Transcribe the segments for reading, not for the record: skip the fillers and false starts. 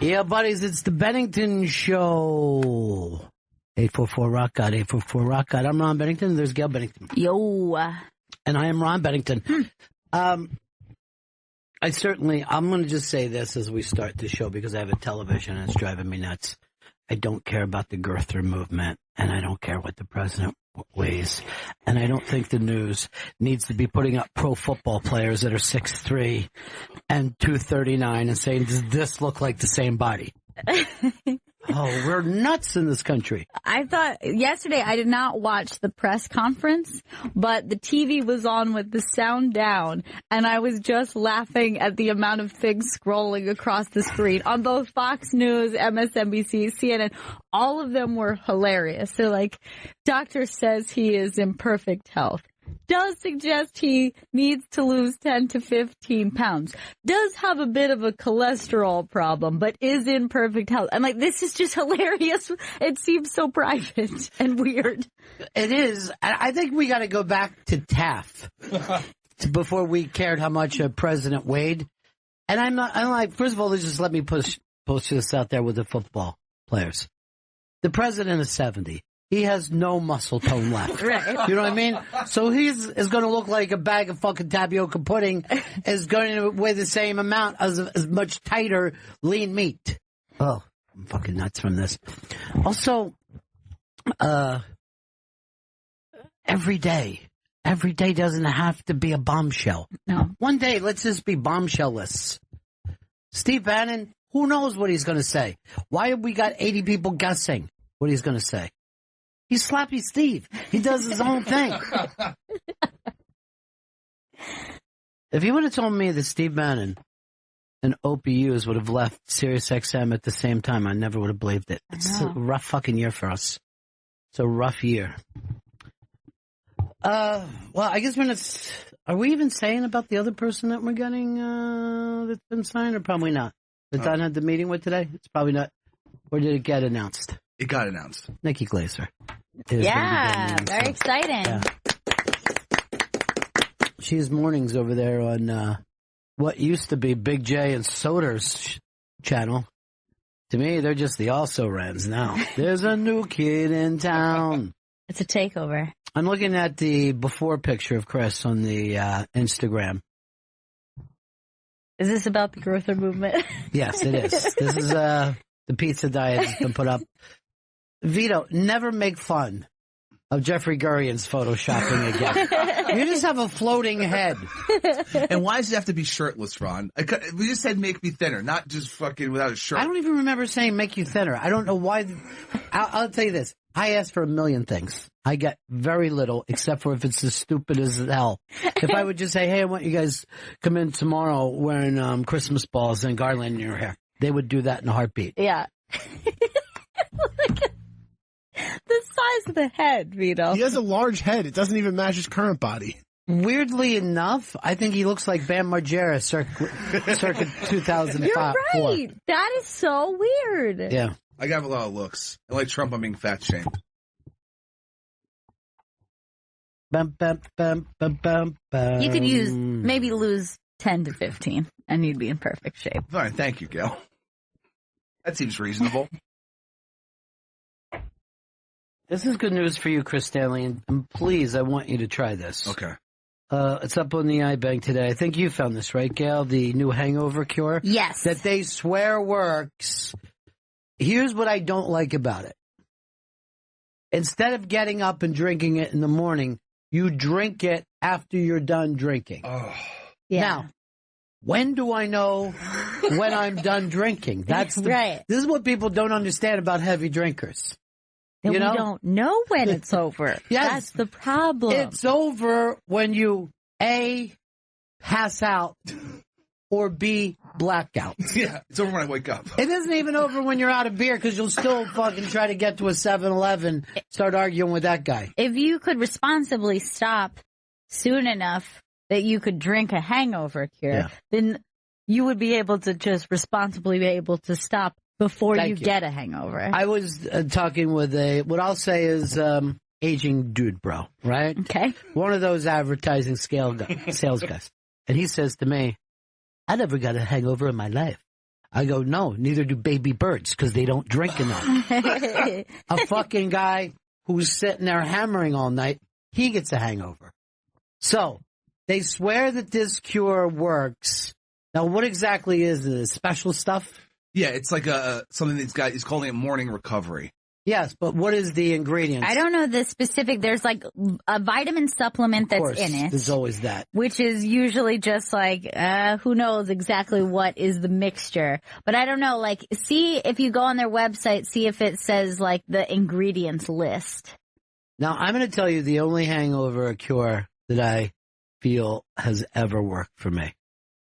Yeah, buddies, it's the Bennington Show. 844-ROCK-GOD, 844-ROCK-GOD. I'm Ron Bennington. There's Gail Bennington. Yo. And I am Ron Bennington. I'm going to just say this as we start the show because I have a television and it's driving me nuts. I don't care about the girther movement, and I don't care what the president weighs. And I don't think the news needs to be putting up pro football players that are 6'3" and 239 and saying, does this look like the same body? Oh, we're nuts in this country. I thought yesterday I did not watch the press conference, but the TV was on with the sound down, and I was just laughing at the amount of things scrolling across the screen on both Fox News, MSNBC, CNN. All of them were hilarious. They're like, doctor says he is in perfect health. Does suggest he needs to lose 10 to 15 pounds. Does have a bit of a cholesterol problem, but is in perfect health. I'm like, this is just hilarious. It seems so private and weird. It is. I think we got to go back to Taft before we cared how much a president weighed. And I'm like, first of all, just let me push this out there with the football players. The president is 70. He has no muscle tone left. Right. You know what I mean? So is going to look like a bag of fucking tapioca pudding, is going to weigh the same amount as much tighter lean meat. Oh, I'm fucking nuts from this. Also, every day doesn't have to be a bombshell. No. One day, let's just be bombshell-less. Steve Bannon, who knows what he's going to say? Why have we got 80 people guessing what he's going to say? He's Slappy Steve. He does his own thing. If you would have told me that Steve Bannon and OPUs would have left SiriusXM at the same time, I never would have believed it. It's a rough fucking year for us. It's a rough year. Well, I guess are we even saying about the other person that we're getting that's been signed, or probably not? That Don had the meeting with today? It's probably not. Or did it get announced? It got announced. Nikki Glaser. Yeah, very exciting. Yeah. She has mornings over there on what used to be Big J and Soder's channel. To me, they're just the also-rans now. There's a new kid in town. It's a takeover. I'm looking at the before picture of Chris on the Instagram. Is this about the girther movement? Yes, it is. This is the pizza diet that's been put up. Vito, never make fun of Jeffrey Gurian's photoshopping again. You just have a floating head. And why does it have to be shirtless, Ron? We just said make me thinner, not just fucking without a shirt. I don't even remember saying make you thinner. I don't know why. I'll tell you this. I ask for a million things. I get very little, except for if it's as stupid as hell. If I would just say, hey, I want you guys come in tomorrow wearing Christmas balls and garland in your hair, they would do that in a heartbeat. Yeah. The size of the head, Vito. He has a large head. It doesn't even match his current body. Weirdly enough, I think he looks like Bam Margera circa 2005. You're right. That is so weird. Yeah. I got a lot of looks. And like Trump, I'm being fat shamed. Bum, bum, bum, bum, bum, bum. You could maybe lose 10 to 15, and you'd be in perfect shape. All right, thank you, Gail. That seems reasonable. This is good news for you, Chris Stanley, and please, I want you to try this. Okay. It's up on the iBank today. I think you found this, right, Gail? The new hangover cure? Yes. That they swear works. Here's what I don't like about it. Instead of getting up and drinking it in the morning, you drink it after you're done drinking. Oh. Yeah. Now, when do I know when I'm done drinking? That's right. This is what people don't understand about heavy drinkers. And you know? we don't know when it's over. Yes. That's the problem. It's over when you, A, pass out, or B, blackout. Yeah, it's over when I wake up. It isn't even over when you're out of beer because you'll still fucking try to get to a 7-Eleven, start arguing with that guy. If you could responsibly stop soon enough that you could drink a hangover cure, then you would be able to just responsibly be able to stop before you get a hangover. I was talking with what I'll say is aging dude bro, right? Okay. One of those advertising sales guys. And he says to me, I never got a hangover in my life. I go, no, neither do baby birds because they don't drink enough. A fucking guy who's sitting there hammering all night, he gets a hangover. So they swear that this cure works. Now, what exactly is it? Special stuff? Yeah, it's like something he's calling it morning recovery. Yes, but what is the ingredients? I don't know the specific. There's like a vitamin supplement that's in it. There's always that. Which is usually just like, who knows exactly what is the mixture. But I don't know, like, see if you go on their website, see if it says like the ingredients list. Now, I'm going to tell you the only hangover cure that I feel has ever worked for me.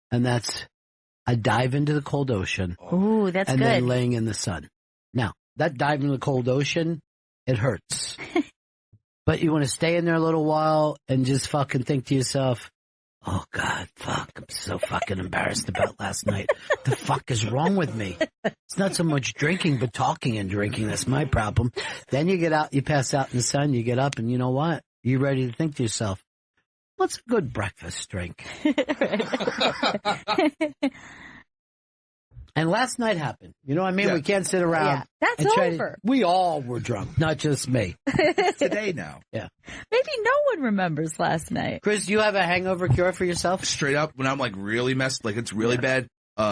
And that's a dive into the cold ocean. Ooh, that's and good. And then laying in the sun. Now, that dive into the cold ocean, it hurts. But you want to stay in there a little while and just fucking think to yourself, oh, God, fuck, I'm so fucking embarrassed about last night. The fuck is wrong with me? It's not so much drinking, but talking and drinking. That's my problem. Then you get out, you pass out in the sun, you get up, and you know what? You're ready to think to yourself, what's a good breakfast drink? And last night happened. You know what I mean? Yeah. We can't sit around. Yeah. That's over. We all were drunk, not just me. Today now. Yeah. Maybe no one remembers last night. Chris, do you have a hangover cure for yourself? Straight up, when I'm like really messed, like it's really bad,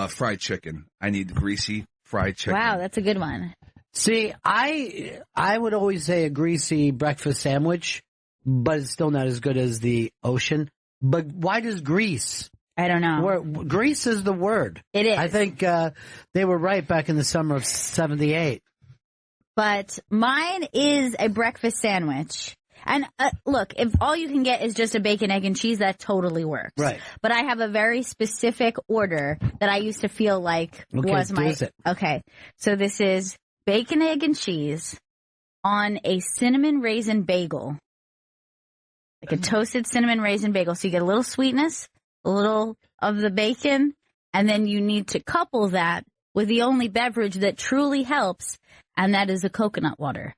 fried chicken. I need greasy fried chicken. Wow, that's a good one. See, I would always say a greasy breakfast sandwich, but it's still not as good as the ocean. But why does grease? I don't know. Grease is the word. It is. I think they were right back in the summer of 78. But mine is a breakfast sandwich. And look, if all you can get is just a bacon, egg, and cheese, that totally works. Right. But I have a very specific order that I used to feel like was my... Okay. So this is bacon, egg, and cheese on a cinnamon raisin bagel. Like a toasted cinnamon raisin bagel. So you get a little sweetness, a little of the bacon, and then you need to couple that with the only beverage that truly helps, and that is a coconut water.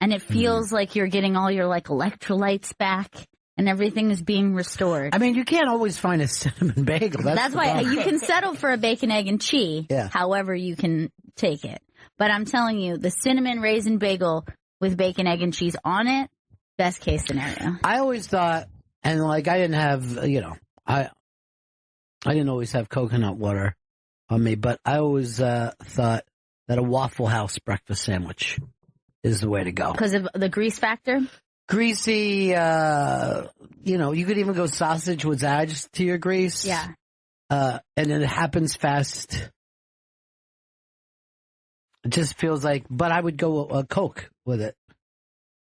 And it feels like you're getting all your like electrolytes back and everything is being restored. I mean, you can't always find a cinnamon bagel. That's why you can settle for a bacon, egg, and cheese, however you can take it. But I'm telling you, the cinnamon raisin bagel with bacon, egg, and cheese on it, best case scenario. I always thought, and like I didn't have, I didn't always have coconut water on me, but I always thought that a Waffle House breakfast sandwich is the way to go. Because of the grease factor? Greasy, you could even go sausage with adds to your grease. Yeah. And it happens fast. It just feels like, but I would go a Coke with it.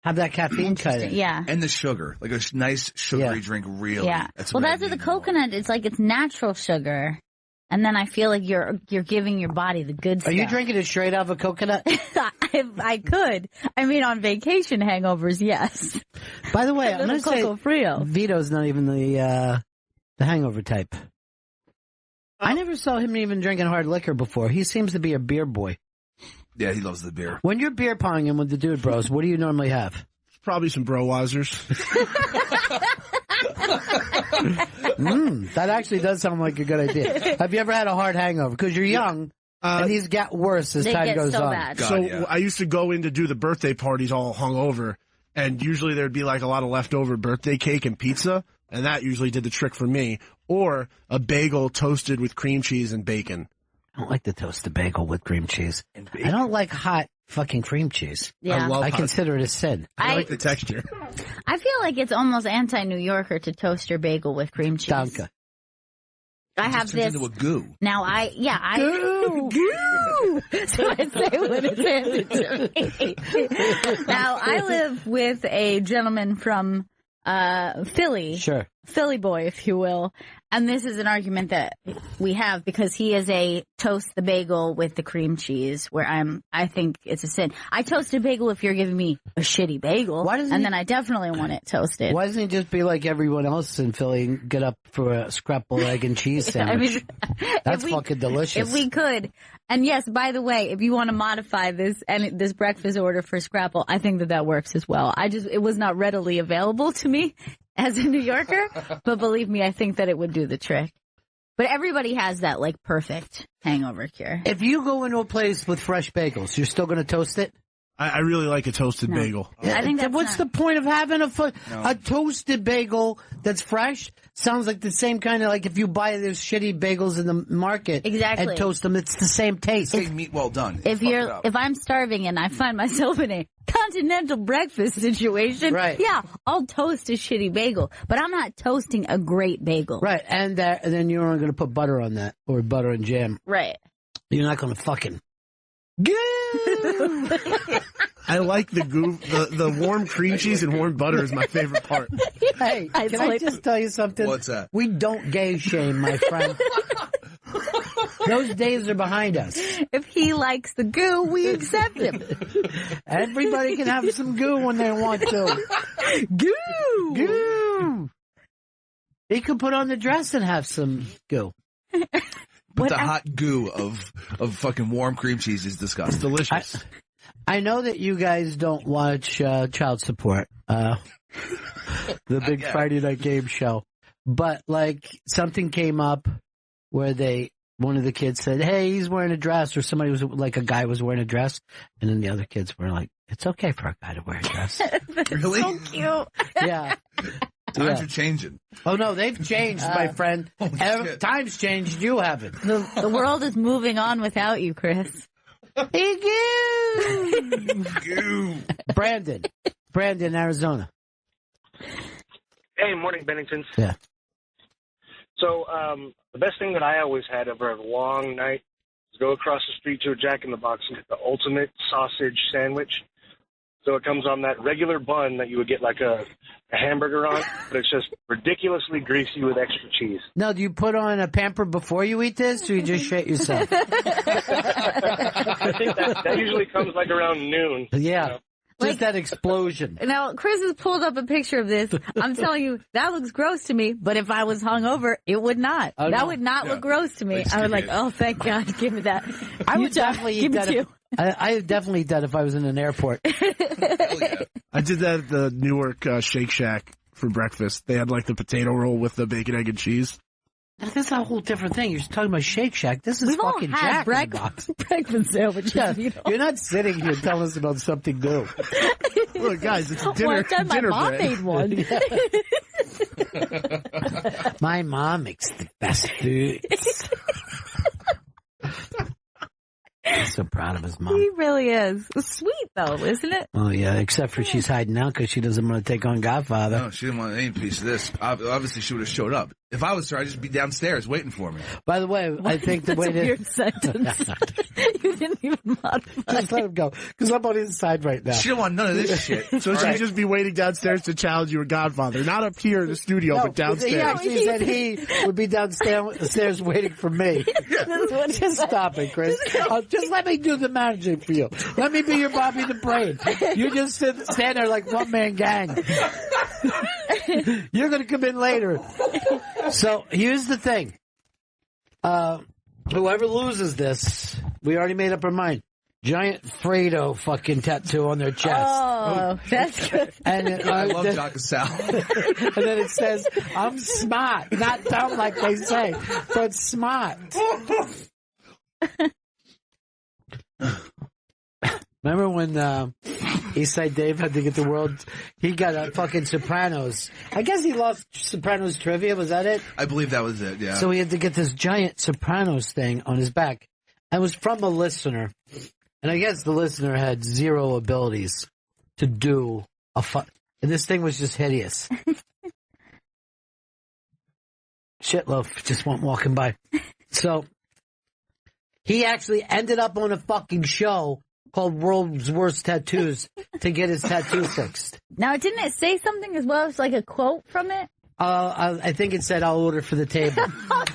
Have that caffeine cut in. Yeah. And the sugar. Like a nice sugary drink, really. Yeah. That's with the coconut. It's like it's natural sugar. And then I feel like you're giving your body the good stuff. Are you drinking it straight out of a coconut? I could. I mean, on vacation hangovers, yes. By the way, I'm going to say Frio. Vito's not even the hangover type. I never saw him even drinking hard liquor before. He seems to be a beer boy. Yeah, he loves the beer. When you're beer ponging with the dude bros, what do you normally have? Probably some Broweisers. That actually does sound like a good idea. Have you ever had a hard hangover? Because you're young, and these get worse as time goes on. Bad. God, I used to go in to do the birthday parties all hungover, and usually there'd be like a lot of leftover birthday cake and pizza, and that usually did the trick for me. Or a bagel toasted with cream cheese and bacon. I don't like to toast the bagel with cream cheese. I don't like hot fucking cream cheese. Yeah. I consider it a sin. I like the texture. I feel like it's almost anti-New Yorker to toast your bagel with cream cheese. Danke. I have this into a goo. Now. Goo. So I say when it's handed to me. Now I live with a gentleman from Philly. Sure. Philly boy, if you will. And this is an argument that we have because he is a toast the bagel with the cream cheese where I think it's a sin. I toast a bagel if you're giving me a shitty bagel. Then I definitely want it toasted. Why doesn't he just be like everyone else in Philly and get up for a scrapple egg and cheese sandwich? That's fucking delicious. If we could. And yes, by the way, if you want to modify this breakfast order for scrapple, I think that works as well. It was not readily available to me as a New Yorker, but believe me, I think that it would do the trick. But everybody has that, like, perfect hangover cure. If you go into a place with fresh bagels, you're still going to toast it? I really like a toasted bagel. I think that's What's the point of having a toasted bagel that's fresh? Sounds like the same kind of, like if you buy those shitty bagels in the market and toast them, it's the same taste. It's meat well done. If I'm starving and I find myself in a continental breakfast situation, yeah, I'll toast a shitty bagel, but I'm not toasting a great bagel. Right, and then you're only going to put butter on that, or butter and jam. Right. You're not going to fucking... I like the goo. The warm cream cheese and warm butter is my favorite part. Hey, can I just tell you something? What's that? We don't gay shame, my friend. Those days are behind us. If he likes the goo, we accept him. Everybody can have some goo when they want to. Goo! He could put on the dress and have some goo. But the hot goo of fucking warm cream cheese is disgusting. Delicious. I know that you guys don't watch Child Support, the big Friday night game show, but like something came up where one of the kids said, "Hey, he's wearing a dress," or somebody was like, a guy was wearing a dress, and then the other kids were like, "It's okay for a guy to wear a dress." Really? So cute. Yeah. Times are changing. Oh no, they've changed, my friend. Times changed, you haven't. The world is moving on without you, Chris. Brandon, Arizona. Hey, morning, Benningtons. Yeah. So, the best thing that I always had over a long night is go across the street to a Jack in the Box and get the ultimate sausage sandwich. So it comes on that regular bun that you would get like a hamburger on, but it's just ridiculously greasy with extra cheese. Now, do you put on a Pamper before you eat this, or you just shit yourself? I think that usually comes like around noon. Yeah. You know? Just that explosion. Now, Chris has pulled up a picture of this. I'm telling you, that looks gross to me, but if I was hungover, it would not. That would not look gross to me. I would like, oh, thank God, give me that. I would definitely eat that. I would definitely eat that if I was in an airport. I did that at the Newark Shake Shack for breakfast. They had like the potato roll with the bacon, egg, and cheese. That's a whole different thing. You're talking about Shake Shack. This is fucking Jack in the Box. Breakfast sandwiches. Yeah, you're not sitting here telling us about something new. Look, guys, it's dinner. My mom made one. My mom makes the best food. He's so proud of his mom. He really is. Sweet, though, isn't it? Oh, yeah, except for she's hiding out because she doesn't want to take on Godfather. No, she didn't want any piece of this. Obviously, she would have showed up. If I was her, I'd just be downstairs waiting for me. By the way, I think the way That's a weird sentence. You didn't even modify. Just let him go, because I'm on his side right now. She don't want none of this shit. So she'd just be waiting downstairs to challenge your Godfather. Not up here in the studio, but downstairs. Yeah, she said he would be downstairs waiting for me. Just stop it, Chris. Just let me do the managing for you. Let me be your Bobby the Brain. You just stand there like one-man gang. You're going to come in later. So here's the thing. Whoever loses this, we already made up our mind. Giant Fredo fucking tattoo on their chest. Oh, that's good. And I love Jacques Sal. And then it says, "I'm smart." Not dumb like they say, but smart. Remember when Eastside Dave had to get the world? He got a fucking Sopranos. I guess he lost Sopranos trivia. Was that it? I believe that was it, yeah. So he had to get this giant Sopranos thing on his back. It was from a listener. And I guess the listener had zero abilities to do and this thing was just hideous. Shitloaf just went walking by. So he actually ended up on a fucking show called World's Worst Tattoos to get his tattoo fixed. Now, didn't it say something as well as like a quote from it? I think it said, "I'll order for the table." Look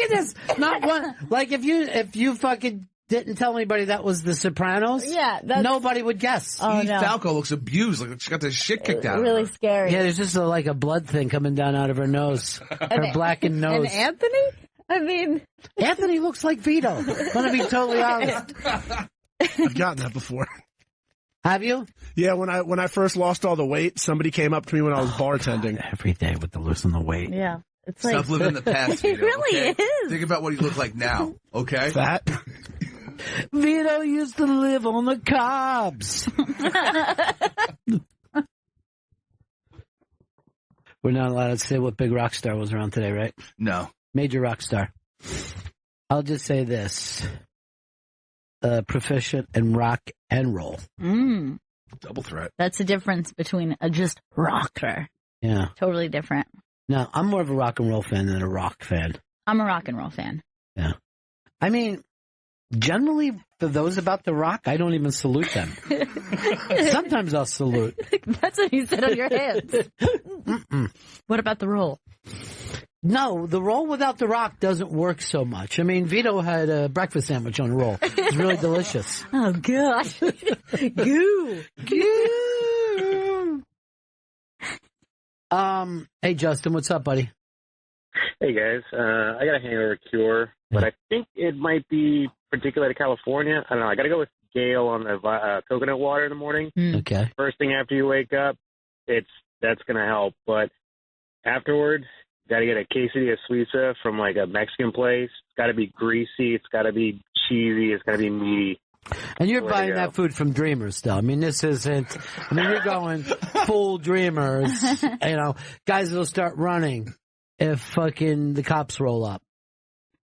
at this. Not one. Like if you fucking didn't tell anybody that was the Sopranos, nobody would guess. Eve Falco looks abused. Like she got the shit kicked out of her. Really scary. Yeah, there's just like a blood thing coming down out of her nose. Her blackened nose. And Anthony? I mean, Anthony looks like Vito. I'm gonna be totally honest. I've gotten that before. Have you? Yeah, when I first lost all the weight, somebody came up to me when I was bartending every day with the losing the weight. Yeah. It's Stop living in the past, Vito. It really is. Think about what he looked like now, okay? Fat. Vito used to live on the cobs. We're not allowed to say what big rock star was around today, right? No. Major rock star. I'll just say this. Proficient in rock and roll. Double threat. That's the difference between a just rocker. Yeah. Totally different. No, I'm more of a rock and roll fan than a rock fan. I'm a rock and roll fan. Yeah. I mean, generally, for those about the rock, I don't even salute them. Sometimes I'll salute. That's what you said on your hands. What about the roll? No, the roll without the rock doesn't work so much. I mean, Vito had a breakfast sandwich on a roll. It's really delicious. Oh, gosh. Goo. Goo. Hey, Justin, what's up, buddy? Hey, guys. I got a hangover cure, but I think it might be particular to California. I don't know. I got to go with Gail on the coconut water in the morning. Okay. First thing after you wake up, that's going to help. But afterwards, got to get a quesadilla suiza from like a Mexican place. It's got to be greasy. It's got to be cheesy. It's got to be meaty. And you're buying that food from Dreamers still. I mean, this isn't, I mean, you're going full Dreamers, guys that'll start running if fucking the cops roll up.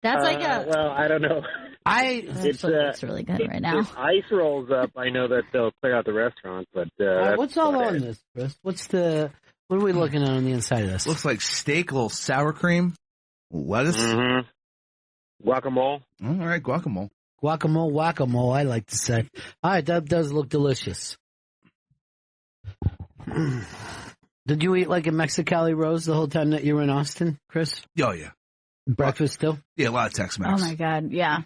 That's like well, I don't know. It's really good right now. If ice rolls up, I know that they'll clear out the restaurant, but what's all on this, Chris? What are we looking at on the inside of this? Looks like steak, a little sour cream, lettuce. Mm-hmm. Guacamole. All right, guacamole. Guacamole, I like to say. All right, that does look delicious. Did you eat like a Mexicali Rose the whole time that you were in Austin, Chris? Oh, yeah. Breakfast still? Yeah, a lot of Tex-Mex. Oh, my God, yeah.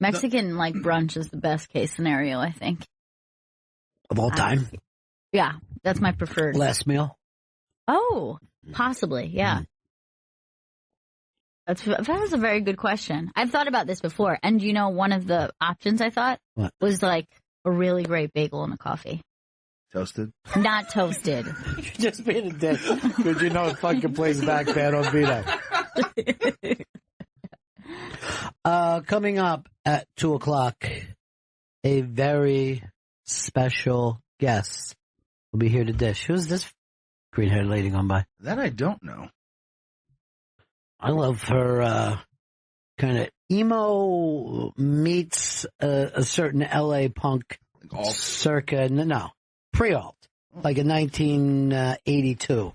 Mexican, like, brunch is the best case scenario, I think. Of all time? Yeah, that's my preferred. Last meal? Oh, possibly, yeah. That was a very good question. I've thought about this before, and one of the options I thought was like a really great bagel and a coffee. Toasted? Not toasted. You're just being a dick, because it fucking plays back bad on Vito. Coming up at 2:00, a very special guest will be here to dish. Who's this green-haired lady going by? That I don't know. I love her kind of emo meets a certain L.A. punk circa, pre-alt, like a 1982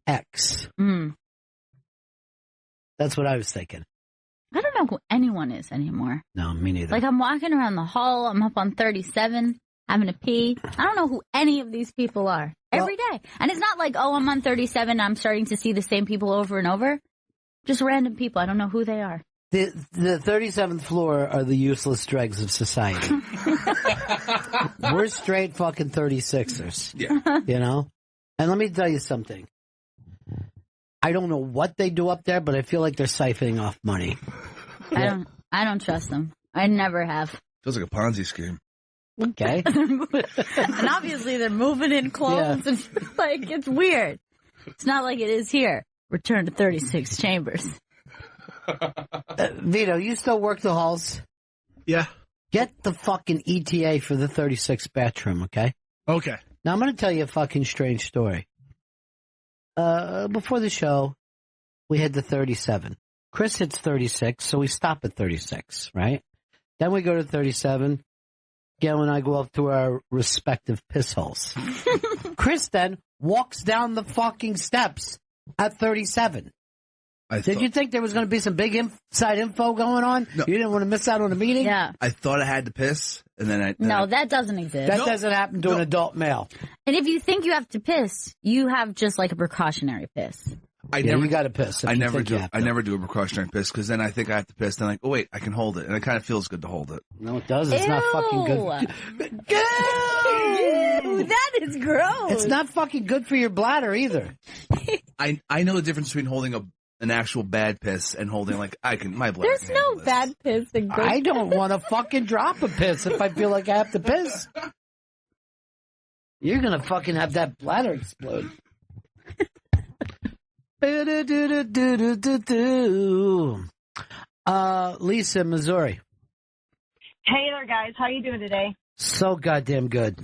X. That's what I was thinking. I don't know who anyone is anymore. No, me neither. Like, I'm walking around the hall, I'm up on 37, having a pee. I don't know who any of these people are. Every day. And it's not like, I'm on 37, I'm starting to see the same people over and over. Just random people. I don't know who they are. The 37th floor are the useless dregs of society. We're straight fucking 36ers. Yeah. And let me tell you something. I don't know what they do up there, but I feel like they're siphoning off money. I don't trust them. I never have. Feels like a Ponzi scheme. Okay. And obviously they're moving in clothes and like it's weird. It's not like it is here. Return to 36 Chambers. Vito, you still work the halls? Yeah. Get the fucking ETA for the 36th bathroom, okay? Okay. Now I'm going to tell you a fucking strange story. Before the show, we had the 37. Chris hits 36, so we stop at 36, right? Then we go to 37. Gail and I go up to our respective piss holes. Chris then walks down the fucking steps at 37. Did you think there was going to be some big inside info going on? No. You didn't want to miss out on a meeting? Yeah. I thought I had to piss, and then that doesn't exist. That doesn't happen to an adult male. And if you think you have to piss, you have just like a precautionary piss. You got to piss. I never do a precautionary piss because then I think I have to piss. Then oh wait, I can hold it, and it kind of feels good to hold it. No, it doesn't. It's not fucking good. Ew, that is gross. It's not fucking good for your bladder either. I know the difference between holding an actual bad piss and holding my bladder. There's no bad piss and good. I don't want to fucking drop a piss if I feel like I have to piss. You're gonna fucking have that bladder explode. Lisa, Missouri. Hey there, guys. How you doing today? So goddamn good.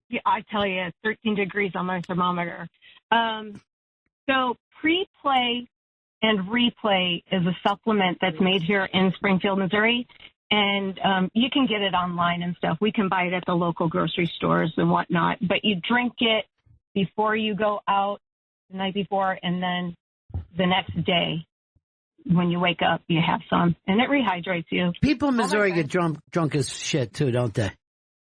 Yeah, I tell you, it's 13 degrees on my thermometer. So pre-play and replay is a supplement that's made here in Springfield, Missouri, and you can get it online and stuff. We can buy it at the local grocery stores and whatnot, but you drink it before you go out the night before, and then the next day when you wake up, you have some, and it rehydrates you. People in Missouri get drunk as shit, too, don't they?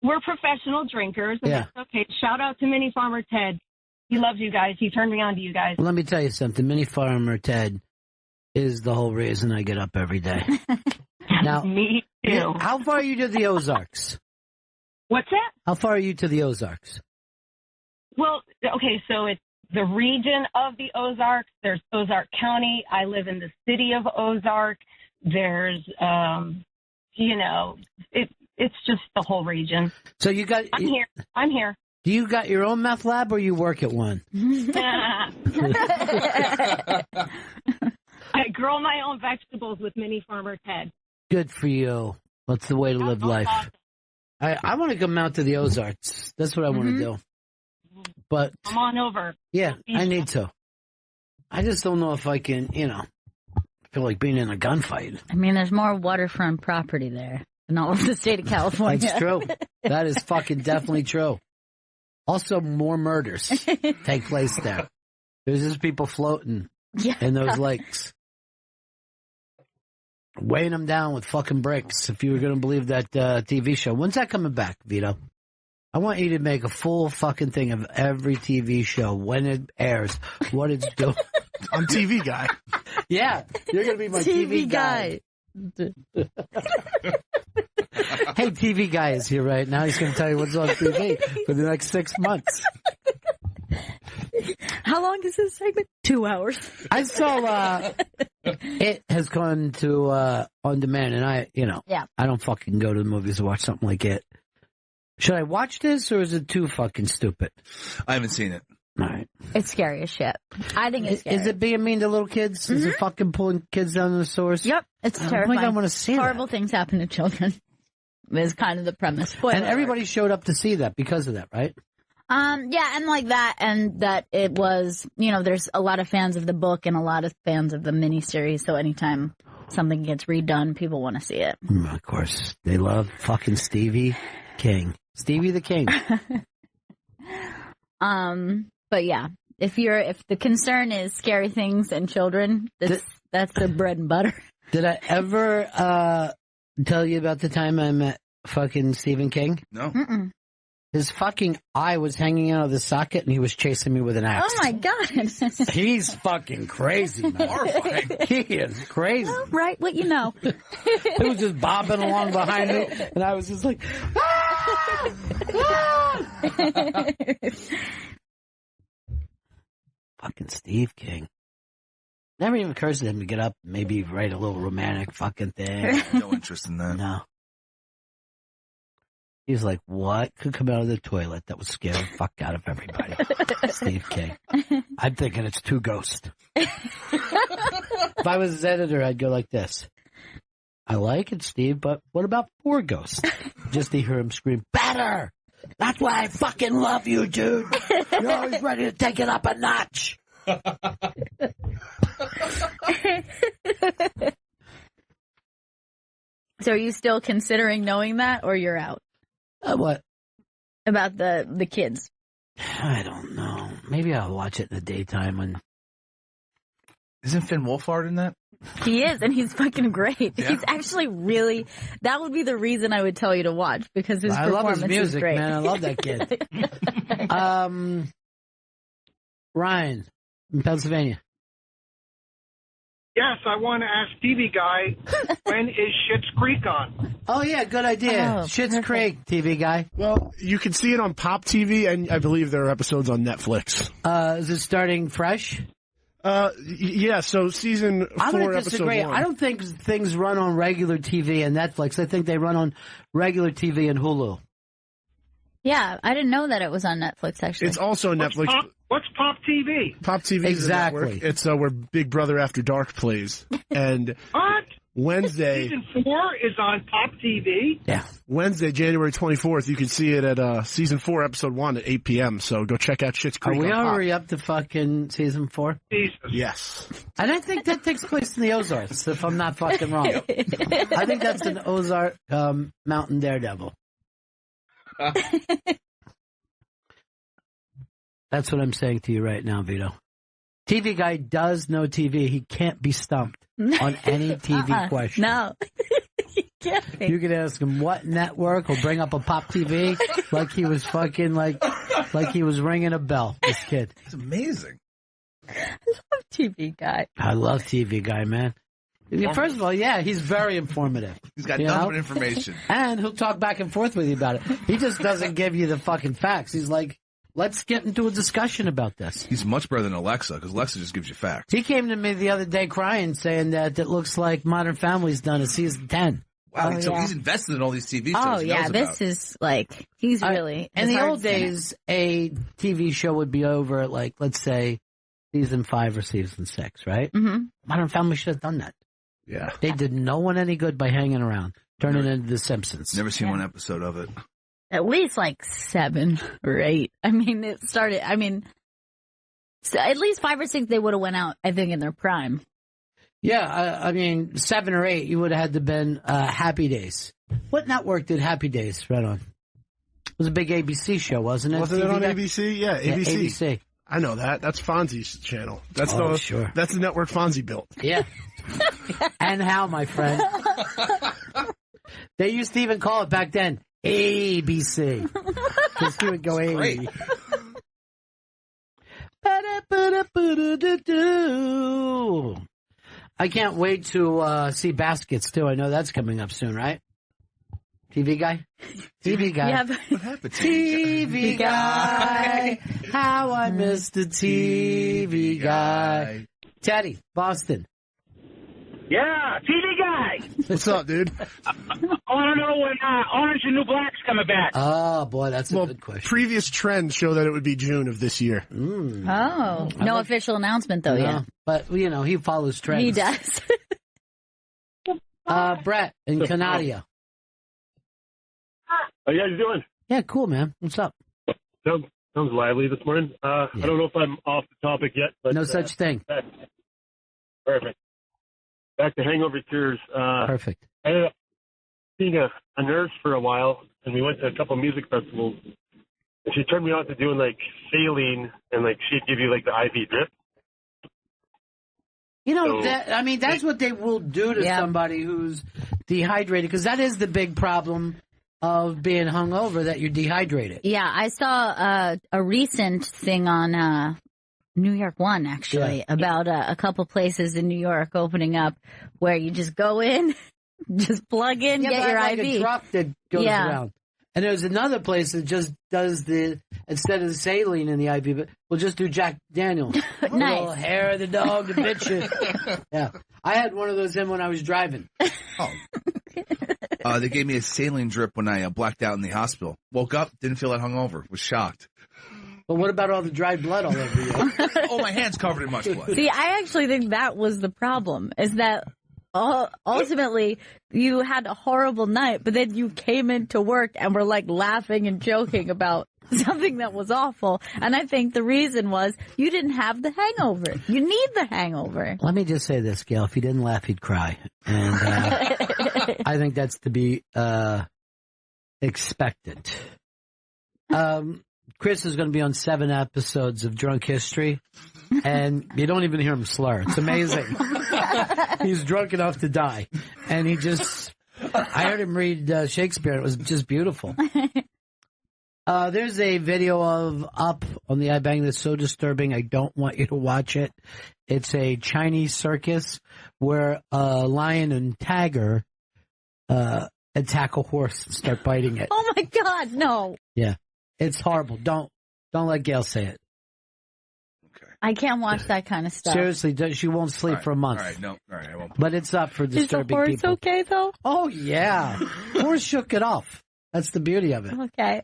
We're professional drinkers, and yeah. That's okay. Shout out to Mini Farmer Ted. He loves you guys. He turned me on to you guys. Well, let me tell you something. Mini Farmer Ted is the whole reason I get up every day. Now, me too. How far are you to the Ozarks? What's that? How far are you to the Ozarks? Well, okay, so it's the region of the Ozarks. There's Ozark County. I live in the city of Ozark. There's, it's just the whole region. So you got... I'm here. Do you got your own meth lab or you work at one? I grow my own vegetables with Mini Farmer Ted. Good for you. That's the way to live life. Awesome. I want to come out to the Ozarks. That's what I want to do. But come on over. Yeah, I need to. I just don't know if I can, feel like being in a gunfight. I mean, there's more waterfront property there than all of the state of California. That's true. That is fucking definitely true. Also, more murders take place there. There's just people floating in those lakes. Weighing them down with fucking bricks, if you were going to believe that TV show. When's that coming back, Vito? I want you to make a full fucking thing of every TV show, when it airs, what it's doing. I'm TV guy. Yeah, you're going to be my TV guy. Hey, TV guy is here right now. He's going to tell you what's on TV for the next 6 months. How long is this segment? 2 hours. I saw it has gone to on demand, and I don't fucking go to the movies to watch something like it. Should I watch this, or is it too fucking stupid? I haven't seen it. All right. It's scary as shit. I think it's scary. Is it being mean to little kids? Mm-hmm. Is it fucking pulling kids down the source? Yep. It's terrifying. Oh my God, I want to see Horrible things happen to children. Is kind of the premise. Spoiler and everybody alert. Showed up to see that because of that, right? Yeah, and like that, and that it was, there's a lot of fans of the book and a lot of fans of the miniseries, so anytime something gets redone, people want to see it. Of course. They love fucking Stevie King. Stevie the King. But yeah, if the concern is scary things and children, that's the bread and butter. Did I ever tell you about the time I met fucking Stephen King? No. Mm-mm. His fucking eye was hanging out of the socket, and he was chasing me with an axe. Oh my God. He's fucking crazy, man. Horrifying. He is crazy. Oh, right, what you know. It was just bobbing along behind me, and I was just like, ah! Ah! Fucking Steve King. Never even occurs to him to get up and maybe write a little romantic fucking thing. No interest in that. No. He's like, what could come out of the toilet that would scare the fuck out of everybody? Steve King. I'm thinking it's 2 ghosts. If I was his editor, I'd go like this. I like it, Steve, but what about 4 ghosts? Just to hear him scream, better! That's why I fucking love you, dude! You're always ready to take it up a notch! So are you still considering knowing that, or you're out? What? About the kids. I don't know. Maybe I'll watch it in the daytime when... Isn't Finn Wolfhard in that? He is, and he's fucking great. Yeah. He's actually really... That would be the reason I would tell you to watch, because his performance love his music, is great. man. I love that kid. Ryan, in Pennsylvania. Yes, I want to ask TV Guy, when is Schitt's Creek on? Oh, yeah, good idea. Oh, Schitt's perfect. Creek, TV guy. Well, you can see it on Pop TV, and I believe there are episodes on Netflix. Is it starting fresh? Yeah, so season 4, I'm going to episode disagree. 1. I don't think things run on regular TV and Netflix. I think they run on regular TV and Hulu. Yeah, I didn't know that it was on Netflix, actually. It's also Netflix. What's Pop TV? Pop TV is Exactly. a network. It's where Big Brother After Dark plays. And What? Wednesday, Season 4 is on Pop TV? Yeah. Wednesday, January 24th, you can see it at Season 4, Episode 1 at 8 p.m. So go check out Schitt's Are Creek we on Pop. already up to fucking season 4? Jesus. Yes. And I think that takes place in the Ozarks, if I'm not fucking wrong. I think that's an Ozark Mountain Daredevil. That's what I'm saying to you right now, Vito. TV guy does know TV. He can't be stumped on any TV question. No. You can't be. You could ask him what network. He'll bring up a Pop TV like he was fucking like he was ringing a bell. This kid. It's amazing. TV guy. I love TV guy, man. First of all, yeah, he's very informative. He's got You nothing know? but information. And he'll talk back and forth with you about it. He just doesn't give you the fucking facts. He's like, let's get into a discussion about this. He's much better than Alexa, because Alexa just gives you facts. He came to me the other day crying, saying that it looks like Modern Family's done a season 10. Wow, Oh, so yeah. he's invested in all these TV shows. Oh, he yeah. knows This about. is like, he's really. In his the heart's old in it. days, a TV show would be over at, like, let's say, season 5 or season 6, right? Mm-hmm. Modern Family should have done that. Yeah. They did no one any good by hanging around, turning into The Simpsons. Never seen one episode of it. At least like 7 or 8. I mean, it started, so at least 5 or 6 they would have went out, I think, in their prime. Yeah, I mean, 7 or 8, you would have had to been Happy Days. What network did Happy Days run on? It was a big ABC show, wasn't it? Wasn't it TV on guy? ABC? Yeah, Yeah, ABC. ABC. I know that. That's Fonzie's channel. That's Sure. That's the network Fonzie built. Yeah. And how, my friend? They used to even call it back then ABC. Because he would go A. Great. I can't wait to see Baskets, too. I know that's coming up soon, right? TV guy? TV guy. Yeah, What happened to TV guy. How I missed the TV guy. Teddy, Boston. Yeah, TV guy. What's up, dude? I want to know when Orange and New Black's coming back. Oh, boy, that's a Well, good question. previous trends show that it would be June of this year. Oh, no official announcement though yet. But, you know, he follows trends. He does. Brett in Canada. How you guys doing? Yeah, cool, man. What's up? Sounds lively this morning. I don't know if I'm off the topic yet, but No such thing. Perfect. Back to Hangover Tears. Perfect. I ended up being a nurse for a while, and we went to a couple music festivals. And she turned me on to doing like saline, and like she'd give you like the IV drip. You know, So- that's what they will do to Yeah. somebody who's dehydrated, because that is the big problem of being hungover, that you're dehydrated. Yeah, I saw a recent thing on New York One, actually, about a couple places in New York opening up where you just go in, just plug in, Yeah, get but your like IV. a truck that goes Yeah. around. And there's another place that just does instead of the saline in the IV, but we'll just do Jack Daniels. Nice. Little hair of the dog, the bitch. Yeah. I had one of those in when I was driving. They gave me a saline drip when I blacked out in the hospital. Woke up, didn't feel that hungover. Was shocked. But what about all the dried blood all over you? Oh, my hand's covered in much blood. See, I actually think that was the problem, is that ultimately you had a horrible night, but then you came into work and were like laughing and joking about something that was awful. And I think the reason was you didn't have the hangover. You need the hangover. Let me just say this, Gail. If he didn't laugh, he'd cry. And I think that's to be expected. Chris is going to be on 7 episodes of Drunk History, and you don't even hear him slur. It's amazing. He's drunk enough to die. And he just, I heard him read Shakespeare. It was just beautiful. There's a video of Up on the iBang that's so disturbing, I don't want you to watch it. It's a Chinese circus where a lion and tiger attack a horse and start biting it. Oh my God, no. Yeah. It's horrible. Don't let Gail say it. I can't watch that kind of stuff. Seriously, she won't sleep for a month. All right, no. All right, I won't. But it's up for Is the disturbing horse people. okay though? Oh, yeah. Horse shook it off. That's the beauty of it. Okay.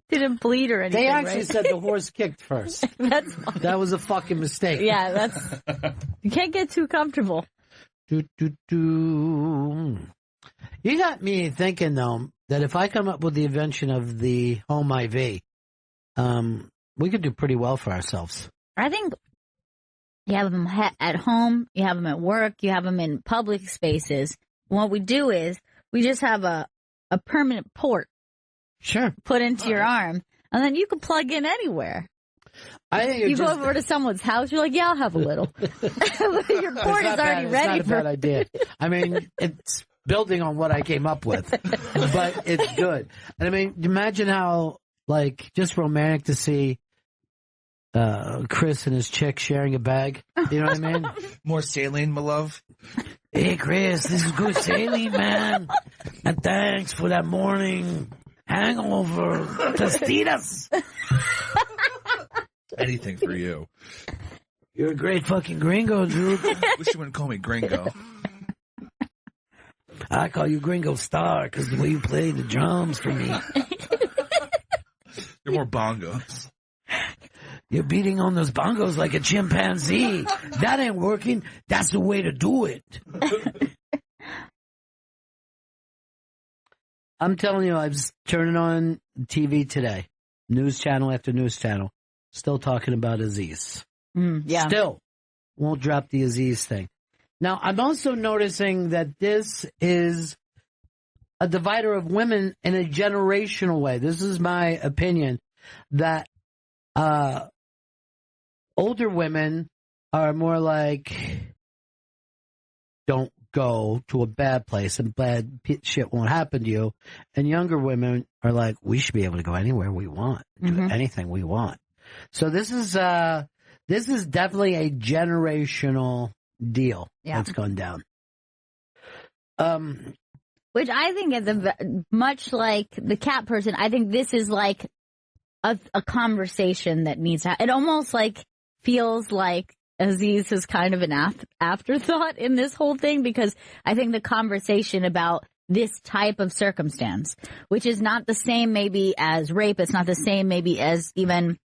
Didn't bleed or anything. They actually right? said the horse kicked first. That was a fucking mistake. Yeah, you can't get too comfortable. You got me thinking, though, that if I come up with the invention of the home IV, we could do pretty well for ourselves. I think you have them at home, you have them at work, you have them in public spaces. What we do is we just have a permanent port. Sure. Put into your arm, and then you can plug in anywhere. I think you go over to someone's house, you're like, yeah, I'll have a little. Your port is already ready. It's not a bad idea. I mean, it's building on what I came up with, but it's good. And I mean, imagine how, like, just romantic to see Chris and his chick sharing a bag. You know what I mean? More saline, my love. Hey, Chris, this is good saline, man. And thanks for that morning hangover. Tostitas. Anything for you. You're a great fucking gringo, dude. Wish you wouldn't call me gringo. I call you Gringo Star because the way you play the drums for me. You're more bongos. You're beating on those bongos like a chimpanzee. That ain't working. That's the way to do it. I'm telling you, I was turning on TV today. News channel after news channel. Still talking about Aziz. Yeah. Still won't drop the Aziz thing. Now, I'm also noticing that this is a divider of women in a generational way. This is my opinion, that older women are more like, don't go to a bad place and bad shit won't happen to you. And younger women are like, we should be able to go anywhere we want, do anything we want. So this is definitely a generational deal that's gone down. Which I think is much like the cat person. I think this is like a conversation that needs to. It almost like feels like Aziz is kind of an afterthought in this whole thing, because I think the conversation about this type of circumstance, which is not the same maybe as rape, it's not the same maybe as even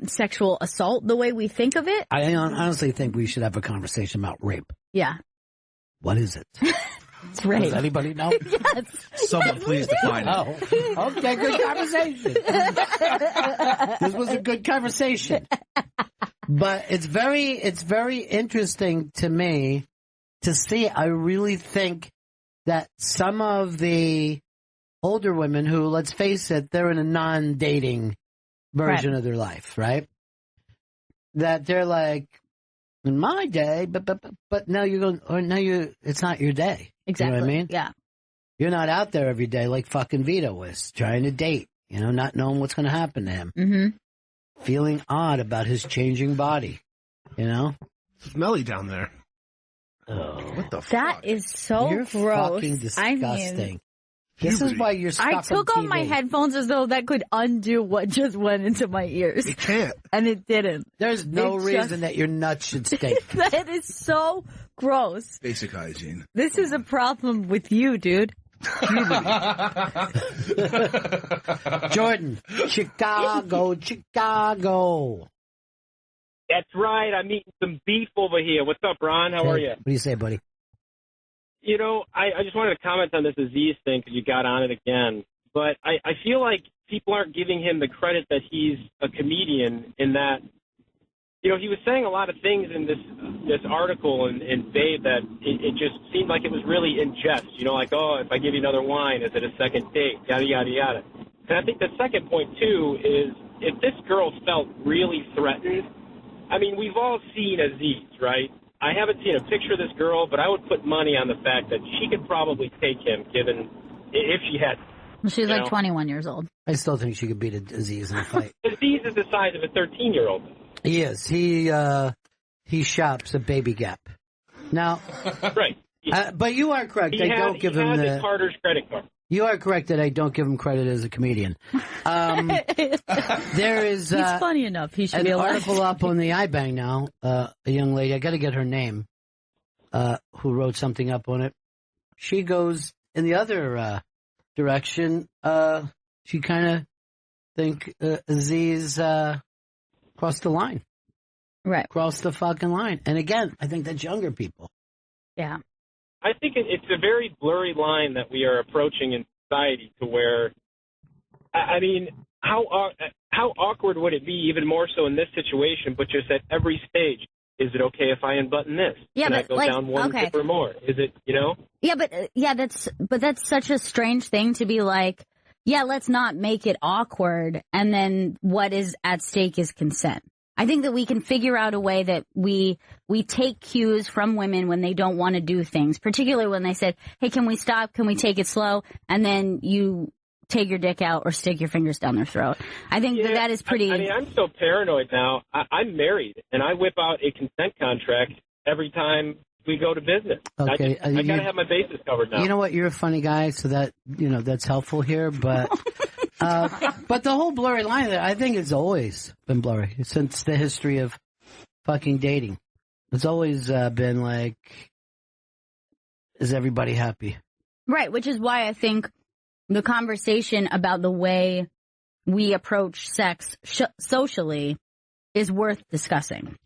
sexual assault, the way we think of it. I honestly think we should have a conversation about rape. Yeah. What is it? It's rape. Does anybody know? Yes. Someone please define it. Oh, okay, good conversation. This was a good conversation. But it's very interesting to me to see. I really think that some of the older women who, let's face it, they're in a non-dating version of their life, right? That they're like, in my day, but now you're going, or now it's not your day. Exactly. You know what I mean? Yeah. You're not out there every day like fucking Vito was, trying to date, not knowing what's going to happen to him. Mm-hmm. Feeling odd about his changing body, Smelly down there. Oh, what the fuck? That is so You're gross. fucking disgusting. I mean, this is why you're stuck I took on off my headphones as though that could undo what just went into my ears. It can't. And it didn't. There's no reason that your nuts should stink. That is so gross. Basic hygiene. This is a problem with you, dude. Jordan, Chicago. That's right. I'm eating some beef over here. What's up, Ron? How are you? What do you say, buddy? I just wanted to comment on this Aziz thing because you got on it again. But I feel like people aren't giving him the credit that he's a comedian, in that, he was saying a lot of things in this article in Babe that it just seemed like it was really in jest. Like, oh, if I give you another wine, is it a second date? Yada, yada, yada. And I think the second point, too, is if this girl felt really threatened, I mean, we've all seen Aziz, right? I haven't seen a picture of this girl, but I would put money on the fact that she could probably take him, given if she had. She's like 21 years old. I still think she could beat Aziz in a fight. Aziz is the size of a 13-year-old. He is. He shops at Baby Gap. Now, right. But you are correct. I don't give him the Carter's credit card. You are correct that I don't give him credit as a comedian. There is he's funny enough. He should be an allowed. article up on the iBang now. A young lady, I got to get her name, who wrote something up on it. She goes in the other direction. She kind of think Aziz crossed the line. Right. Crossed the fucking line. And again, I think that's younger people. Yeah. I think it's a very blurry line that we are approaching in society to where, I mean, how awkward would it be, even more so in this situation, but just at every stage? Is it okay if I unbutton this? Yeah, Can but I go down one zip or more? Is it, you know? Yeah, but that's such a strange thing to be like, yeah, let's not make it awkward, and then what is at stake is consent. I think that we can figure out a way that we take cues from women when they don't want to do things, particularly when they said, hey, can we stop? Can we take it slow? And then you take your dick out or stick your fingers down their throat. I think that is pretty... I mean, I'm so paranoid now. I'm married, and I whip out a consent contract every time we go to business. Okay. I got to have my bases covered now. You know what? You're a funny guy, so that, that's helpful here, but... but the whole blurry line, I think it's always been blurry since the history of fucking dating. It's always been like, is everybody happy? Right, which is why I think the conversation about the way we approach sex socially is worth discussing.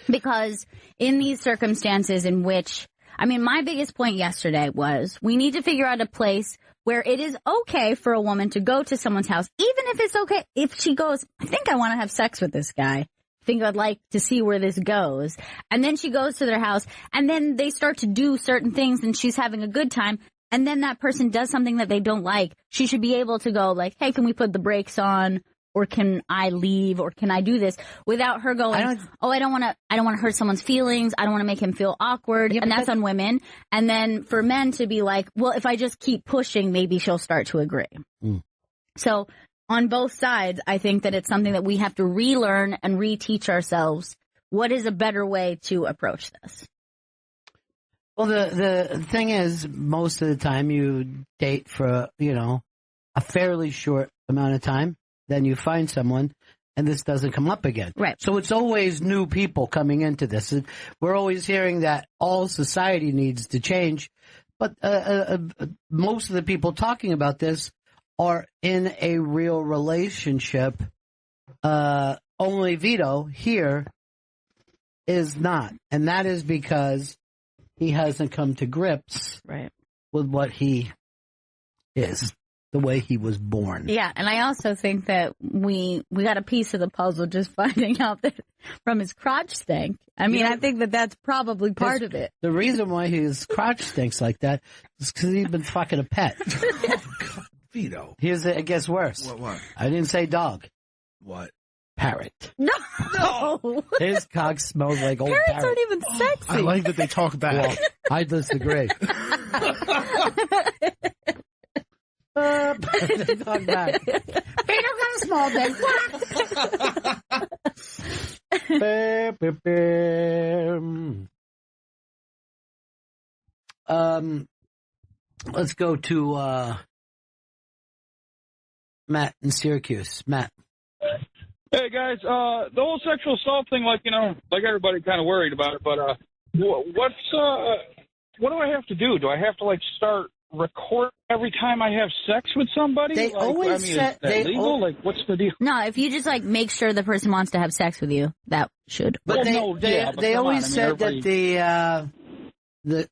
Because in these circumstances in which, I mean, my biggest point yesterday was we need to figure out a place where it is okay for a woman to go to someone's house, even if it's okay, if she goes, I think I want to have sex with this guy. I think I'd like to see where this goes. And then she goes to their house, and then they start to do certain things, and she's having a good time. And then that person does something that they don't like. She should be able to go like, hey, can we put the brakes on? Or can I leave? Or can I do this? Without her going, I don't want to hurt someone's feelings. I don't want to make him feel awkward. Yeah, and that's on women. And then for men to be like, well, if I just keep pushing, maybe she'll start to agree. Mm. So on both sides, I think that it's something that we have to relearn and reteach ourselves. What is a better way to approach this? Well, the thing is, most of the time you date for, a fairly short amount of time. Then you find someone, and this doesn't come up again. Right. So it's always new people coming into this. We're always hearing that all society needs to change, but most of the people talking about this are in a real relationship. Only Vito here is not, and that is because he hasn't come to grips with what he is. The way he was born. Yeah, and I also think that we got a piece of the puzzle just finding out that from his crotch stink. I mean, I think that that's probably part of it. The reason why his crotch stinks like that is because he's been fucking a pet. Oh, God, Vito. It gets worse. What? I didn't say dog. What? Parrot. No. His cock smells like old Parrots parrot. aren't even sexy. I like that they talk back. Well, I disagree. They talk back. Peter got a small dick. Let's go to Matt in Syracuse. Matt. Hey guys, the whole sexual assault thing, like everybody kind of worried about it, but what do I have to do? Do I have to start record every time I have sex with somebody? They always said is that legal? What's the deal? No, if you just make sure the person wants to have sex with you, that should. But they always said that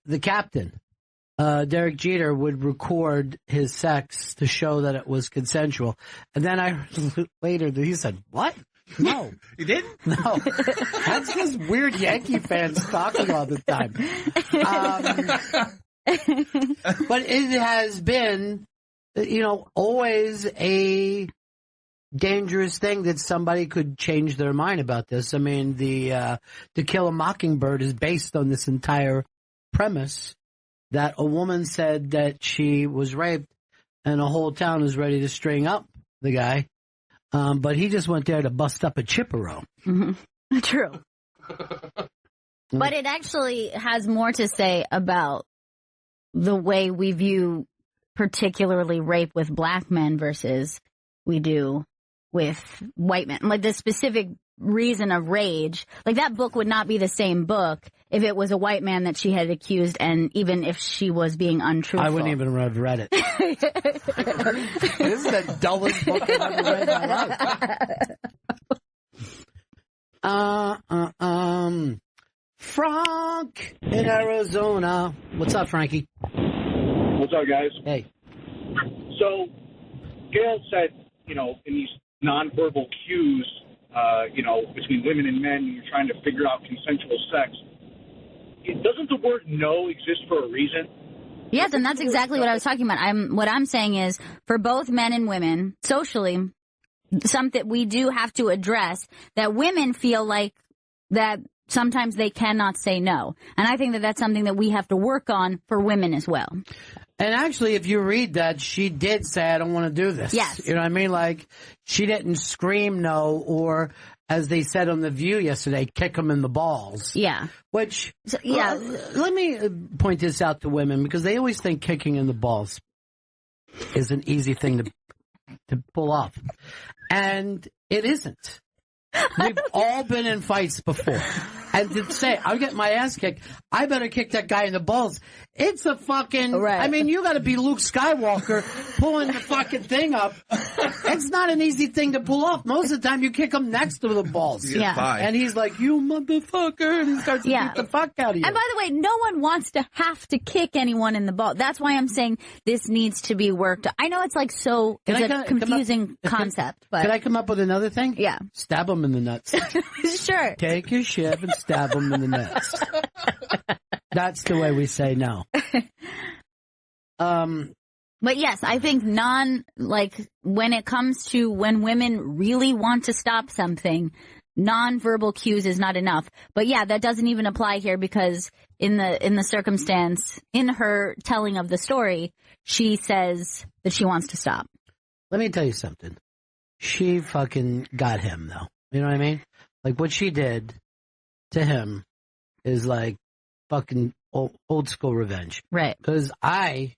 the captain, Derek Jeter, would record his sex to show that it was consensual. And then I heard later that he said, "What? No, you didn't? No, that's just weird Yankee fans talking all the time." But it has been, always a dangerous thing that somebody could change their mind about this. I mean, the To Kill a Mockingbird is based on this entire premise that a woman said that she was raped and a whole town is ready to string up the guy. But he just went there to bust up a chipperow. Mm-hmm. True. But it actually has more to say about the way we view particularly rape with black men versus we do with white men. Like the specific reason of rage. Like, that book would not be the same book if it was a white man that she had accused, and even if she was being untruthful. I wouldn't even have read it. This is the dullest book I've ever read in my life. Frank in Arizona. What's up, Frankie? What's up, guys? Hey. So, Gail said, in these nonverbal cues, between women and men, you're trying to figure out consensual sex. Doesn't the word no exist for a reason? Yes, and that's exactly what I was talking about. What I'm saying is, for both men and women, socially, something we do have to address, that women feel like that sometimes they cannot say no. And I think that that's something that we have to work on for women as well. And actually, if you read that, she did say, I don't want to do this. Yes. You know what I mean? Like, she didn't scream no, or, as they said on The View yesterday, kick them in the balls. Yeah. Which, yeah. Let me point this out to women, because they always think kicking in the balls is an easy thing to pull off. And it isn't. We've all been in fights before. And to say, I'll get my ass kicked, I better kick that guy in the balls. It's a fucking, right. I mean, you gotta be Luke Skywalker pulling the fucking thing up. It's not an easy thing to pull off. Most of the time you kick him next to the balls. Yeah. And he's like, you motherfucker, and he starts to beat the fuck out of you. And by the way, no one wants to have to kick anyone in the ball. That's why I'm saying this needs to be worked. I know it's like it's a confusing concept, but. Can I come up with another thing? Yeah. Stab him in the nuts. Sure. Take your shiv and stab him in the nuts. That's the way we say no. But yes, I think when it comes to when women really want to stop something, nonverbal cues is not enough. But yeah, that doesn't even apply here, because in the circumstance, in her telling of the story, she says that she wants to stop. Let me tell you something. She fucking got him, though. You know what I mean? Like, what she did to him is like fucking old school revenge. Right. Because I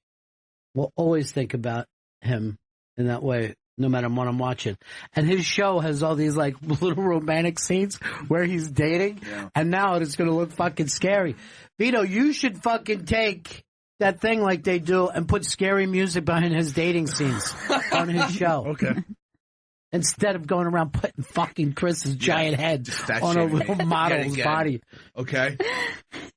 will always think about him in that way, no matter what I'm watching. And his show has all these like little romantic scenes where he's dating, and now it's going to look fucking scary. Vito, you should fucking take that thing like they do and put scary music behind his dating scenes on his show. Okay. Instead of going around putting fucking Chris's giant head on a little model's body. Okay.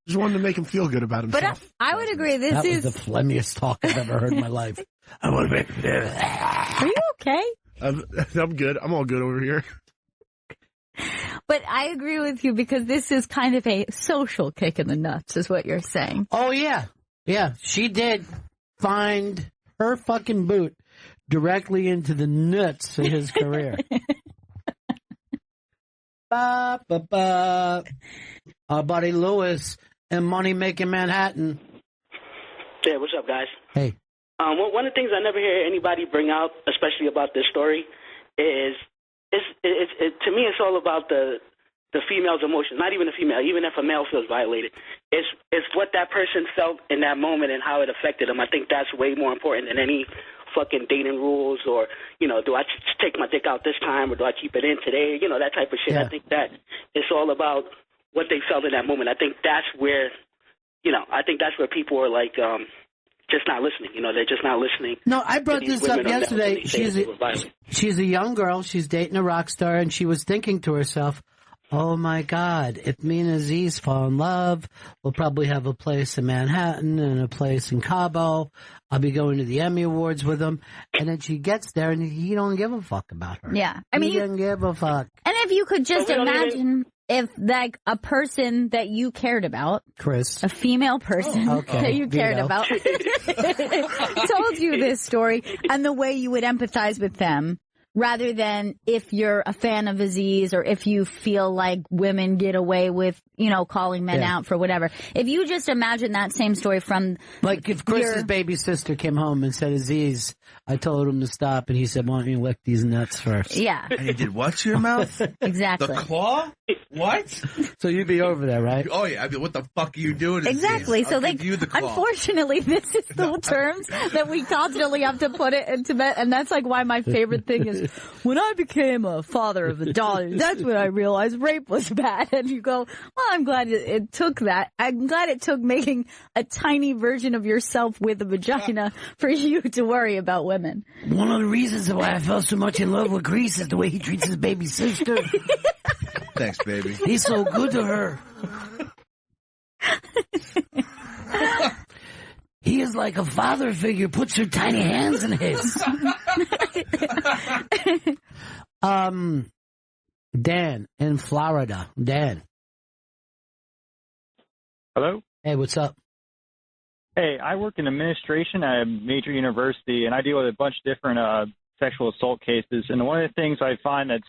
Just wanted to make him feel good about himself. But I would agree. That was the phlegmiest talk I've ever heard in my life. I want to make. Are you okay? I'm good. I'm all good over here. But I agree with you, because this is kind of a social kick in the nuts, is what you're saying. Oh, yeah. Yeah. She did find her fucking boot directly into the nuts of his career. Our buddy Lewis in Money Making Manhattan. Yeah, what's up, guys? Hey. One of the things I never hear anybody bring out, especially about this story, is to me it's all about the female's emotions. Not even a female, even if a male feels violated. It's what that person felt in that moment and how it affected them. I think that's way more important than any fucking dating rules, or, do I take my dick out this time, or do I keep it in today? That type of shit. Yeah. I think that it's all about what they felt in that moment. I think that's where, people are like, just not listening. They're just not listening. No, I brought this up yesterday. She's a young girl. She's dating a rock star, and she was thinking to herself, oh my God, if me and Aziz fall in love, we'll probably have a place in Manhattan and a place in Cabo. I'll be going to the Emmy Awards with him. And then she gets there and he don't give a fuck about her. Yeah. He doesn't give a fuck. And if you could just imagine if like a person that you cared about, Chris, a female person that you cared about, told you this story and the way you would empathize with them, rather than if you're a fan of Aziz, or if you feel like women get away with, calling men out for whatever. If you just imagine that same story from... Like if Chris's baby sister came home and said, Aziz, I told him to stop, and he said, why don't you lick these nuts first? Yeah. And he did what to your mouth? Exactly. The claw? What? So you'd be over there, right? Oh, yeah. I mean, what the fuck are you doing? Exactly. So, like, unfortunately, this is the terms that we constantly have to put it into, and that's like why my favorite thing is when I became a father of a daughter, that's when I realized rape was bad. And you go, well, I'm glad it took that. I'm glad it took making a tiny version of yourself with a vagina for you to worry about women. One of the reasons why I fell so much in love with Grease is the way he treats his baby sister. Thanks, baby. He's so good to her. He is like a father figure, puts her tiny hands in his. Dan in Florida. Dan. Hello? Hey, what's up? Hey, I work in administration at a major university, and I deal with a bunch of different sexual assault cases. And one of the things I find that's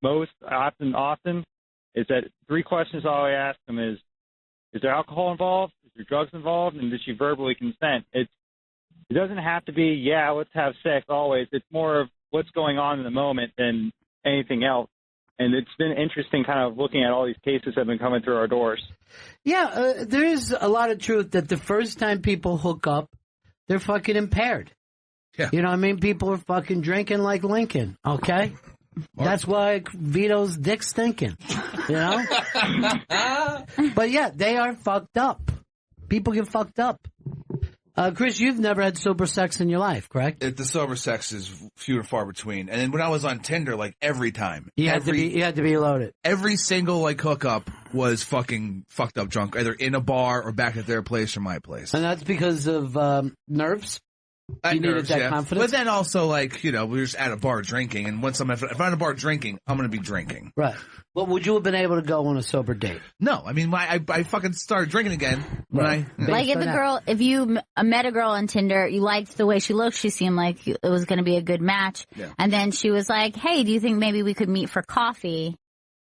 most often is that 3 questions I always ask them is there alcohol involved? Is there drugs involved? And did she verbally consent? It doesn't have to be, yeah, let's have sex always. It's more of what's going on in the moment than anything else. And it's been interesting kind of looking at all these cases that have been coming through our doors. Yeah, there is a lot of truth that the first time people hook up, they're fucking impaired. Yeah. You know what I mean? People are fucking drinking like Lincoln, okay? That's why Vito's dick's stinking, you know? But yeah, they are fucked up. People get fucked up. Chris, you've never had sober sex in your life, correct? The sober sex is few and far between. And then when I was on Tinder, like every time. You had to be loaded. Every single like hookup was fucking fucked up drunk, either in a bar or back at their place or my place. And that's because of nerves? You needed that confidence? But then also, like, you know, we were just at a bar drinking, and if I'm at a bar drinking, I'm going to be drinking. Right. Well, would you have been able to go on a sober date? No. I mean, I fucking started drinking again when Like if you met a girl on Tinder, you liked the way she looked, she seemed like it was going to be a good match, and then she was like, hey, do you think maybe we could meet for coffee?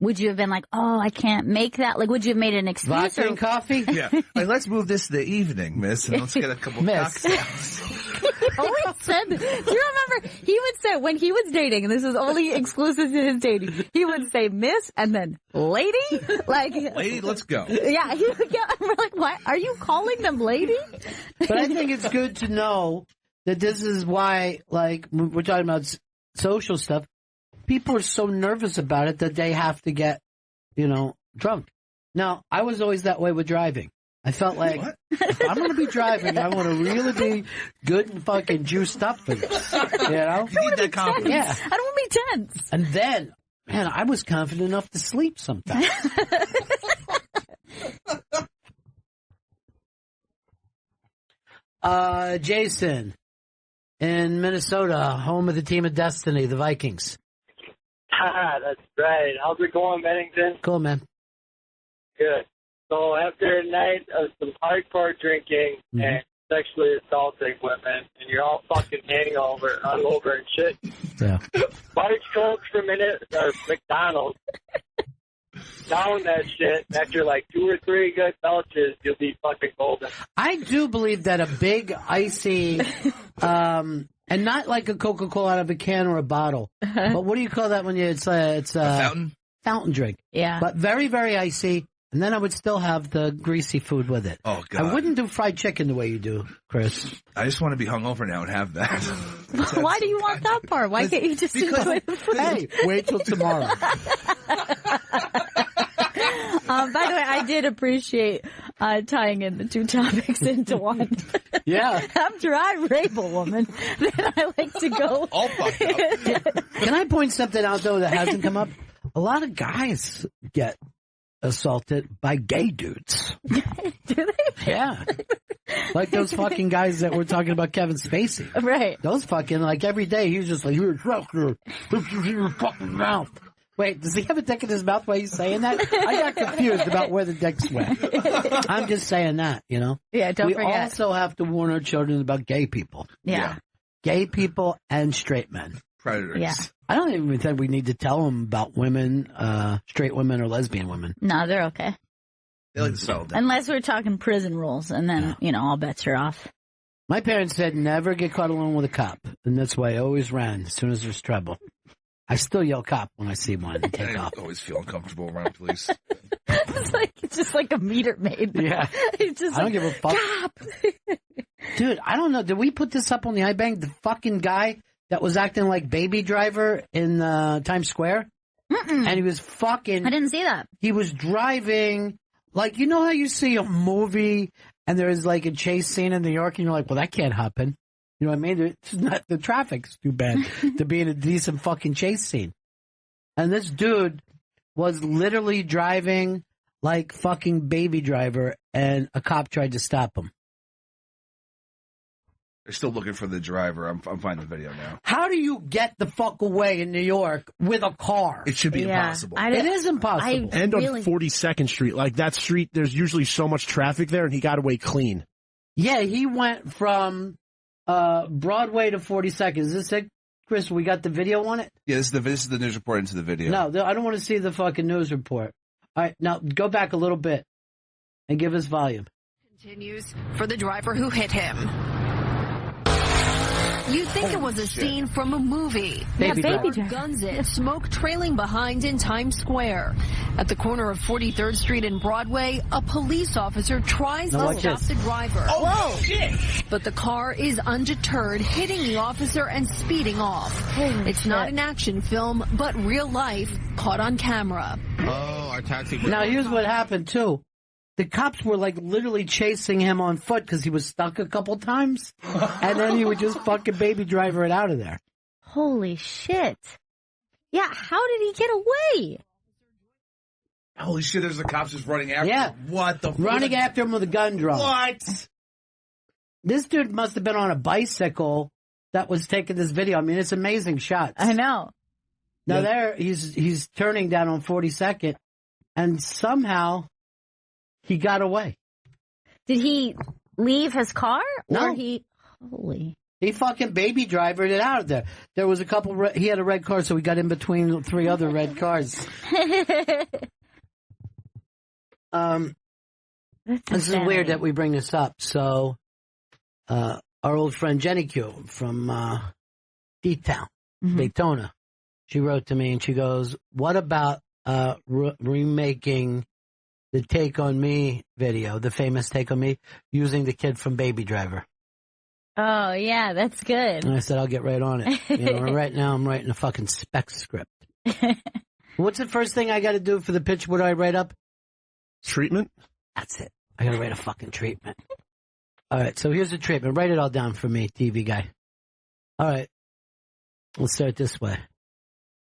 Would you have been like, oh, I can't make that? Like, would you have made an excuse? Vodka and coffee? Yeah. Like, let's move this to the evening, miss, and let's get a couple cocktails. He always said, do you remember, he would say, when he was dating, and this is only exclusive to his dating, he would say miss and then lady? Like, lady, let's go. Yeah, he would get, we're like, what? Are you calling them lady? But I think it's good to know that this is why, like, we're talking about social stuff. People are so nervous about it that they have to get, you know, drunk. Now, I was always that way with driving. I felt like, if I'm going to be driving, I want to really be good and fucking juiced up for this. You know? You need that confidence. Yeah. I don't want to be tense. And then, man, I was confident enough to sleep sometimes. Jason in Minnesota, home of the team of destiny, the Vikings. That's right. How's it going, Bennington? Cool, man. Good. So after a night of some hardcore drinking and sexually assaulting women, and you're all fucking hungover and shit. Yeah. Large Cokes for a minute, or McDonald's. Down that shit. After like 2 or 3 good belches, you'll be fucking golden. I do believe that a big icy, and not like a Coca-Cola out of a can or a bottle, but what do you call that when it's a fountain? Fountain drink. Yeah. But very, very icy. And then I would still have the greasy food with it. Oh, God. I wouldn't do fried chicken the way you do, Chris. I just want to be hungover now and have that. Why do you want that part? Why can't you just enjoy the food? Hey, wait till tomorrow. By the way, I did appreciate tying in the 2 topics into one. Yeah. After I rape a woman, then I like to go. All fucked up. Can I point something out, though, that hasn't come up? A lot of guys get assaulted by gay dudes. Do they? Yeah. Like those fucking guys that were talking about Kevin Spacey. Right. Those fucking, like, every day he was just like, you're a trucker. This is your fucking mouth. Wait, does he have a dick in his mouth while he's saying that? I got confused about where the dicks went. I'm just saying that, you know? Yeah, don't forget. We also have to warn our children about gay people. Yeah. Gay people and straight men. Predators. Yeah. I don't even think we need to tell them about women, straight women or lesbian women. No, they're okay. They like to settle down. Unless we're talking prison rules, and then, you know, all bets are off. My parents said never get caught alone with a cop, and that's why I always ran as soon as there's trouble. I still yell cop when I see one and take off. I always feel uncomfortable around police. It's just like a meter maid. Yeah. It's just I don't give a fuck. Cop. Dude, I don't know. Did we put this up on the iBang? The fucking guy that was acting like Baby Driver in Times Square? Mm-mm. And he was fucking... I didn't see that. He was driving... Like, you know how you see a movie and there's like a chase scene in New York and you're like, well, that can't happen. You know what I mean? It's not, the traffic's too bad to be in a decent fucking chase scene. And this dude was literally driving like fucking Baby Driver, and a cop tried to stop him. They're still looking for the driver. I'm finding the video now. How do you get the fuck away in New York with a car? It should be impossible. It is impossible. And on 42nd Street, like that street, there's usually so much traffic there, and he got away clean. Yeah, he went from Broadway to 42nd. Is this it, Chris? We got the video on it? Yeah, this is the news report into the video. No, I don't want to see the fucking news report. All right, now go back a little bit and give us volume. Continues for the driver who hit him. You'd think it was a scene from a movie. Baby Driver. Guns it, smoke trailing behind in Times Square. At the corner of 43rd Street and Broadway, a police officer tries to stop the driver. Oh, shit! But the car is undeterred, hitting the officer and speeding off. It's not an action film, but real life caught on camera. Oh, our taxi. Now, here's what happened, too. The cops were, like, literally chasing him on foot because he was stuck a couple times. And then he would just fucking Baby Driver it out of there. Holy shit. Yeah, how did he get away? Holy shit, there's the cops just running after him. What the fuck? Running after him with a gun drawn. What? This dude must have been on a bicycle that was taking this video. I mean, it's amazing shots. I know. Now there, he's turning down on 42nd, and somehow he got away. Did he leave his car? No. Or he fucking Baby Drivered it out of there. There was a couple, he had a red car, so he got in between 3 other red cars. This is weird that we bring this up. So, our old friend Jenny Q from D-Town, Daytona, she wrote to me and she goes, what about remaking the Take On Me video, the famous Take On Me, using the kid from Baby Driver? Oh, yeah, that's good. And I said, I'll get right on it. You know, right now I'm writing a fucking spec script. What's the first thing I got to do for the pitch? What do I write up? Treatment? That's it. I got to write a fucking treatment. All right, so here's the treatment. Write it all down for me, TV guy. All right, let's start this way.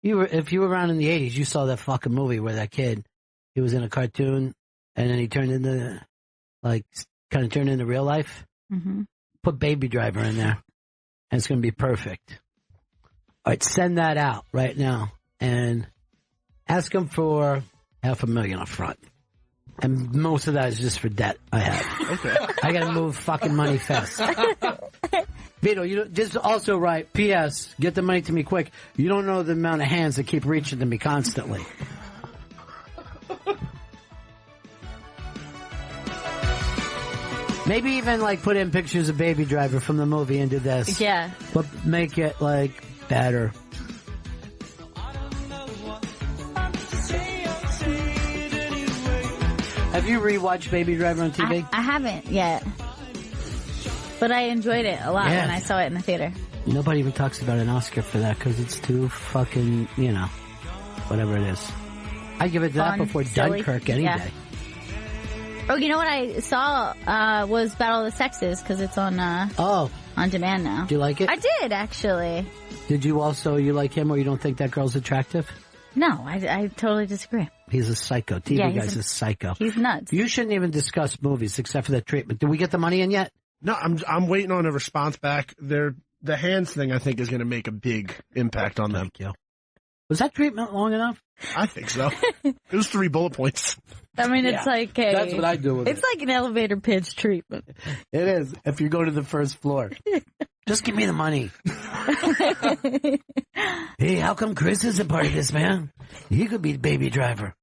If you were around in the 80s, you saw that fucking movie where that kid, he was in a cartoon and then he turned into, like, kind of turned into real life. Mm-hmm. Put Baby Driver in there and it's going to be perfect. All right, send that out right now and ask him for $500,000 up front. And most of that is just for debt I have. Okay. I got to move fucking money fast. Vito, you just also write, P.S., get the money to me quick. You don't know the amount of hands that keep reaching to me constantly. Maybe even, like, put in pictures of Baby Driver from the movie into this. Yeah. But make it, like, better. Have you rewatched Baby Driver on TV? I haven't yet. But I enjoyed it a lot when I saw it in the theater. Nobody even talks about an Oscar for that because it's too fucking, you know, whatever it is. I'd give it that before silly. Dunkirk any day. Oh, you know what I saw was Battle of the Sexes because it's on on demand now. Do you like it? I did, actually. Did you also, you like him or you don't think that girl's attractive? No, I totally disagree. He's a psycho. TV guy's a psycho. He's nuts. You shouldn't even discuss movies except for that treatment. Did we get the money in yet? No, I'm waiting on a response back. The hands thing, I think, is going to make a big impact on them. Thank you. Was that treatment long enough? I think so. It was 3 bullet points. I mean, it's like a... That's what I do with it. It's like an elevator pitch treatment. It is, if you go to the first floor. Just give me the money. Hey, how come Chris isn't part of this, man? He could be the Baby Driver.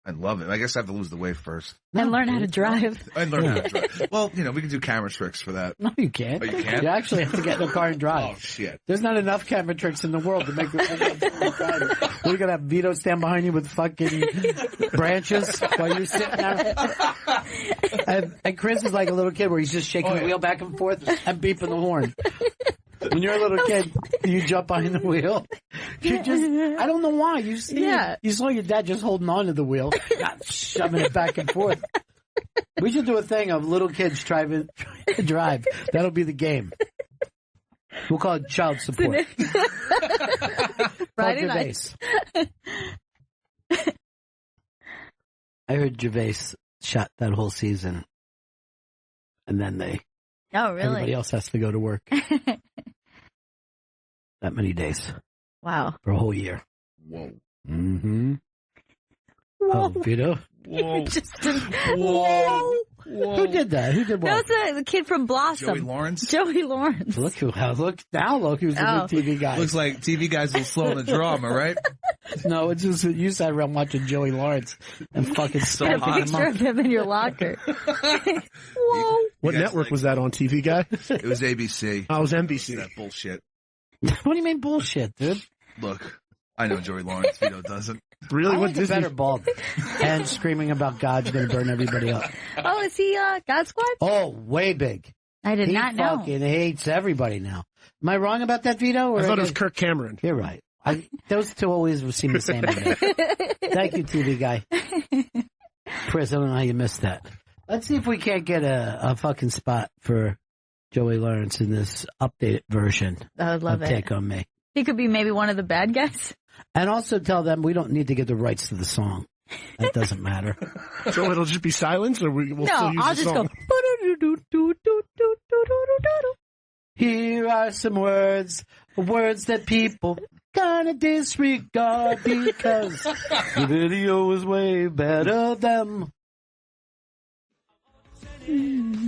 I love it. I guess I have to lose the weight first. And learn how to drive. And learn how to drive. Well, we can do camera tricks for that. No, you can't. Oh, you can't? You actually have to get in a car and drive. Oh, shit. There's not enough camera tricks in the world to make it. We're going to have Vito stand behind you with fucking branches while you're sitting there. And Chris is like a little kid where he's just shaking the wheel back and forth and beeping the horn. When you're a little kid, you jump behind the wheel. You just, I don't know why. You saw your dad just holding on to the wheel, not shoving it back and forth. We should do a thing of little kids trying to drive. That'll be the game. We'll call it child support. Friday night. I heard Gervais shot that whole season. And then everybody else has to go to work. That many days. Wow. For a whole year. Whoa. Mm-hmm. Whoa. Oh, Vito? Whoa. Whoa. Who did that? Who did what? That was the kid from Blossom. Joey Lawrence? Joey Lawrence. Look who's the new TV guy. Looks like TV guys will slow the draw, am I right? No, it's just you sat around watching Joey Lawrence and fucking Get a picture of him in your locker. Whoa. What network was that on, TV guy? It was ABC. I was NBC. That bullshit. What do you mean bullshit, dude? Look, I know Joey Lawrence. Vito doesn't. Really? I What like a Disney? better bald and screaming about God's going to burn everybody up. Oh, is he God Squad? Oh, way big. I did not know. He fucking hates everybody now. Am I wrong about that, Vito? Or I thought it was Kirk Cameron. You're right. Those two always seem the same to me. Thank you, TV guy. Chris, I don't know how you missed that. Let's see if we can't get a fucking spot for Joey Lawrence in this updated version. I would love it. Take on Me. He could be maybe one of the bad guys. And also tell them we don't need to get the rights to the song. That doesn't matter. So it'll just be silence, or we'll still use I'll the just song? go. Here are some words that people gonna disregard because the video is way better than.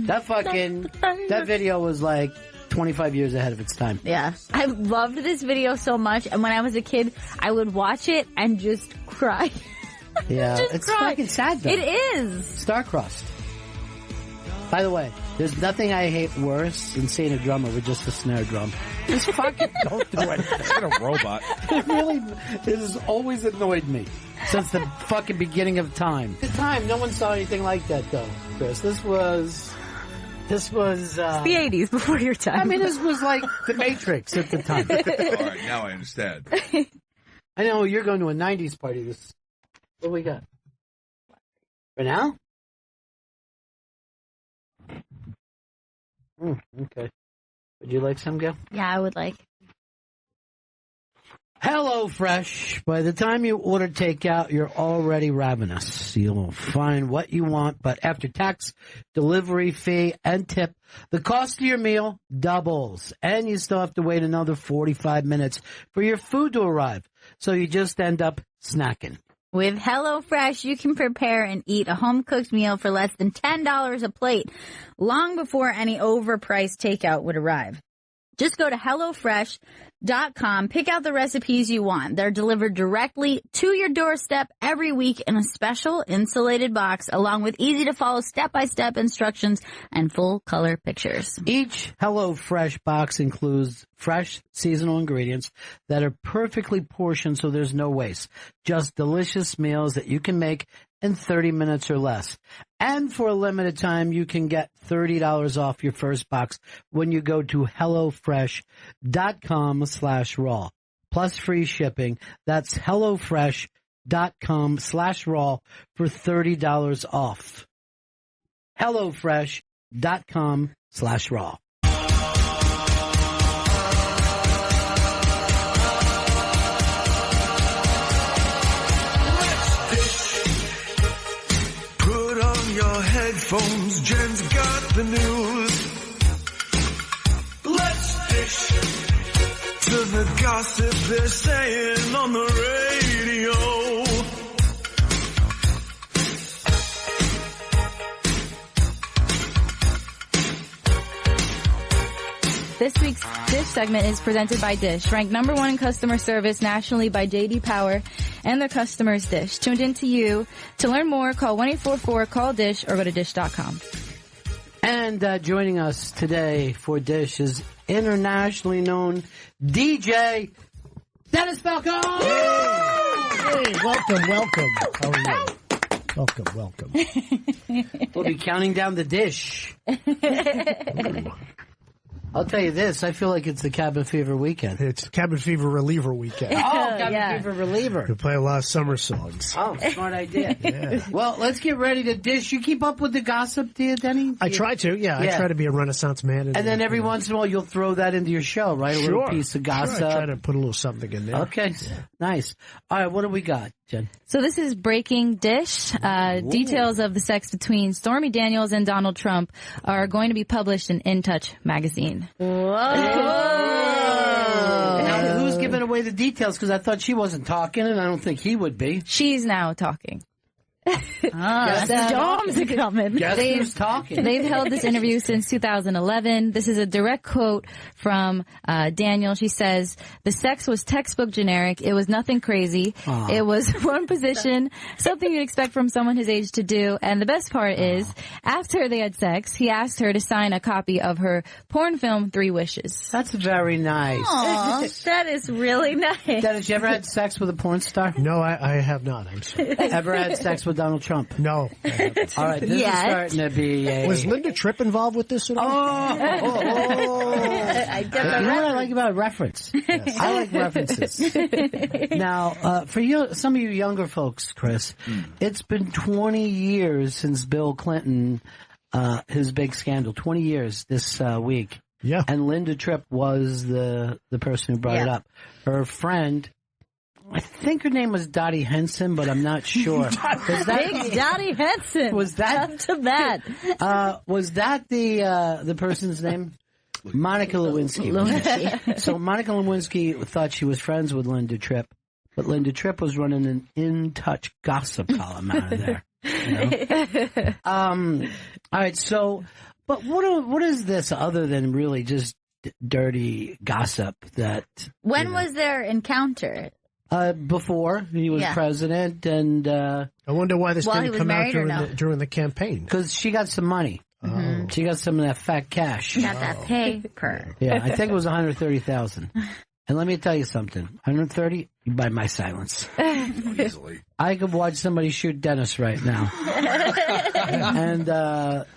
That video was like 25 years ahead of its time. Yeah. I loved this video so much, and when I was a kid, I would watch it and just cry. Yeah, it's fucking sad though. It is. Star-crossed. By the way, there's nothing I hate worse than seeing a drummer with just a snare drum. Just fucking don't do it. It's like a robot. It has always annoyed me since the fucking beginning of time. At the time, no one saw anything like that though, Chris. This was it's the 80s, before your time. I mean, this was like The Matrix at the time. All right, now I understand. I know you're going to a 90s party. What do we got? For now? Okay. Would you like some, Gail? Yeah, I would like. HelloFresh. By the time you order takeout, you're already ravenous. You'll find what you want, but after tax, delivery fee, and tip, the cost of your meal doubles. And you still have to wait another 45 minutes for your food to arrive. So you just end up snacking. With HelloFresh, you can prepare and eat a home-cooked meal for less than $10 a plate, long before any overpriced takeout would arrive. Just go to HelloFresh.com, pick out the recipes you want. They're delivered directly to your doorstep every week in a special insulated box, along with easy-to-follow step-by-step instructions and full-color pictures. Each HelloFresh box includes fresh seasonal ingredients that are perfectly portioned so there's no waste. Just delicious meals that you can make in 30 minutes or less. And for a limited time, you can get $30 off your first box when you go to HelloFresh.com/raw. Plus free shipping. That's HelloFresh.com/raw for $30 off. HelloFresh.com/raw. Your headphones, Jen's got the news. Let's dish to the gossip they're saying on the radio. This week's Dish segment is presented by Dish, ranked number 1 in customer service nationally by J.D. Power and their customers Dish. Tuned in to you. To learn more, call 1-844-CALL-DISH or go to dish.com. And joining us today for Dish is internationally known DJ Dennis Falcone! Hey, welcome. How are you? Welcome. We'll be counting down the dish. I'll tell you this, I feel like it's the Cabin Fever weekend. It's Cabin Fever reliever weekend. Oh, Cabin Fever reliever. We play a lot of summer songs. Oh, smart idea. Yeah. Well, let's get ready to dish. You keep up with the gossip, do you, Denny? I try to, yeah. I try to be a Renaissance man. And then every once in a while you'll throw that into your show, right? A little piece of gossip. Sure, I try to put a little something in there. Okay, nice. All right, what do we got, Jen? So this is Breaking Dish. Details of the sex between Stormy Daniels and Donald Trump are going to be published in In Touch magazine. Whoa. Now, who's giving away the details? Because I thought she wasn't talking, and I don't think he would be. She's now talking. The storms are coming. Guess who's talking? They've held this interview since 2011. This is a direct quote from Daniel. She says, "The sex was textbook generic. It was nothing crazy. It was one position, something you'd expect from someone his age to do. And the best part is, after they had sex, he asked her to sign a copy of her porn film, 3 Wishes. That's very nice. Aww, that is really nice. Dennis, you ever had sex with a porn star? No, I have not. I'm sorry. Ever had sex with Donald Trump? No. All right, this is starting to be Was Linda Tripp involved with this at all? You know what I like about a reference? Yes. I like references. Now, for you, some of you younger folks, Chris, it's been 20 years since Bill Clinton, his big scandal. 20 years this week. Yeah. And Linda Tripp was the person who brought it up. Her friend, I think her name was Dottie Henson, but I'm not sure. Big Dottie Henson. Was that not too bad? Was that the person's name? Monica Lewinsky. So Monica Lewinsky thought she was friends with Linda Tripp, but Linda Tripp was running an In Touch gossip column out of there. You know? All right. So, but what is this other than really just dirty gossip? That when was their encounter? Before he was president, and I wonder why this didn't come out during the campaign. Because she got some money. Mm-hmm. She got some of that fat cash. Got that paper. Yeah, I think it was $130,000. And let me tell you something: 130, you buy my silence. Easily. I could watch somebody shoot Dennis right now. And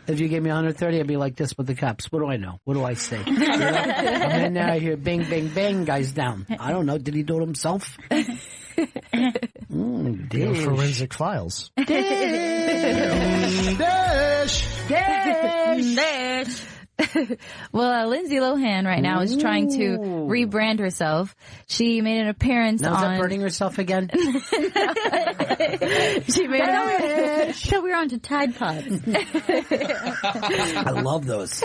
if you gave me 130, I'd be like this with the cops. What do I know? What do I say? You know? And then now I hear bang, bang, bang, guys down. I don't know. Did he do it himself? Forensic files. Dish. Well, Lindsay Lohan right now is trying to rebrand herself. She made an appearance now, on... Is that burning herself again? She made an... So we were on to Tide Pods. I love those.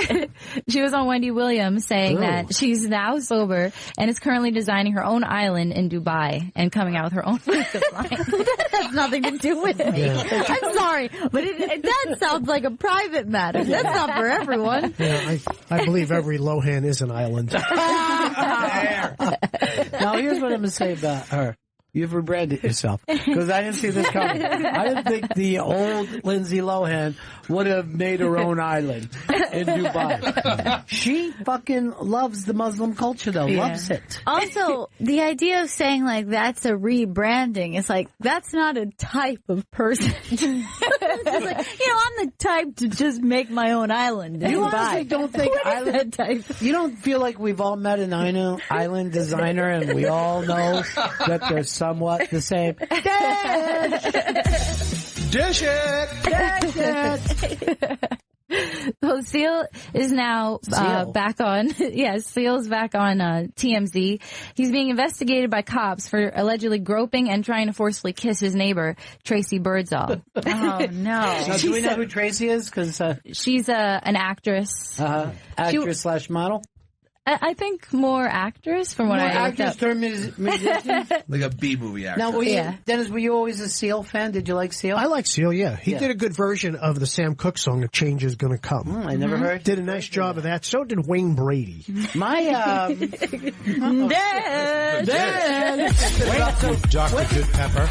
She was on Wendy Williams saying that she's now sober and is currently designing her own island in Dubai and coming out with her own makeup line. That has nothing to do with me. Yeah. I'm sorry, but that sounds like a private matter. That's not for everyone. Yeah, I believe every Lohan is an island. Now, here's what I'm going to say about her. You've rebranded yourself. Because I didn't see this coming. I didn't think the old Lindsay Lohan would have made her own island in Dubai. She fucking loves the Muslim culture, though. Yeah. Loves it. Also, the idea of saying, like, that's a rebranding, it's like, that's not a type of person. It's like, I'm the type to just make my own island in You Dubai. honestly don't think island type? You don't feel like we've all met an island designer and we all know that they're somewhat the same. Dish it! So Seal is now back on. Seal's back on TMZ. He's being investigated by cops for allegedly groping and trying to forcefully kiss his neighbor, Tracy Birdsall. Oh no! Now, do we know who Tracy is? Because she's an actress. Actress / model. I think more actors from what I looked up. Turn musicians? Like a B-movie actor. Now, Dennis, were you always a Seal fan? Did you like Seal? I like Seal, yeah. He did a good version of the Sam Cooke song, "A Change Is Gonna Come." I never heard. Did a nice job of that. So did Wayne Brady. My, Dr. Good Pepper.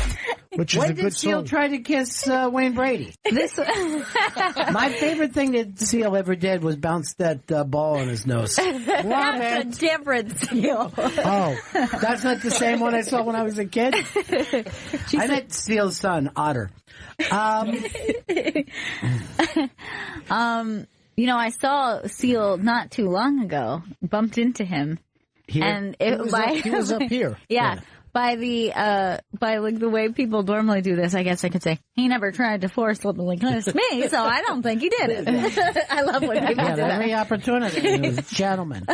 Which is when a good did Seal song. try to kiss Wayne Brady? My favorite thing that Seal ever did was bounce that ball on his nose. That's a different Seal. Oh, that's not the same one I saw when I was a kid? I met Seal's son, Otter. I saw Seal not too long ago. Bumped into him. Here? And he was up here. Yeah. By the way people normally do this, I guess I could say, he never tried to force me, so I don't think he did it. I love when people do that. Every opportunity, gentlemen.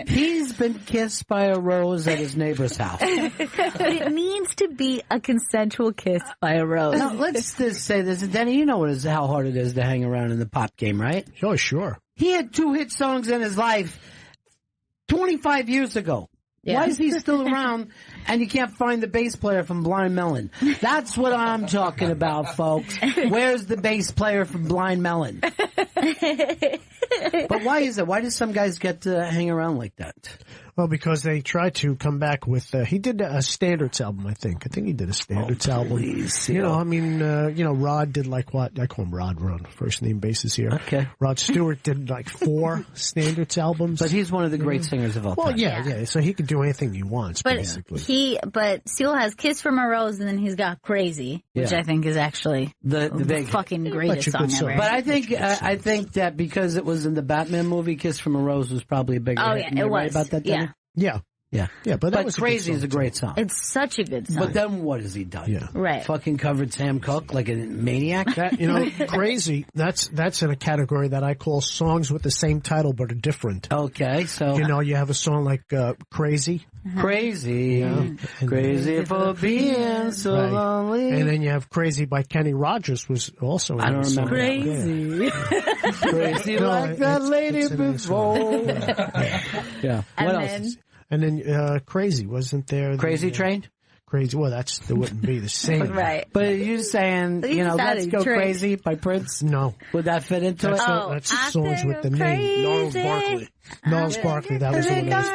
He's been kissed by a rose at his neighbor's house. But it needs to be a consensual kiss by a rose. Now, let's just say this. Denny, you know how hard it is to hang around in the pop game, right? Oh, sure. He had 2 hit songs in his life 25 years ago. Yeah. Why is he still around and you can't find the bass player from Blind Melon? That's what I'm talking about, folks. Where's the bass player from Blind Melon? But why is it? Why do some guys get to hang around like that? Well, because they tried to come back with, he did a Standards album, I think. I think he did a Standards album. Please, Rod did I call him Rod, first name basis here. Okay. Rod Stewart did 4 Standards albums. But he's one of the great singers of all time. Well, yeah. So he can do anything he wants, basically. But Seal has Kiss from a Rose, and then he's got Crazy, which I think is actually the fucking greatest song ever. But I think that because it was in the Batman movie, Kiss from a Rose was probably a bigger hit. It was. Right about that, Denny? Yeah. But that was Crazy is a great song. It's such a good song. But then what has he done? Yeah. Right. Fucking covered Sam Cooke like a maniac? Crazy, that's in a category that I call songs with the same title but are different. Okay, so... you have a song like Crazy. Crazy. Crazy for being so lonely. And then you have Crazy by Kenny Rogers was also in I don't remember. Crazy. Crazy like that lady before. Yeah. What else? And then Crazy, wasn't there? Crazy Train? Crazy. Well, that wouldn't be the same. Right. But are you saying, Let's Go Crazy by Prince? No. Would that fit into it? That's the songs with the name. Gnarls Barkley. That was the one I was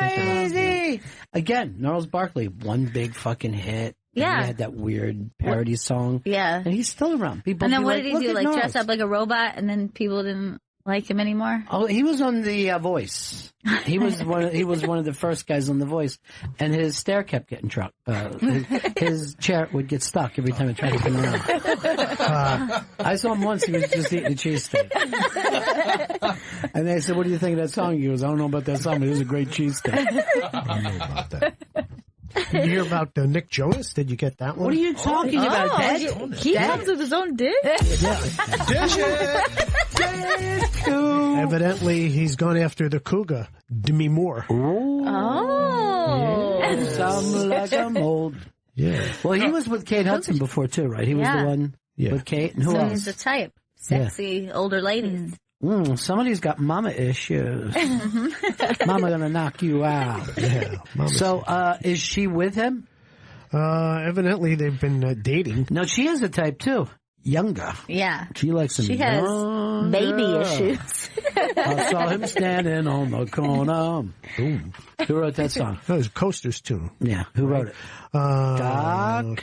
thinking of. Again, Gnarls Barkley, one big fucking hit. Yeah. He had that weird parody song. Yeah. And he's still around. People and then what like, did he do? Like dress up like a robot, and then people didn't like him anymore? Oh, he was on The Voice. He was one of the first guys on The Voice, and his stair kept getting trucked. His chair would get stuck every time it tried to come around. I saw him once. He was just eating a cheesesteak, and they said, "What do you think of that song?" He goes, "I don't know about that song, but it was a great cheesesteak." I don't know about that. Did you hear about Nick Jonas? Did you get that one? What are you talking about? He comes with his own dick? Evidently, he's gone after the cougar, Demi Moore. Oh. Yeah. Some like a mold. Yeah. Well, he was with Kate Hudson before, too, right? He was the one with Kate. And who else? He's the type. Sexy older ladies. Somebody's got mama issues. Mama gonna knock you out. Yeah. So, is she with him? Evidently, they've been dating. No, she is a type too. Younger. Yeah. She likes him. She has baby issues. I saw him standing on the corner. Boom. Who wrote that song? That was Coaster's tune. Yeah. Who wrote it? Doc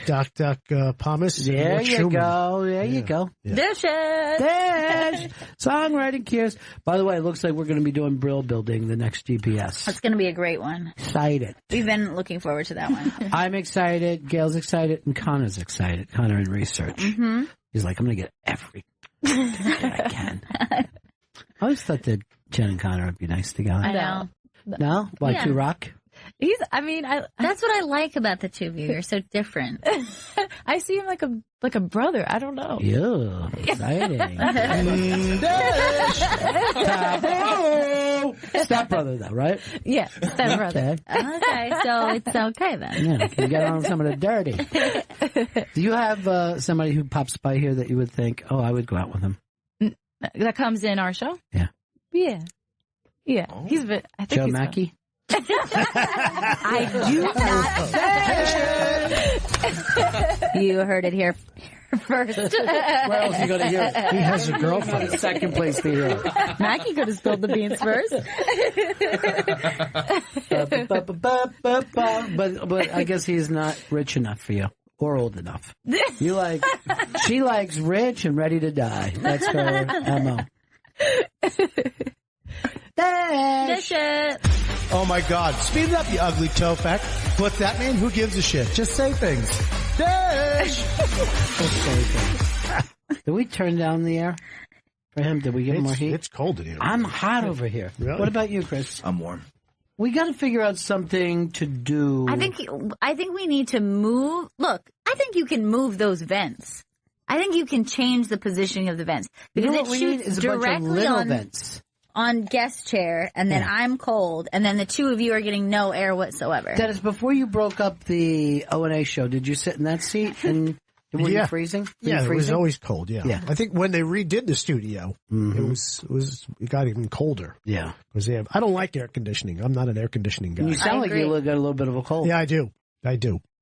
Pomus. There you go. There you go. Dish it. Dish. Songwriting cures. By the way, it looks like we're going to be doing Brill Building, the next GPS. That's going to be a great one. Excited. We've been looking forward to that one. I'm excited. Gail's excited. And Connor's excited. Connor in research. Mm-hmm. He's like, I'm going to get every I can. I always thought that Jen and Connor would be nice together. I know. No? Why, two rock? That's what I like about the two of you. You're so different. I see him like a brother. I don't know. Yeah, exciting. Stepbrother, though, right? Yeah, stepbrother. Okay, so it's okay then. Yeah, you get on some of the dirty. Do you have somebody who pops by here that you would think, oh, I would go out with him? That comes in our show? Yeah. Yeah. Yeah, he's been. I think Joe he's Mackey? I do not. You heard it here first. Where else you going to hear it? He has a girlfriend. Second place to hear it. Mackie could have spilled the beans first. But I guess he's not rich enough for you. Or old enough. She likes rich and ready to die. That's her MO. Dish it. Oh my God. Speed it up, you ugly toe fact. What's that mean? Who gives a shit? Just say things. Dish! Did we turn down the air for him? Did we give him more heat? It's cold in here. I'm hot over here. Really? What about you, Chris? I'm warm. We got to figure out something to do. I think we need to move. Look, I think you can move those vents. I think you can change the positioning of the vents because it shoots directly on guest chair, and then I'm cold, and then the two of you are getting no air whatsoever. Dennis, before you broke up the O&A show, did you sit in that seat and were you freezing? It was always cold. Yeah. I think when they redid the studio, it got even colder. Yeah, because I don't like air conditioning. I'm not an air conditioning guy. You sound like you got a little bit of a cold. Yeah, I do.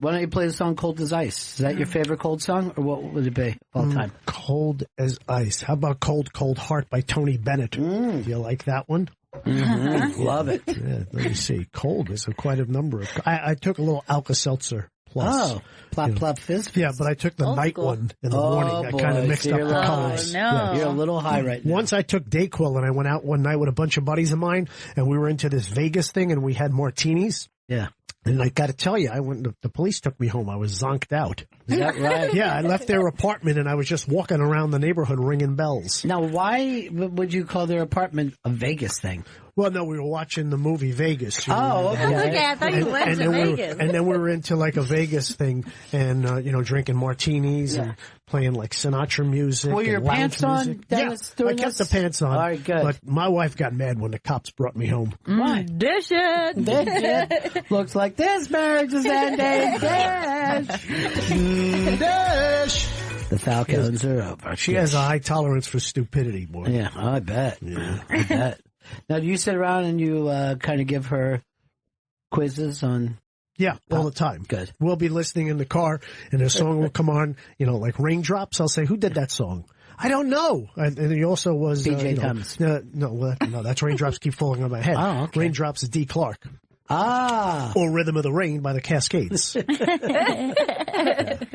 Why don't you play the song "Cold as Ice"? Is that your favorite cold song, or what would it be all time? Cold as Ice. How about "Cold, Cold Heart" by Tony Bennett? Do you like that one? Love it. Yeah, let me see. Cold is quite a number of. I took a little Alka-Seltzer Plus. Oh, plop, plop, fizz. Yeah, but I took the night one in the morning. I kind of mixed up the colors. No. Yeah. You're a little high right now. Once I took Dayquil and I went out one night with a bunch of buddies of mine, and we were into this Vegas thing, and we had martinis. Yeah. And I got to tell you, the police took me home. I was zonked out. Is that right? Yeah, I left their apartment and I was just walking around the neighborhood ringing bells. Now, why would you call their apartment a Vegas thing? Well, no, we were watching the movie Vegas. Oh, okay. I thought you went to Vegas. And then we were into like a Vegas thing and, drinking martinis and playing like Sinatra music. Were your pants on? Yeah, I kept the pants on. All right, good. But my wife got mad when the cops brought me home. Why? Dish it. Dish it. Looks like this marriage is ending. Dish. The Falcons are over. She has a high tolerance for stupidity, boy. Yeah, I bet. Yeah, I bet. Now, do you sit around and you kind of give her quizzes on? Yeah, all the time. Good. We'll be listening in the car, and a song will come on, like Raindrops. I'll say, who did that song? I don't know. And he also was... B.J. Thomas. No, that's Raindrops Keep Falling on My Head. Oh, okay. Raindrops is D. Clark. Ah. Or Rhythm of the Rain by the Cascades.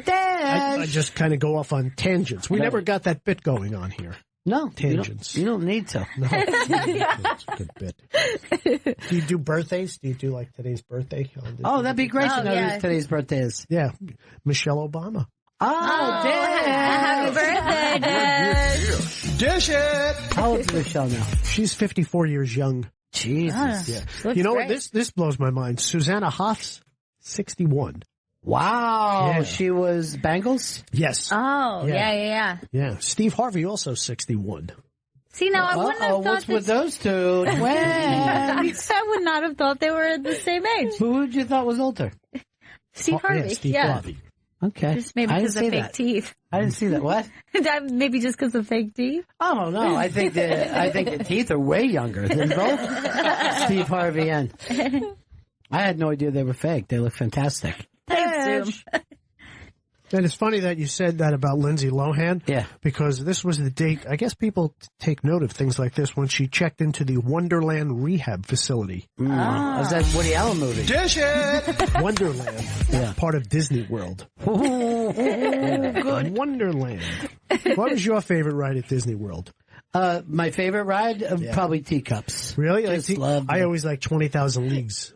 I just kind of go off on tangents. We never got that bit going on here. No. Tangents. You don't need to. No. It's a good bit. Do you do birthdays? Do you do like today's birthday? Oh, that'd be great to know who today's birthday is. Yeah. Michelle Obama. Oh, happy birthday, Dad. Dish it! How old is Michelle now? She's 54 years young. Jesus. Yeah. You know what? This blows my mind. Susanna Hoffs, 61. Wow. Yeah. She was Bengals? Yes. Oh, yeah. Yeah. Steve Harvey also 61. See, now I wouldn't have thought what's with those two? Twins. I would not have thought they were the same age. Who would you thought was older? Steve Harvey. Yeah, Steve Harvey. Okay. Just maybe because of fake teeth. I didn't see that. What? Maybe just because of fake teeth. Oh no! I think the teeth are way younger than both Steve Harvey and. I had no idea they were fake. They look fantastic. Thanks, Zoom. And it's funny that you said that about Lindsay Lohan. Yeah. Because this was the date, I guess people take note of things like this when she checked into the Wonderland rehab facility. Was that Woody Allen movie? Dish it! Wonderland. Yeah. Part of Disney World. Good. Wonderland. What was your favorite ride at Disney World? My favorite ride? Probably Teacups. Really? I always like 20,000 Leagues.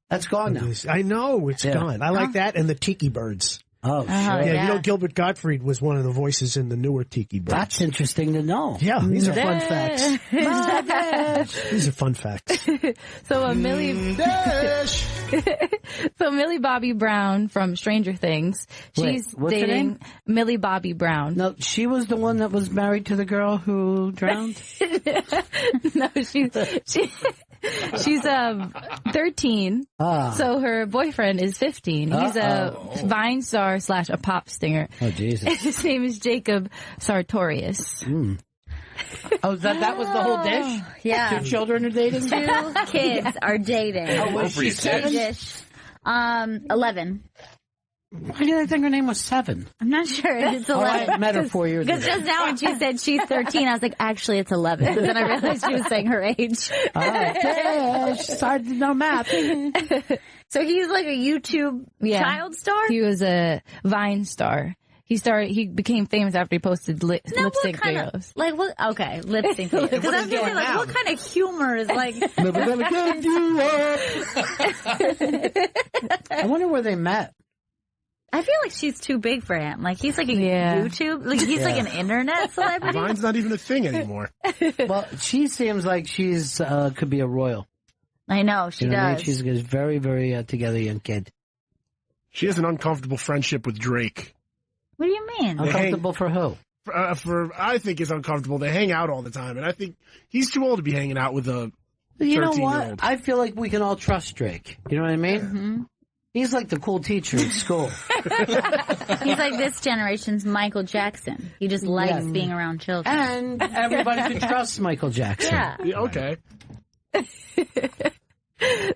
That's gone now. I know, it's gone. I like that and the Tiki Birds. Oh, sure. Yeah, Gilbert Gottfried was one of the voices in the newer Tiki Birds. That's interesting to know. Yeah, these are fun facts. These are fun facts. So Millie Bobby Brown from Stranger Things. She's what's her dating name? Millie Bobby Brown. No, she was the one that was married to the girl who drowned? No, she's 13. So her boyfriend is 15. He's a Vine star / a pop singer. Oh, Jesus. His name is Jacob Sartorius. Oh, that was the whole dish? Yeah. 2 children are dating? 2 kids are dating. Oh, was she 7? 11. Why did I think her name was 7? I'm not sure. It's 11. I met her 4 years ago. Because just now when she said she's 13, I was like, actually, it's 11. But then I realized she was saying her age. Yeah, she started to know math. So he's like a YouTube child star? He was a Vine star. He became famous after he posted lip sync videos. Okay, lip sync videos. Because I was going to say, like, what kind of humor is like... Never gonna give you up. I wonder where they met. I feel like she's too big for him. Like, he's like a YouTube, like he's like an internet celebrity. Vine's not even a thing anymore. Well, she seems like she's could be a royal. I know, she does. I mean? She's a very, very together young kid. She has an uncomfortable friendship with Drake. What do you mean? Uncomfortable for who? I think it's uncomfortable. They hang out all the time, and I think he's too old to be hanging out with a 13-year-old. You know what? I feel like we can all trust Drake. You know what I mean? Mm-hmm. He's like the cool teacher at school. He's like this generation's Michael Jackson. He just likes being around children. And everybody can trust Michael Jackson. Yeah. Okay.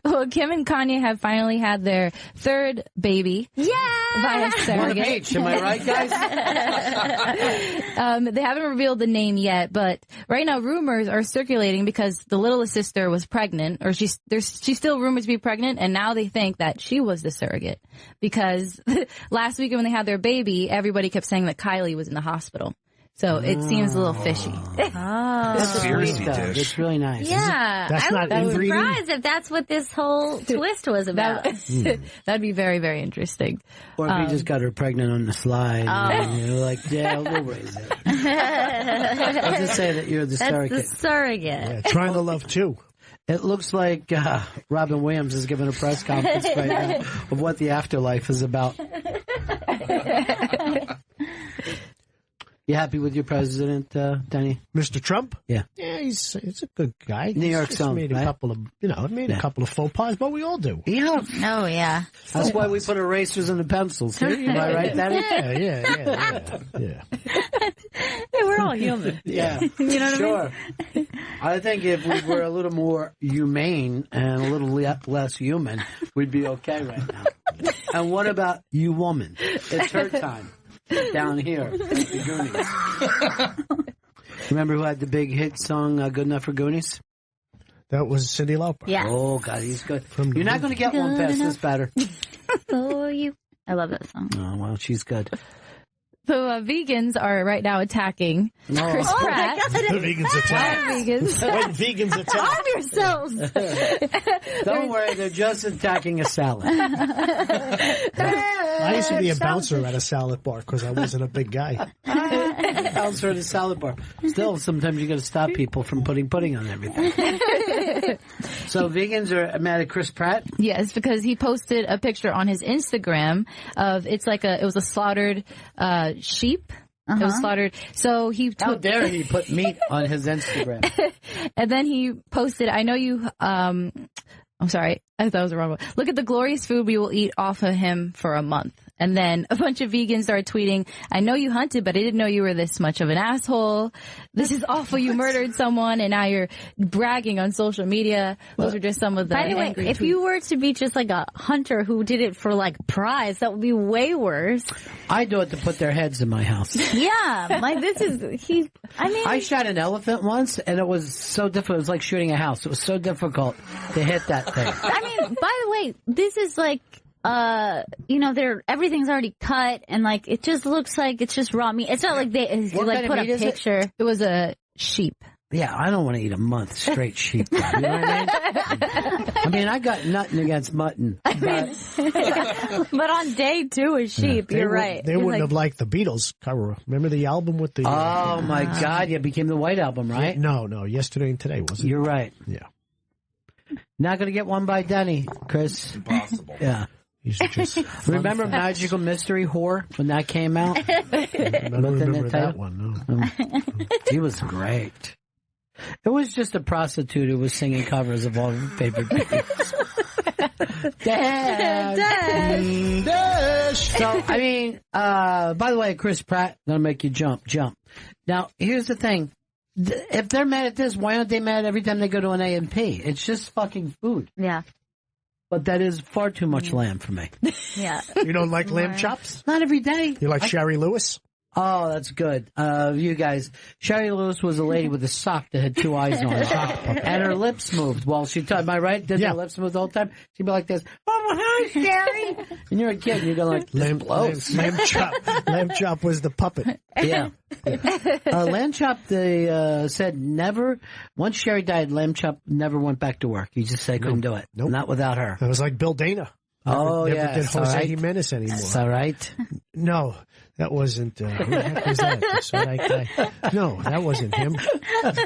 Well, Kim and Kanye have finally had their 3rd baby. Yeah! Via surrogate. H, am I right, guys? They haven't revealed the name yet, but right now rumors are circulating because the littlest sister was pregnant, or she's still rumored to be pregnant, and now they think that she was the surrogate. Because last weekend when they had their baby, everybody kept saying that Kylie was in the hospital. So it seems a little fishy. That's a sweet dish. It's really nice. Yeah. That's not I was inbreeding? surprised if that's what this whole twist was about. That'd be very, very interesting. Or if you just got her pregnant on the slide. And you're like, yeah, we'll raise it. Let's just say that you're the surrogate. That's the surrogate. Yeah, trying to love 2. It looks like Robin Williams is giving a press conference right now of what the afterlife is about. You happy with your president, Danny? Mr. Trump? Yeah. Yeah, he's a good guy. New York He's song, made right? a couple of, a couple of faux pas, but we all do. Yeah. Oh, yeah. That's why we put erasers in the pencils. Am I right, Danny? Yeah. Hey, we're all human. Yeah. You know what sure. I mean? I think if we were a little more humane and a little less human, we'd be okay right now. And what about you, woman? It's her time. Down here, the Goonies. Remember who had the big hit song "Good Enough for Goonies"? That was Cyndi Lauper. Yeah. Oh God, he's good. You're not going to get one past this batter. For you. I love that song. Oh well, she's good. So vegans are right now attacking Chris Pratt. God. The vegans attack. Vegans. When vegans attack. Arm yourselves. Don't worry, they're just attacking a salad. I used to be a bouncer at a salad bar because I wasn't a big guy. Bouncer at a salad bar. Still, sometimes you got to stop people from putting pudding on everything. So vegans are mad at Chris Pratt? Yes, because he posted a picture on his Instagram of it was a slaughtered sheep. It was slaughtered. So he How dare he put meat on his Instagram? And then he posted, I know you I'm sorry, I thought it was the wrong one. Look at the glorious food we will eat off of him for a month. And then a bunch of vegans started tweeting, I know you hunted, but I didn't know you were this much of an asshole. This is awful. You murdered someone and now you're bragging on social media. Those are just some of the By the way, if you were to be just like a hunter who did it for like prize, that would be way worse. I do it to put their heads in my house. Yeah, like I shot an elephant once and it was so difficult. It was like shooting a house. It was so difficult to hit that thing. I mean, by the way, this is like, everything's already cut and like, it just looks like it's just raw meat. It's not like they put a picture. It was a sheep. Yeah, I don't want to eat a month straight sheep. You know what I mean? I got nothing against mutton. But on day 2 is sheep, you're right. They wouldn't have liked the Beatles cover. Remember the album with the... Oh, my God. Yeah, it became the White Album, right? No. Yesterday and Today, wasn't it? You're right. Yeah. Not going to get one by Denny, Chris. Impossible. Yeah. Remember Magical Mystery Whore when that came out? I don't remember that one, no. He was great. It was just a prostitute who was singing covers of all her favorite bands. So, I mean, by the way, Chris Pratt, gonna make you jump. Now, here's the thing. if they're mad at this, why aren't they mad every time they go to an A&P? It's just fucking food. Yeah. But that is far too much lamb for me. Yeah. You don't like lamb chops? Not every day. You like Sherry Lewis? Oh, that's good. You guys, Sherry Lewis was a lady with a sock that had two eyes on it. And her lips moved while she talked. Am I right? Did her lips move the whole time? She'd be like this. Oh, hi, Sherry. And you're a kid and you go like, lamb chop. Lamb chop was the puppet. Yeah. Lamb chop, they said never, once Sherry died, Lamb chop never went back to work. He just said couldn't do it. Nope. Not without her. It was like Bill Dana. Never did Jose Jimenez anymore. That's all right. No, that wasn't. Who the heck was that? That's what I thought. No, that wasn't him.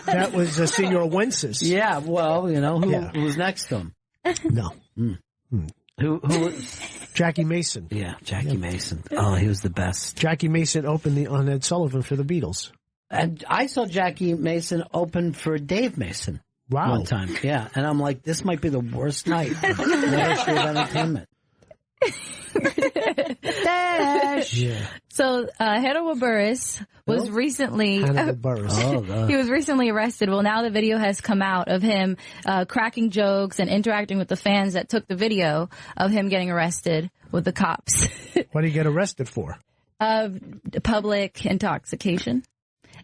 That was Senor Wences. Yeah, well, who was next to him? No. Who was? Jackie Mason. Yeah, Jackie Mason. Oh, he was the best. Jackie Mason opened on Ed Sullivan for the Beatles. And I saw Jackie Mason open for Dave Mason. Wow. One time, yeah. And I'm like, this might be the worst night in the history of entertainment. Dash. Yeah. So Hannibal Buress was recently he was recently arrested. Well, now the video has come out of him cracking jokes and interacting with the fans that took the video of him getting arrested with the cops. What did he get arrested for? Public intoxication.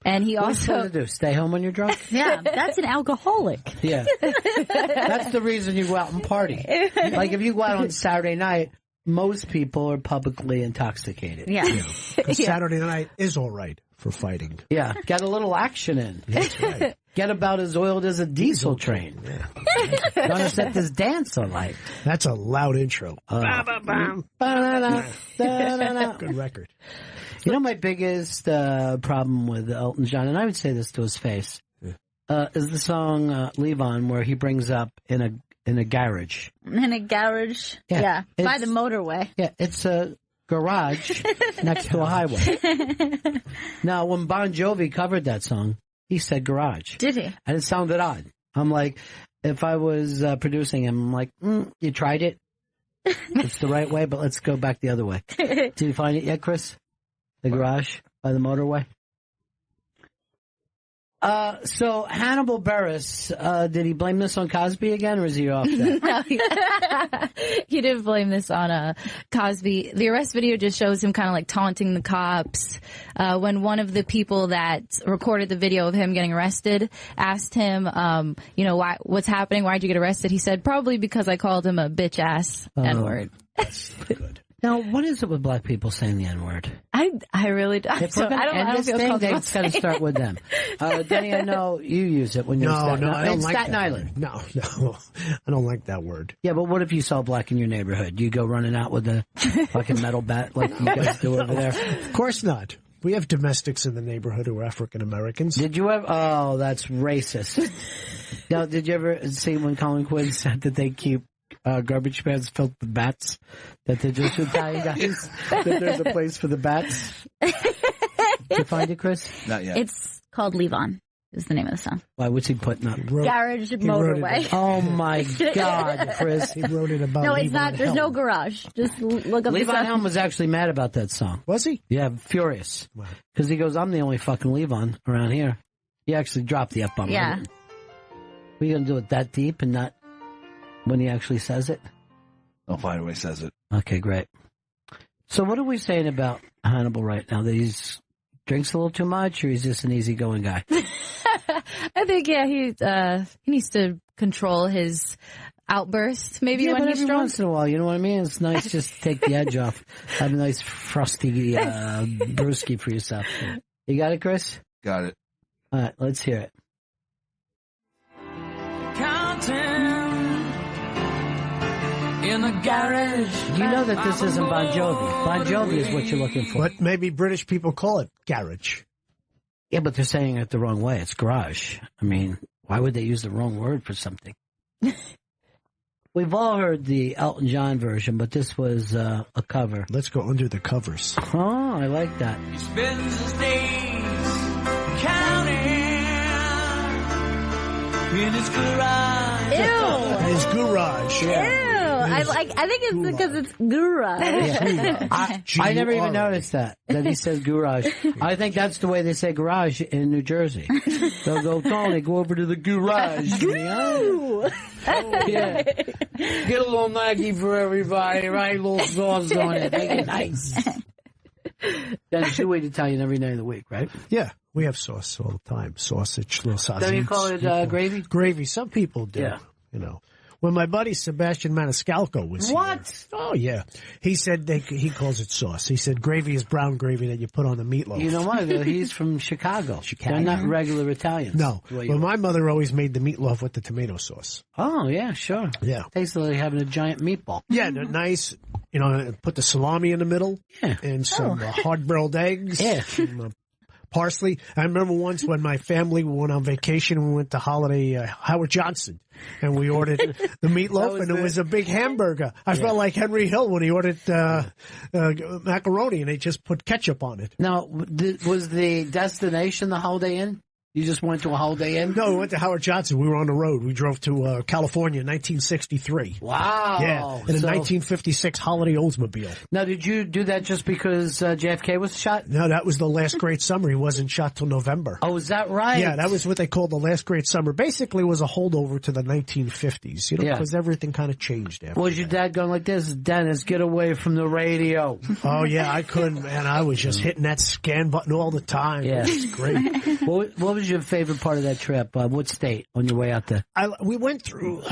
And he What are you supposed also to do? Stay home when you're drunk? Yeah, that's an alcoholic. Yeah. That's the reason you go out and party. Like if you go out on Saturday night, most people are publicly intoxicated. Yeah. Because Saturday night is all right for fighting. Yeah. Get a little action in. That's right. Get about as oiled as a diesel train. Yeah. Gonna set this dance all right. That's a loud intro. Good record. You know my biggest problem with Elton John, and I would say this to his face, is the song Leave On, where he brings up in a garage. In a garage? Yeah. By the motorway. Yeah, it's a garage next to a highway. Now, when Bon Jovi covered that song, he said garage. Did he? And it sounded odd. I'm like, if I was producing him, I'm like, you tried it. It's the right way, but let's go back the other way. Did you find it yet, Chris? The garage by the motorway? So Hannibal Buress, did he blame this on Cosby again, or is he off that? No, he didn't blame this on Cosby. The arrest video just shows him kind of like taunting the cops. When one of the people that recorded the video of him getting arrested asked him, what's happening? Why'd you get arrested? He said, probably because I called him a bitch ass N-word. That's good. Now, what is it with black people saying the N-word? I really don't. If we're going to end this thing, it's got to start with them. Denny, I know you use it when you're in Staten Island. I don't like Staten Island. No, I don't like that word. Yeah, but what if you saw black in your neighborhood? You go running out with a fucking metal bat like you guys do over there? Of course not. We have domestics in the neighborhood who are African Americans. Did you ever? Oh, that's racist. Now, did you ever see when Colin Quinn said that they keep garbage bags filled with bats, that they're just Italian guys, that there's a place for the bats? Did you find it, Chris? Not yet. It's called Leave On, is the name of the song. Why, what's he putting up? Garage motorway. Oh my God, Chris. He wrote it about No, it's not. There's no garage. Just look up Levon Helm was actually mad about that song. Was he? Yeah, furious. Because he goes, I'm the only fucking Levon around here. He actually dropped the F-bomb. Yeah. Are you going to do it that deep and not when he actually says it? I'll find when he says it. Okay, great. So what are we saying about Hannibal right now? That he drinks a little too much, or he's just an easygoing guy? I think, he needs to control his outbursts, maybe when he's every drunk. once in a while, you know what I mean? It's nice just to take the edge off. Have a nice frosty brewski for yourself. You got it, Chris? Got it. All right, let's hear it. In the garage. You know that this isn't Bon Jovi. Bon Jovi is what you're looking for. But maybe British people call it garage. Yeah, but they're saying it the wrong way. It's garage. I mean, why would they use the wrong word for something? We've all heard the Elton John version, but this was a cover. Let's go under the covers. Oh, I like that. He spends his days counting in his garage. Ew. His garage. Ew. I think it's because it's garage. Yeah. I never even noticed that he says garage. I think that's the way they say garage in New Jersey. They'll go, Tony, go over to the garage. Yeah. Get a little Maggie for everybody, right? A little sauce on it. Make it nice. Dennis, you eat Italian every night of the week, right? Yeah. We have sauce all the time. Sausage, little sausage. Don't you call it gravy? Gravy. Some people do. Yeah. You know. When my buddy Sebastian Maniscalco was What? Here, oh, yeah. He said he calls it sauce. He said gravy is brown gravy that you put on the meatloaf. You know what? He's from Chicago. They're not regular Italians. No. Well, my mother always made the meatloaf with the tomato sauce. Oh, yeah, sure. Yeah. Tastes like having a giant meatball. Yeah, they're nice. You know, put the salami in the middle. Yeah. And some hard-boiled eggs. Yeah. Some, parsley. I remember once when my family went on vacation, we went to Holiday Howard Johnson, and we ordered the meatloaf, and it was a big hamburger. I felt like Henry Hill when he ordered macaroni, and they just put ketchup on it. Now, was the destination the Holiday Inn? You just went to a Holiday Inn? No, we went to Howard Johnson. We were on the road. We drove to California in 1963. Wow. Yeah, in a 1956 Holiday Oldsmobile. Now, did you do that just because JFK was shot? No, that was the last great summer. He wasn't shot till November. Oh, is that right? Yeah, that was what they called the last great summer. Basically, it was a holdover to the 1950s, you know, because everything kind of changed after Was your dad going like this? Dennis, get away from the radio. Oh, yeah, I couldn't, man. I was just hitting that scan button all the time. Yeah. It was great. What was your favorite part of that trip? What state on your way out there? We went through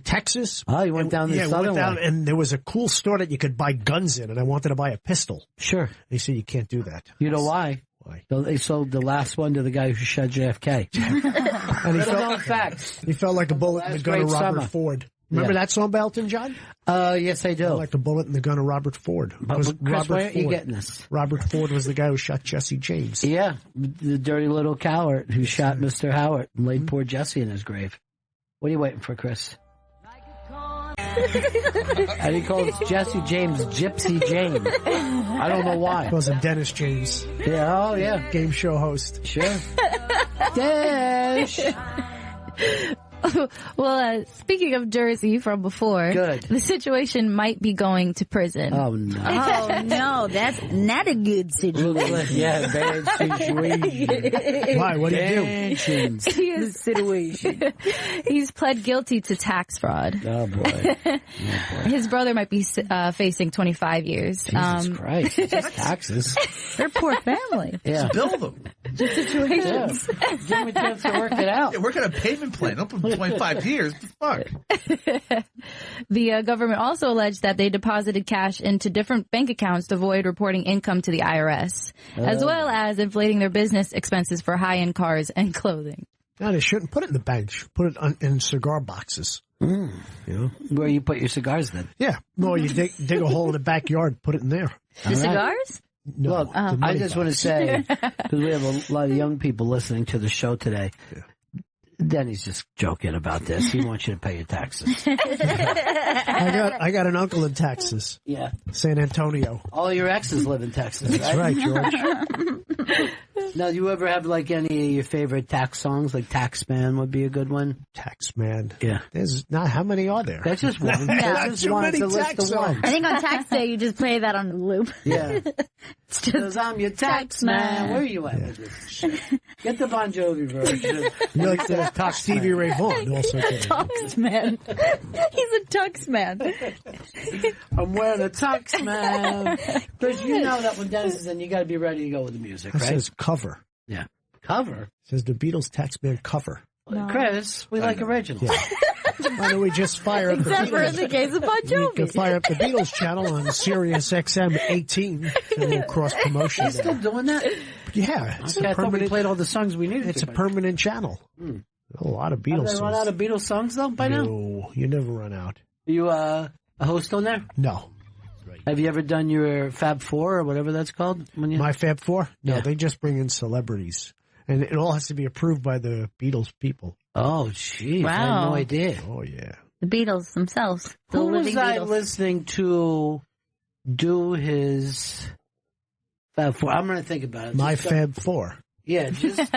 Texas. Oh, you went down the southern we went down, way. and there was a cool store that you could buy guns in, and I wanted to buy a pistol. Sure. They said you can't do that. You know why? Why? So they sold the last one to the guy who shot JFK. And he felt like a bullet in the gun of Robert Ford. Remember that song by Elton John? Yes, I do. Like a bullet in the gun of Robert Ford. Chris, where are you getting this? Robert Ford was the guy who shot Jesse James. Yeah, the dirty little coward who shot Mr. Howard and laid poor Jesse in his grave. What are you waiting for, Chris? And he calls Jesse James Gypsy James. I don't know why. He calls him Dennis James. Yeah, oh yeah. Game show host. Sure. Dash. Well, speaking of Jersey from before, the situation might be going to prison. Oh, no. Oh, no, that's not a good situation. Yeah, bad situation. Why? What did he do? Situation. He's pled guilty to tax fraud. Oh, boy. His brother might be facing 25 years. Jesus Christ. Just taxes. They're a poor family. Yeah. Just build them. Just situations. Yeah. Give them a chance to work it out. Yeah, work on a payment plan. Don't put 25 years. What the fuck? The government also alleged that they deposited cash into different bank accounts to avoid reporting income to the IRS, as well as inflating their business expenses for high-end cars and clothing. No, they shouldn't put it in the bank. They should put it in cigar boxes. You know? Where you put your cigars then? Yeah. No, you dig a hole in the backyard, put it in there. The cigars? No, Look, I just want to say, because we have a lot of young people listening to the show today, Denny's just joking about this. He wants you to pay your taxes. I got an uncle in Texas. Yeah. San Antonio. All your exes live in Texas, right? That's right, George. Now, do you ever have like any of your favorite tax songs? Like Taxman would be a good one. Taxman. Yeah. There's not. How many are there? That's just one. That's just one. It's a list of one. I think on tax day you just play that on the loop. Yeah. It's just Because I'm your tax man. Where are you at with this? Get the Bon Jovi version. You like the Stevie Ray Vaughan also. Tux man. He's a tux man. I'm wearing a tux, man. Because you know that when Dennis is in, you got to be ready to go with the music, It right? says cover. Yeah. Cover? It says the Beatles Taxman cover. No. Chris, we like originals. Yeah. Why don't we just fire up Except the for Beatles? in the case of Bon We Jovi. can fire up the Beatles channel on Sirius XM 18 and we'll cross promotion You still there. doing that? Yeah. It's Okay, a I thought we permanent, played all the songs we needed. it's a permanent channel. A lot of Have Beatles they run songs. out of Beatles songs, though, by now? No, you never run out. Are you a host on there? No. Have you ever done your Fab Four or whatever that's called? When you... My Fab Four? No, Yeah. they just bring in celebrities. And it all has to be approved by the Beatles people. Oh, jeez. I had Wow. no idea. Oh, yeah. The Beatles themselves. The Who living was I Beatles. listening to do his Fab Four? I'm going to think about it. My Just, Fab Four. Yeah, just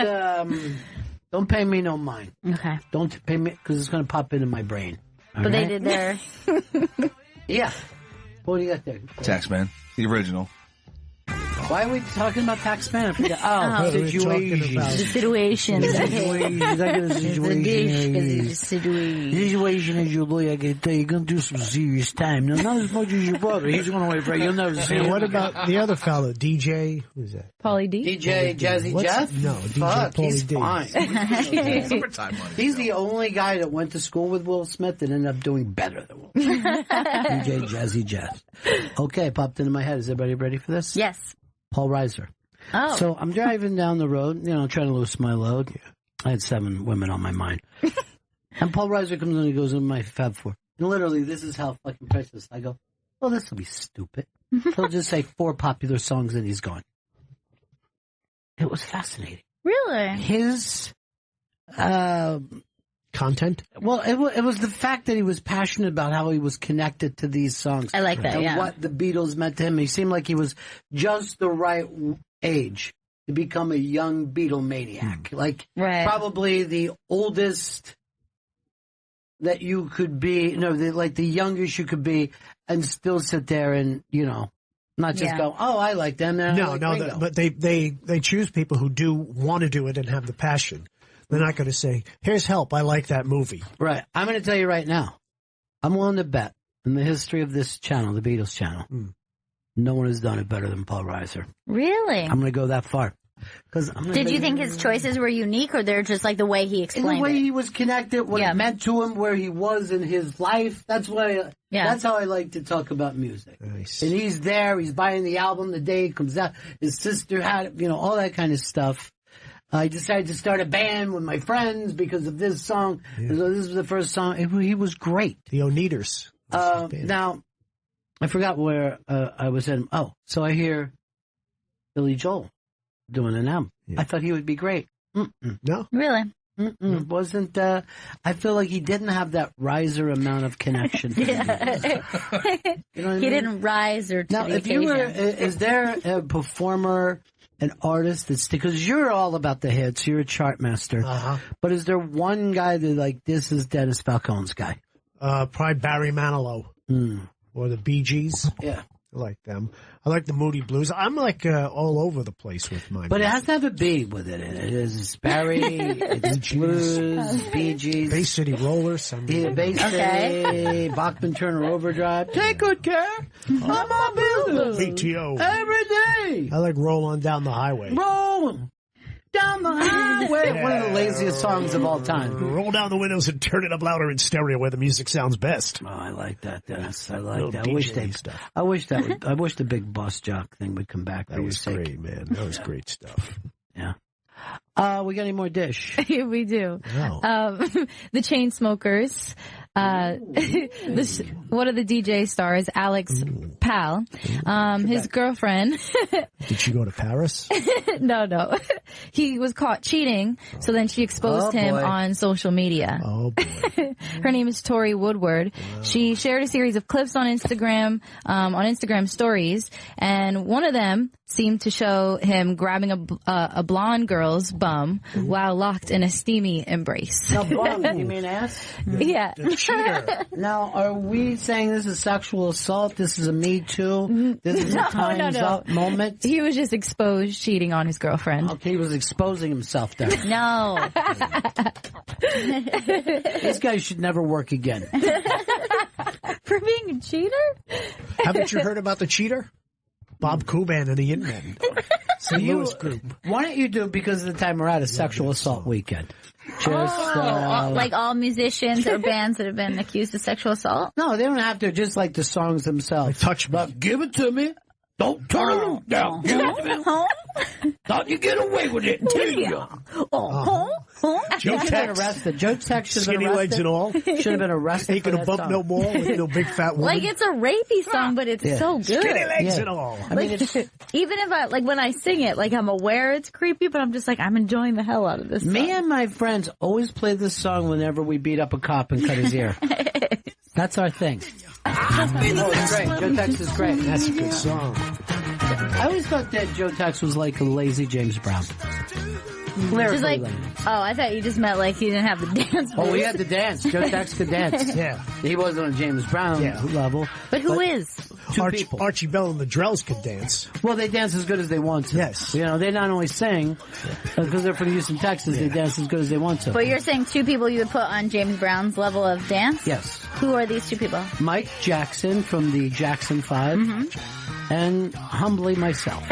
don't pay me no mind. Okay. Don't pay me because it's going to pop into my brain. But they did their... Yeah. What do you got there? Taxman, the original. Why are we talking about Taxman? Situation. The situation. Situation is your lawyer. I can tell you, you're going to do some serious time. Now, not as much as your brother. He's going away for it. You'll never see him. What about the other fellow, DJ? Who's that? Pauly D? DJ Jazzy Jeff? No, DJ Fuck, he's Pauly D. fine. Summertime money. He's the only guy that went to school with Will Smith that ended up doing better than Will Smith. DJ Jazzy Jeff. Okay, popped into my head. Is everybody ready for this? Yes. Paul Reiser. Oh. So I'm driving down the road, trying to loosen my load. I had 7 women on my mind. And Paul Reiser comes in and he goes in my Fab 4. And literally, this is how fucking priceless. I go, well, this will be stupid. He'll just say 4 popular songs and he's gone. It was fascinating. Really? His content? Well, it was the fact that he was passionate about how he was connected to these songs. I like that, and yeah. what the Beatles meant to him. He seemed like he was just the right age to become a young Beatle maniac. Like, probably the oldest that you could be, the youngest you could be and still sit there and, not just go, oh, I like them. But they choose people who do want to do it and have the passion. They're not going to say, here's Help, I like that movie. Right. I'm going to tell you right now, I'm willing to bet in the history of this channel, the Beatles channel, no one has done it better than Paul Reiser. Really? I'm going to go that far. Did you think his choices were unique, or they're just like the way he explained the way it? he was connected, what it meant to him, where he was in his life. That's why. That's how I like to talk about music. Nice. And he's there. He's buying the album the day it comes out. His sister had it. All that kind of stuff. I decided to start a band with my friends because of this song. Yeah. So this was the first song. He was great. The Oneaters. Now, I forgot where I was at. Oh, so I hear Billy Joel doing an album. Yeah. I thought he would be great. No. Really? Wasn't, I feel like he didn't have that riser amount of connection. To the he didn't rise or to now, the if occasion. you were, is there a performer, an artist that's, because you're all about the hits, you're a chart master, but is there one guy that this is Dennis Falcone's guy? Probably Barry Manilow. Or the Bee Gees. Yeah. I like them. I like the Moody Blues. I'm all over the place with my But it has to have a B with it. It is Barry, it's Blues, Bee Gees. Bay City Rollers. Bay City, Bachman Turner Overdrive. Take good care of my business. PTO. Every day. I like Roll On Down the Highway. Rolling down the highway. One of the laziest songs of all time. Roll down the windows and turn it up louder in stereo where the music sounds best. Oh, I like that, Dennis. I like that. I wish the Big Boss Jock thing would come back. That was great, man. That was great stuff. Yeah. We got any more dish? We do. Wow. The Chainsmokers. One of the DJ stars, Alex Pal, his girlfriend. Did she go to Paris? No. He was caught cheating, so then she exposed him on social media. Oh, boy. Her name is Tori Woodward. Wow. She shared a series of clips on Instagram stories, and one of them seemed to show him grabbing a blonde girl's bum while locked in a steamy embrace. Now, bum, you mean ass? Yeah. Cheater. Now, are we saying this is sexual assault? This is a Me Too? This is a Time's Up moment? He was just exposed cheating on his girlfriend. Okay, he was exposing himself there. No. This guy should never work again. For being a cheater? Haven't you heard about the cheater? Bob Kuban and the Inmen. St. Louis group. Why don't you do, because of the time we're at, a sexual assault weekend? Like all musicians or bands that have been accused of sexual assault? No, they don't have to, just like the songs themselves. Touch me. Give it to me. Don't turn it loose down. Give it to me. Thought you get away with it until you. Joe Tex. Arrested. Joe Tex should have been Skinny arrested. legs and all. Should have been arrested. Ain't gonna bump no more with no big fat woman. Like, it's a rapey song, but it's so good. Skinny legs and all. I mean, even if I, when I sing it, I'm aware it's creepy, but I'm just I'm enjoying the hell out of this song. Me and my friends always play this song whenever we beat up a cop and cut his ear. That's our thing. It's great. Joe Tex is great. That's a good song. I always thought that Joe Tex was like a lazy James Brown. Just like, I thought you just meant like he didn't have the dance. Oh, we had to dance. Joe Tex could dance. Yeah. He wasn't on James Brown level. But who is? Archie Bell and the Drells could dance. Well, they dance as good as they want to. Yes. You know, they not only sing, because they're from Houston, Texas, they dance as good as they want to. But you're saying two people you would put on James Brown's level of dance? Yes. Who are these two people? Mike Jackson from the Jackson 5, and humbly myself.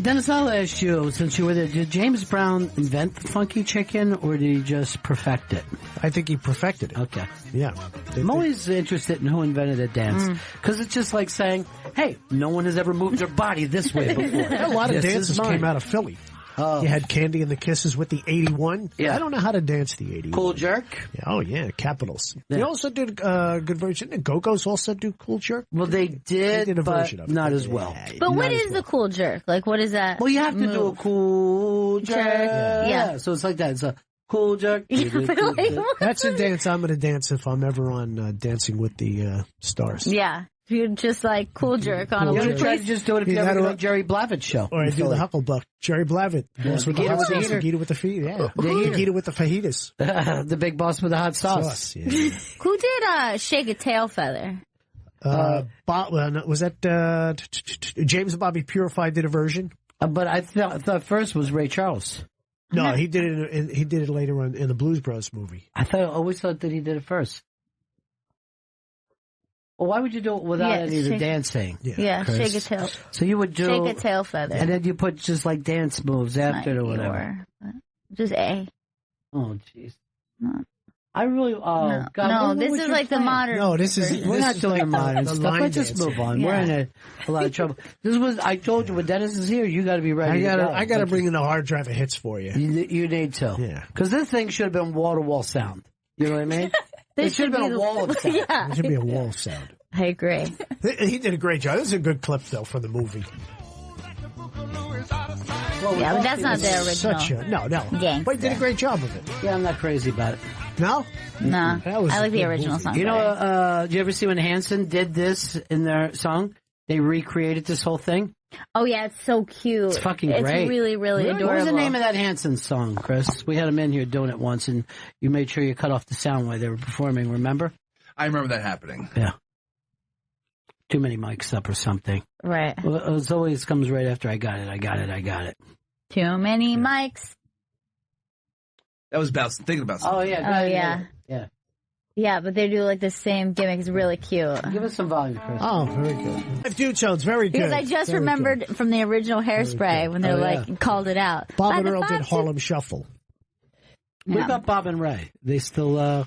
Dennis, I'll ask you, since you were there, did James Brown invent the funky chicken, or did he just perfect it? I think he perfected it. Okay. Yeah. I'm always interested in who invented a dance, because it's just like saying, hey, no one has ever moved their body this way before. A lot of dances came out of Philly. You had Candy and the Kisses with the 81. Yeah. I don't know how to dance the 81. Cool Jerk? Yeah, oh, yeah, Capitals. Yeah. They also did a good version. Didn't the Go-Go's also do Cool Jerk? Well, they did a but version of it. not as well. But what is the cool jerk? Like, what is that? Well, you have to do a cool jerk. Yeah. So it's like that. It's a cool jerk. That's a dance I'm going to dance if I'm ever on Dancing with the Stars. Yeah. You're just like cool jerk on a You loop. try to just do it if you ever do a Jerry Blavitt show. Or I do the Hucklebuck. Jerry Blavitt. Boss with the hot sauce. Gita with the feet. Yeah. Gita with the fajitas. The big boss with the hot sauce. Yeah. Who did Shake a Tail Feather? Was that James and Bobby Purified did a version? But I thought first was Ray Charles. No, he did it. He did it later on in the Blues Bros movie. I always thought that he did it first. Well, why would you do it without any of the dancing? Yeah, Shake a Tail. So you would do Shake a Tail Feather. and then you put just like dance moves after it or whatever. Just A. Oh, jeez. I really. No, God, this is like the modern. No, this is. We're not doing the modern the stuff. line Let's just move on. Yeah. We're in a lot of trouble. I told you when Dennis is here, you got to be ready. I got to bring in the hard drive of hits for you. You need to. Yeah. Because this thing should have been wall to wall sound. You know what I mean? It should have been a wall of sound. Yeah. It should be a wall of sound. I agree. He did a great job. This is a good clip though from the movie. Yeah, but that's not the original. No. Gangsta. But he did a great job of it. Yeah, I'm not crazy about it. No? No. That was I like a the good original movie. song. You know, do you ever see when Hanson did this in their song? They recreated this whole thing. Oh yeah, it's so cute. It's fucking great. It's really, really adorable. What was the name of that Hanson song, Chris? We had him in here doing it once, and you made sure you cut off the sound while they were performing, remember? I remember that happening. Yeah. Too many mics up or something. Right. Well, it always comes right after I got it. Too many mics. That was about thinking about something. Oh, yeah. Oh, yeah. Yeah. Yeah, but they do like the same gimmick. It's really cute. Give us some volume, Chris. Oh, very good. Dude sounds very good. Because I just Very remembered from the original Hairspray when they called it out. good. Bob and Earl did Harlem Shuffle. What about Bob and Ray? They still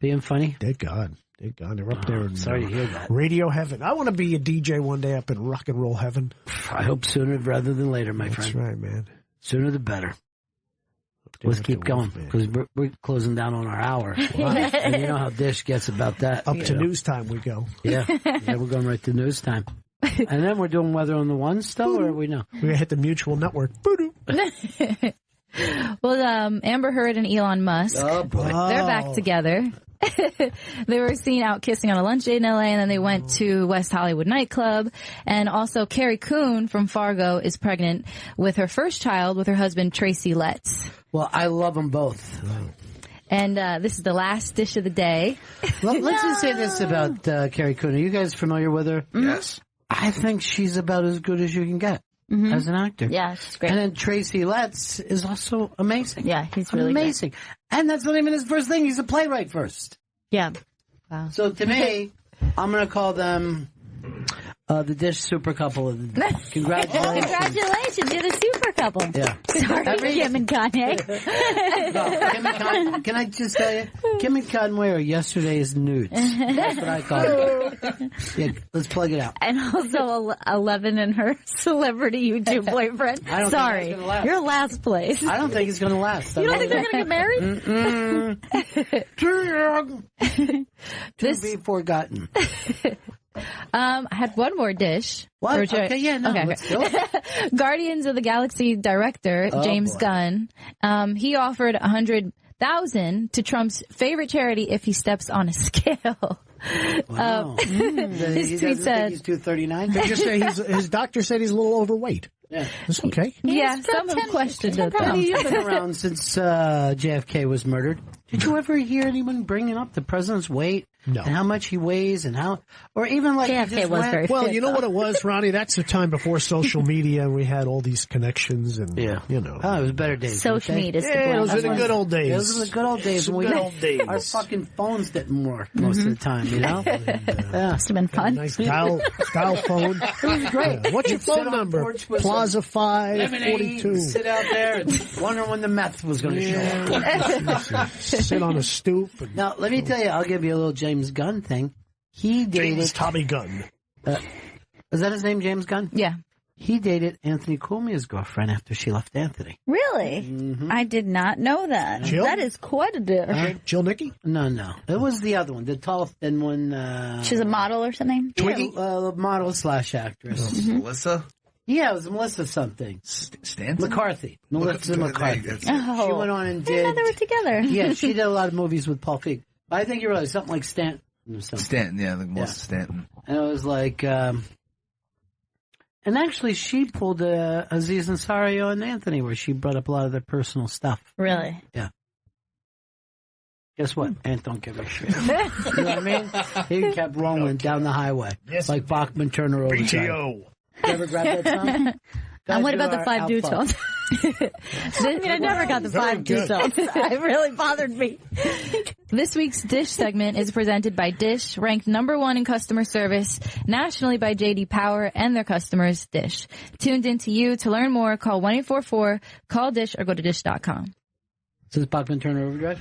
being funny? Thank God. They're up there in sorry to hear that. radio heaven. I want to be a DJ one day up in rock and roll heaven. I hope sooner rather than later, my friend. That's right, man. Sooner the better. Let's keep going because we're closing down on our hour. And you know how Dish gets about that. Up to news time we go. Yeah, we're going right to news time. And then we're doing weather on the one still, or we know? We're going to hit the Mutual Network. Well, Amber Heard and Elon Musk, Oh, boy. they're back together. They were seen out kissing on a lunch date in LA, and then they went to West Hollywood nightclub. And also Carrie Coon from Fargo is pregnant with her first child with her husband Tracy Letts. Well, I love them both. And this is the last dish of the day. Well, let's just say this about Carrie Coon. Are you guys familiar with her? Yes. I think she's about as good as you can get as an actor. Yeah, she's great. And then Tracy Letts is also amazing. Yeah, he's really amazing. Great. And that's not even his first thing. He's a playwright first. Yeah. Wow. So to me, I'm going to call them the Dish super couple of the day. Congratulations. Congratulations, you're the super couple. Yeah. Sorry, Kim and Kanye. No, Kim and Kanye, can I just tell you? Kim and Kanye are yesterday's nudes. That's what I call it. Yeah, let's plug it out. And also 11 and her celebrity YouTube boyfriend. I don't Sorry, think that's gonna last. you're last place. I don't think it's going to last. You don't think they're going to get married? Too young. To be forgotten. I had one more dish. What? Okay, yeah, no, let's go. Guardians of the Galaxy director, James Gunn, he offered $100,000 $1,000 to Trump's favorite charity if he steps on a scale. Wow. He tweet said, he's 239. They just say his doctor said he's a little overweight. Yeah. That's okay. Yeah, some have questioned it, though. You've been around since JFK was murdered. Did you ever hear anyone bringing up the president's weight? No. And how much he weighs and how, or even like JFK was very Well, fit, you know though. what it was, Ronnie? That's the time before social media, and we had all these connections, and you know. Oh, it was better days. Social media. Yeah, those were the good old days. Those were the good old days. Some when good old days. Our fucking phones didn't work most of the time, you know? Must have been fun. Nice dial phone. It was great. Yeah. What's your You'd sit phone on number? porch with Plaza some lemonade, 542. sit out there and wonder when the meth was going to show up. Sit on a stoop. And, Now, let me tell you, I'll give you a little James Gunn thing. He dated James Tommy Gunn. Is that his name, James Gunn? Yeah. He dated Anthony Cumia's girlfriend after she left Anthony. Really? I did not know that. Jill? That is quite a dish. Jill Nicky? No. It was the other one, the tall, thin one. She's a model or something? Twiggy? Model / actress. Melissa? Yeah, it was Melissa something. Stanton? McCarthy. Melissa McCarthy. Oh. She went on and I didn't know did. they were together. Yeah, she did a lot of movies with Paul Feig. But I think you're right, something like Stanton. Or something. Stanton, yeah, like Melissa Stanton. And it was like, and actually she pulled Aziz Ansari on Anthony, where she brought up a lot of their personal stuff. Really? Yeah. Guess what? Ant don't give a shit. You know what I mean? He kept rolling down the highway. Yes. Like Bachman Turner Overdrive. BTO. You ever grab that song? And what Guys, about the are 5 out tones? I mean, I never got the Very 5 good. tones. It really bothered me. This week's Dish segment is presented by Dish, ranked #1 in customer service nationally by J.D. Power and their customers, Dish. Tuned into you. To learn more, call 1-844-CALL-DISH or go to dish.com. Is this Bachman Turner Overdrive?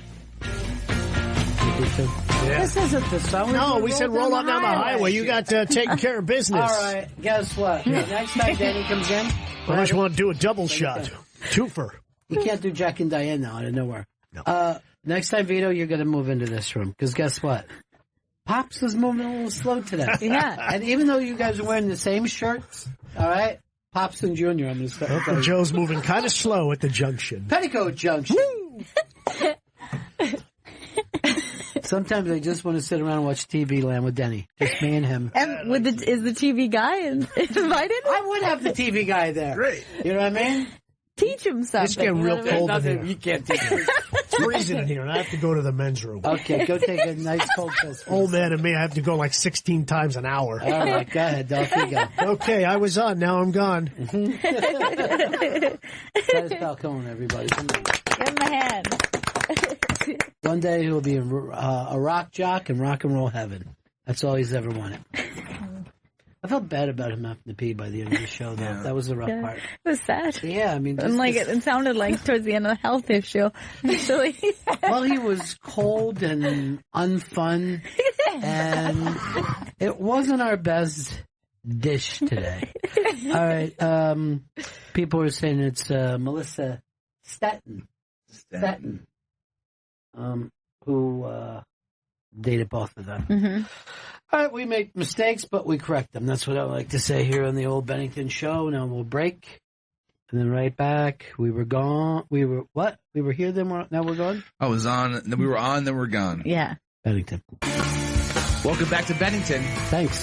Yeah. This isn't the song. No, we said roll on down the highway. You got taking care of business. All right, guess what? Next time Danny comes in, Why don't you want to do a double shot? Twofer. you can't do Jack and Diane now out of nowhere. No. Next time, Vito, you're going to move into this room. Because guess what? Pops is moving a little slow today. Yeah. And even though you guys are wearing the same shirts, all right, Pops and Junior, I'm going to start. Uncle Joe's moving kind of slow at the junction. Petticoat Junction. Sometimes I just want to sit around and watch TV Land with Denny. Just me and him. And is the TV guy invited? I would have the TV guy there. Great. You know what I mean? Teach him something. It's getting you know real what I mean? cold in Nothing, here. you can't teach me. It's freezing in here, and I have to go to the men's room. Okay, go take a nice cold piss. Old man and me, I have to go like 16 times an hour. All right, go ahead. Off you go. Okay, I was on. Now I'm gone. That is Falcone, everybody. Come on. Give him a hand. One day he'll be a rock jock in rock and roll heaven. That's all he's ever wanted. I felt bad about him having to pee by the end of the show, though. Yeah. That was the rough part. It was sad. Yeah, I mean... And like it sounded like towards the end of the health issue, actually. Well, he was cold and unfun, and it wasn't our best dish today. All right, people were saying it's Melissa Stanton, who dated both of them. Mm-hmm. All right, we make mistakes, but we correct them. That's what I like to say here on the old Bennington show. Now we'll break, and then right back. We were gone. We were what? We were here, then now we're gone? I was on, then we were on, then we're gone. Yeah. Bennington. Welcome back to Bennington. Thanks.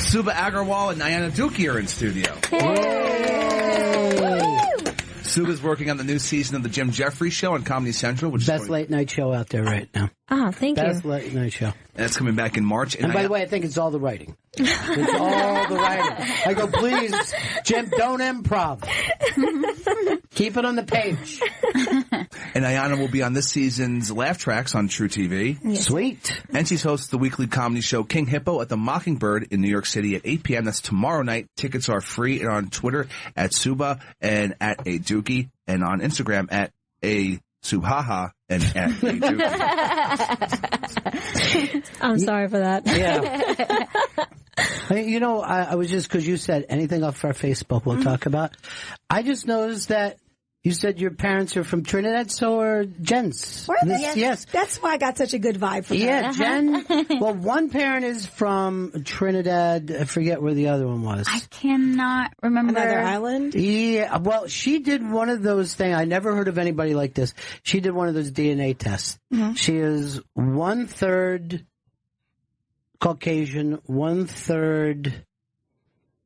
Suba Agarwal and Diana Dookie are in studio. Suba's working on the new season of the Jim Jeffries Show on Comedy Central, which Best is late night show out there right now. Oh, thank Best you. late night show. That's coming back in March. And by the way, I think it's all the writing. It's all the writing. I go, please, Jim, don't improv. Keep it on the page. And Ayana will be on this season's Laugh Tracks on True TV. Yes. Sweet. And she's hosts the weekly comedy show King Hippo at the Mockingbird in New York City at 8 p.m. That's tomorrow night. Tickets are free and on Twitter at Suba and at A Dookie and on Instagram at A Subhaha and at A Dookie. I'm sorry for that. Yeah. You know, I was just, because you said anything off our Facebook we'll talk about. I just noticed that You said your parents are from Trinidad, so are Jen's. Yes. That's why I got such a good vibe from her. Yeah, Jen. Well, one parent is from Trinidad. I forget where the other one was. I cannot remember. Another island? Yeah, well, she did one of those things. I never heard of anybody like this. She did one of those DNA tests. Mm-hmm. She is 1/3 Caucasian, 1/3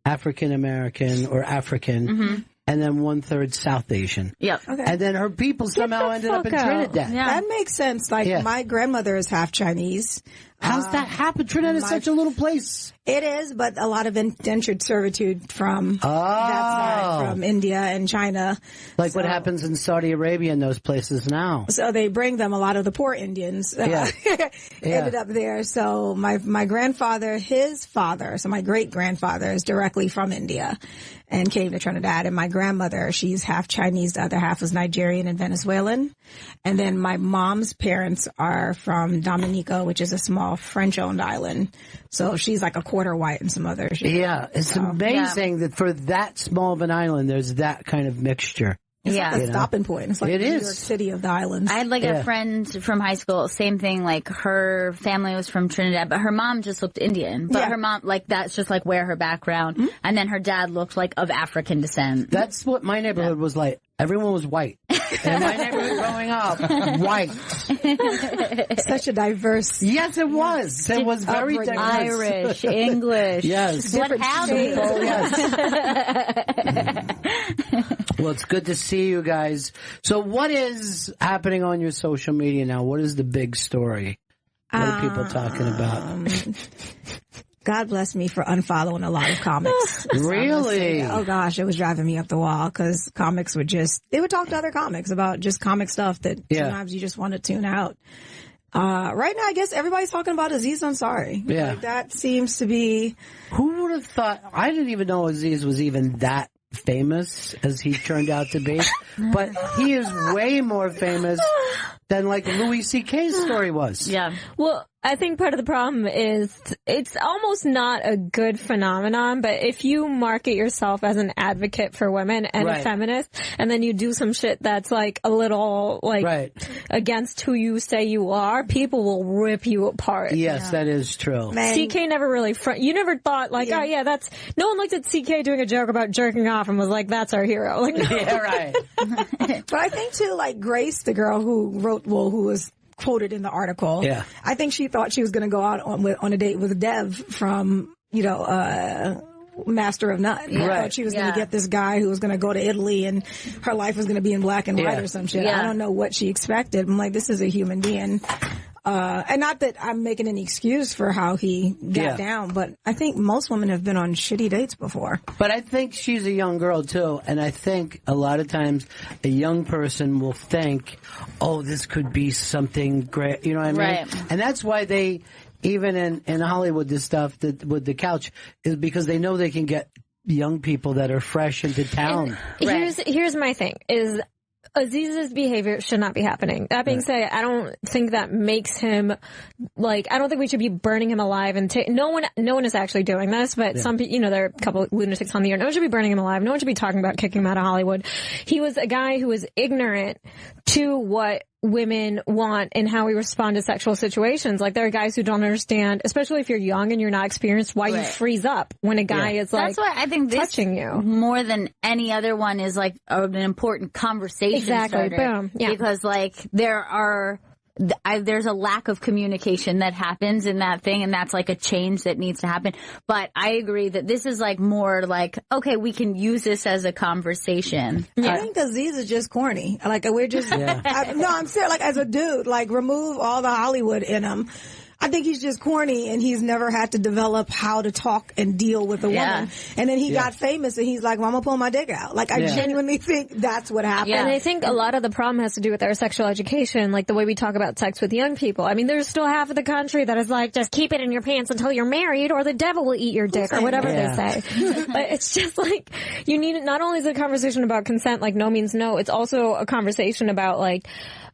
African American or African, and then 1/3 South Asian. Yep. Okay. And then her people somehow ended up in Trinidad. Yeah. That makes sense. Like, my grandmother is half Chinese. How's that happen? Trinidad is such a little place. It is, but a lot of indentured servitude from that side, from India and China. Like what happens in Saudi Arabia and those places now. So they bring them, a lot of the poor Indians ended up there. So my grandfather, his father, so my great-grandfather is directly from India and came to Trinidad. And my grandmother, she's half Chinese, the other half is Nigerian and Venezuelan. And then my mom's parents are from Dominica, which is a small French-owned island. So she's like a quarter white and some others. Yeah, it's amazing that for that small of an island, there's that kind of mixture. It's like a stopping point. It's like It New is. York City of the islands. I had like a friend from high school, same thing, like her family was from Trinidad, but her mom just looked Indian. But her mom, like that's just like where her background. And then her dad looked like of African descent. That's what my neighborhood was like. Everyone was white. In my neighborhood growing up, white. Such a diverse. Yes, it was. It was very diverse. Irish, English. Yes. What happened? Well, it's good to see you guys. So what is happening on your social media now? What is the big story? What are people talking about? God bless me for unfollowing a lot of comics. Really? Oh gosh, it was driving me up the wall because comics would they would talk to other comics about just comic stuff that sometimes you just want to tune out. Right now, I guess everybody's talking about Aziz Ansari. Yeah. Like, that seems to be. Who would have thought? I didn't even know Aziz was even that famous as he turned out to be. But he is way more famous than like Louis C.K.'s story was. Yeah. Well, I think part of the problem is it's almost not a good phenomenon, but if you market yourself as an advocate for women and a feminist, and then you do some shit that's like a little like against who you say you are, people will rip you apart. Yes, that is true. CK never really you never thought like, oh yeah, that's, no one looked at CK doing a joke about jerking off and was like, that's our hero. Like, no. Yeah, right. But I think too, like Grace, the girl who wrote, who was quoted in the article. Yeah. I think she thought she was going to go out on a date with Dev from, Master of None. I thought she was going to get this guy who was going to go to Italy and her life was going to be in black and white or some shit. I don't know what she expected. I'm like, this is a human being. And not that I'm making any excuse for how he got down, but I think most women have been on shitty dates before. But I think she's a young girl too, and I think a lot of times a young person will think, oh, this could be something great, you know what I mean? Right. And that's why they, even in Hollywood, this stuff with the couch, is because they know they can get young people that are fresh into town. Here's my thing, is Aziz's behavior should not be happening. That being said, I don't think that makes him, like, I don't think we should be burning him alive and no one is actually doing this, but some people, there are a couple of lunatics on the air. No one should be burning him alive. No one should be talking about kicking him out of Hollywood. He was a guy who was ignorant to what women want and how we respond to sexual situations. Like, there are guys who don't understand, especially if you're young and you're not experienced, why you freeze up when a guy is like, that's why I think touching you more than any other one is like an important conversation starter. Boom. Yeah. Because like there's a lack of communication that happens in that thing, and that's like a change that needs to happen. But I agree that this is like more like, okay, we can use this as a conversation. I think Aziz is just corny. Like, we're just, I'm serious. Like, as a dude, like, remove all the Hollywood in him. I think he's just corny, and he's never had to develop how to talk and deal with a woman. And then he got famous, and he's like, well, I'm going to pull my dick out. Like, I genuinely think that's what happened. And I think a lot of the problem has to do with our sexual education, like the way we talk about sex with young people. I mean, there's still half of the country that is like, just keep it in your pants until you're married, or the devil will eat your dick, or whatever they say. But it's just like, you need, not only is it a conversation about consent, like no means no, it's also a conversation about like,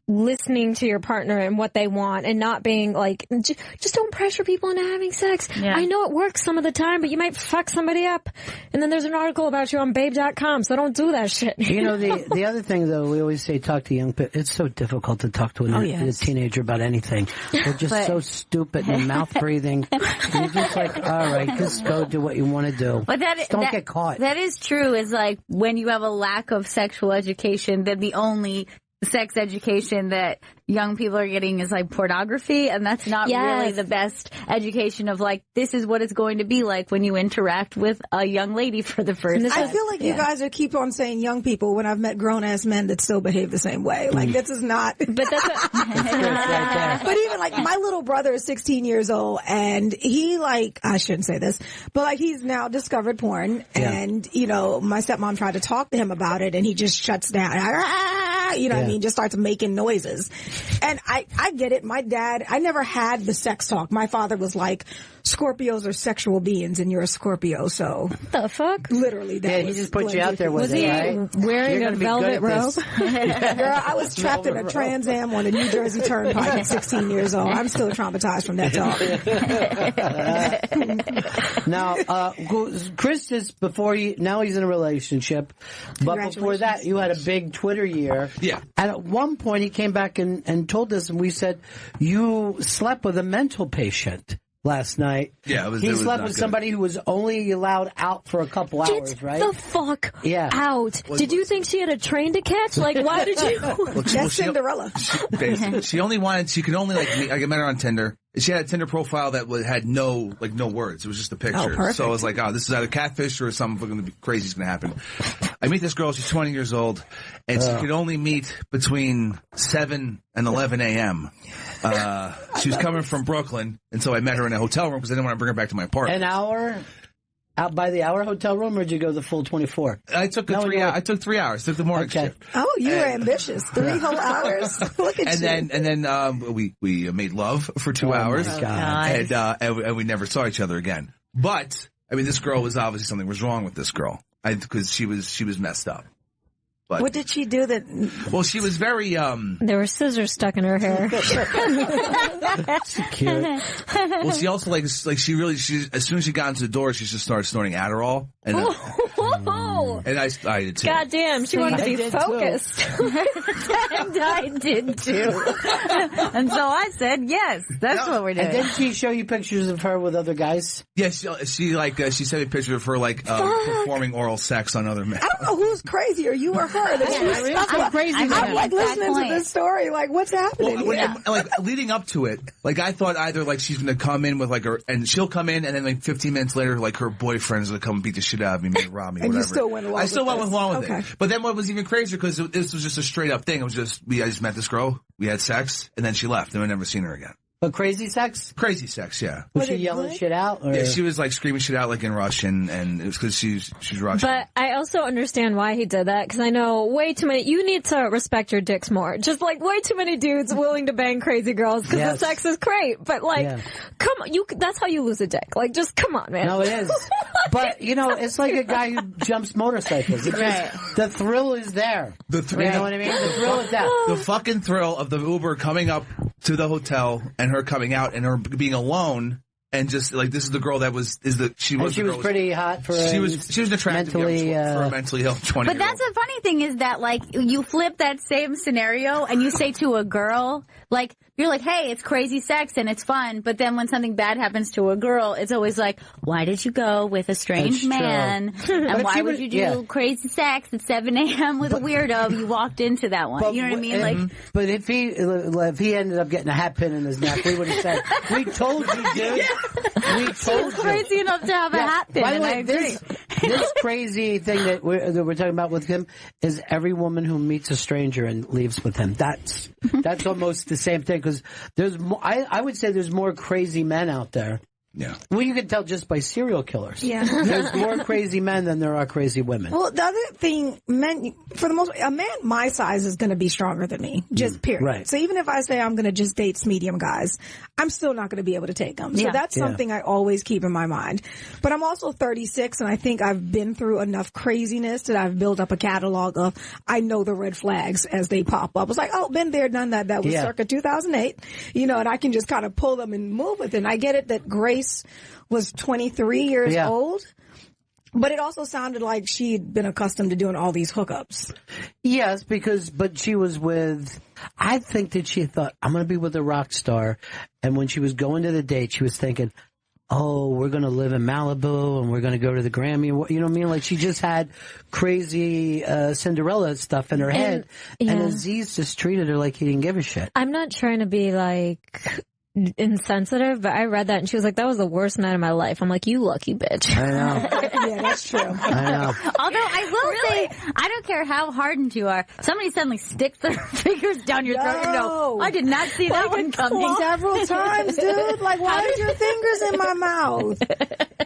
listening to your partner and what they want and not being like, just don't pressure people into having sex. Yeah. I know it works some of the time, but you might fuck somebody up. And then there's an article about you on babe.com, so don't do that shit. You know, the other thing, though, we always say talk to young people. It's so difficult to talk to a teenager about anything. They're just so stupid and mouth breathing. You're just like, all right, just go do what you want to do. But just don't get caught. That is true. Is like when you have a lack of sexual education, then the only sex education that young people are getting is like pornography, and that's not really the best education of like, this is what it's going to be like when you interact with a young lady for the first time. I feel like you guys are keep on saying young people when I've met grown-ass men that still behave the same way. Like, this is not... But that's But even like, my little brother is 16 years old, and he like, I shouldn't say this, but like, he's now discovered porn, and, you know, my stepmom tried to talk to him about it, and he just shuts down. You know what I mean? Just starts making noises. And I get it. My dad, I never had the sex talk. My father was like, Scorpios are sexual beings and you're a Scorpio, so. What the fuck? Literally. That he just put you out there with it, right? Was he wearing a velvet robe? Girl, I was trapped in a Trans Am on the New Jersey Turnpike at 16 years old. I'm still traumatized from that talk. Now, Chris is now he's in a relationship, but before that, you had a big Twitter year. Yeah. And at one point, he came back and told us, and we said, you slept with a mental patient last night. Yeah, he slept with somebody who was only allowed out for a couple hours, right? Get the fuck out. Did you think she had a train to catch? Like, why did you? That's Cinderella. She could only I met her on Tinder. She had a Tinder profile that had no words. It was just a picture. So I was like, this is either catfish or something crazy is going to happen. I meet this girl. She's 20 years old, and she could only meet between 7 and 11 a.m. She was coming from Brooklyn, and so I met her in a hotel room because I didn't want to bring her back to my apartment. An hour? Out by the hour hotel room, or did you go the full 24? I took 3 hours. I took 3 hours. Took the morning shift. Oh, you were ambitious. 3 whole hours. Look at you. And then we made love for 2 hours. My God. And we never saw each other again. But I mean, this girl was obviously something was wrong with this girl because she was messed up. But, what did she do that? Well, she was very, There were scissors stuck in her hair. Cute. Well, she also as soon as she got into the door, she just started snorting Adderall. And, and I did too. God damn, she wanted to be focused. And I did too. And so I said, yes, that's what we're doing. And didn't she show you pictures of her with other guys? Yes, she sent me a picture of her performing oral sex on other men. I don't know who's crazier, you or her. I'm crazy. I'm like listening to this story, like what's happening? Leading up to it, I thought either she's gonna come in with and she'll come in, and then 15 minutes later, her boyfriend's gonna come and beat the shit out of me, maybe rob me, and whatever. You still went along. I still went along with it. But then what was even crazier, because this was just a straight up thing. It was just I just met this girl, we had sex, and then she left, and I never seen her again. But crazy sex? Crazy sex, yeah. Was she yelling shit out? Or? Yeah, she was screaming shit out in Russian, and it was because she's Russian. But I also understand why he did that, because I know way too many, you need to respect your dicks more. Just way too many dudes willing to bang crazy girls, because the sex is great. But come on, that's how you lose a dick. Just come on, man. No, it is. But, it's like a guy who jumps motorcycles. Right. The thrill is there. The thrill. You know what I mean? The thrill is there. The fucking thrill of the Uber coming up to the hotel and her coming out and her being alone and just this is the girl she was pretty hot for she was an attractive for a mentally ill 20-year-old. But that's the funny thing is that you flip that same scenario and you say to a girl you're like, hey, it's crazy sex and it's fun, but then when something bad happens to a girl, it's always like, why did you go with a strange man? And why would you do crazy sex at 7 a.m. with a weirdo? You walked into that one. You know what I mean? But if he ended up getting a hat pin in his neck, we would have said, we told you, dude. We told you. Crazy enough to have a hat pin. By the way, this crazy thing that we're talking about with him is every woman who meets a stranger and leaves with him. That's almost the same thing, because there's more, I would say there's more crazy men out there Yeah. Well, you can tell just by serial killers. Yeah. There's more crazy men than there are crazy women. Well, the other thing, men, for the most part, a man my size is going to be stronger than me. Just period. Right. So even if I say I'm going to just date medium guys, I'm still not going to be able to take them. So Yeah. that's something I always keep in my mind. But I'm also 36 and I think I've been through enough craziness that I've built up a catalog of, I know the red flags as they pop up. It's like, oh, been there, done that. That was circa 2008, and I can just kind of pull them and move with it. And I get it that Grace was 23 years old, but it also sounded like she'd been accustomed to doing all these hookups. Yes, but she was I think that she thought, I'm going to be with a rock star. And when she was going to the date, she was thinking, oh, we're going to live in Malibu and we're going to go to the Grammy. You know what I mean? Like she just had crazy Cinderella stuff in her head. And Aziz just treated her like he didn't give a shit. I'm not trying to be like insensitive, but I read that and she was like, that was the worst night of my life. I'm like, you lucky bitch. I know. Yeah, that's true. I know. Although I will say, I don't care how hardened you are. Somebody suddenly sticks their fingers down your throat and go, I did not see that one coming. Several times, dude. Like, why are your fingers in my mouth?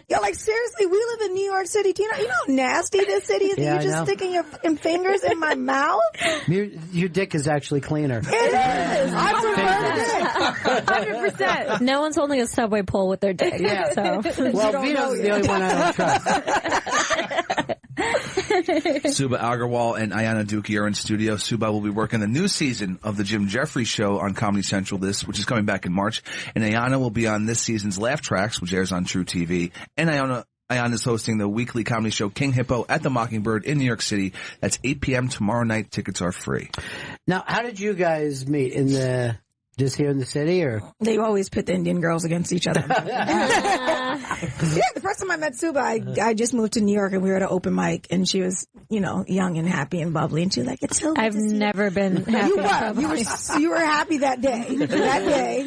Yeah, like seriously, we live in New York City. Do you know how nasty this city is? Yeah, You're just sticking your fingers in my mouth? Your dick is actually cleaner. It is. I prefer it. 100%. No one's holding a subway pole with their dick. Yeah. So. Well, Vito's the only one I don't trust. Suba Agarwal and Ayanna Dukey are in studio. Suba will be working the new season of the Jim Jeffries Show on Comedy Central, which is coming back in March. And Ayanna will be on this season's Laugh Tracks, which airs on True TV. And Ayanna is hosting the weekly comedy show King Hippo at the Mockingbird in New York City. That's 8 p.m. tomorrow night. Tickets are free. Now, how did you guys meet? Just here in the city, or? They always pit the Indian girls against each other. Yeah, the first time I met Suba, I just moved to New York and we were at an open mic and she was, young and happy and bubbly and she was like, it's so good I've to see never been happy. You were happy that day.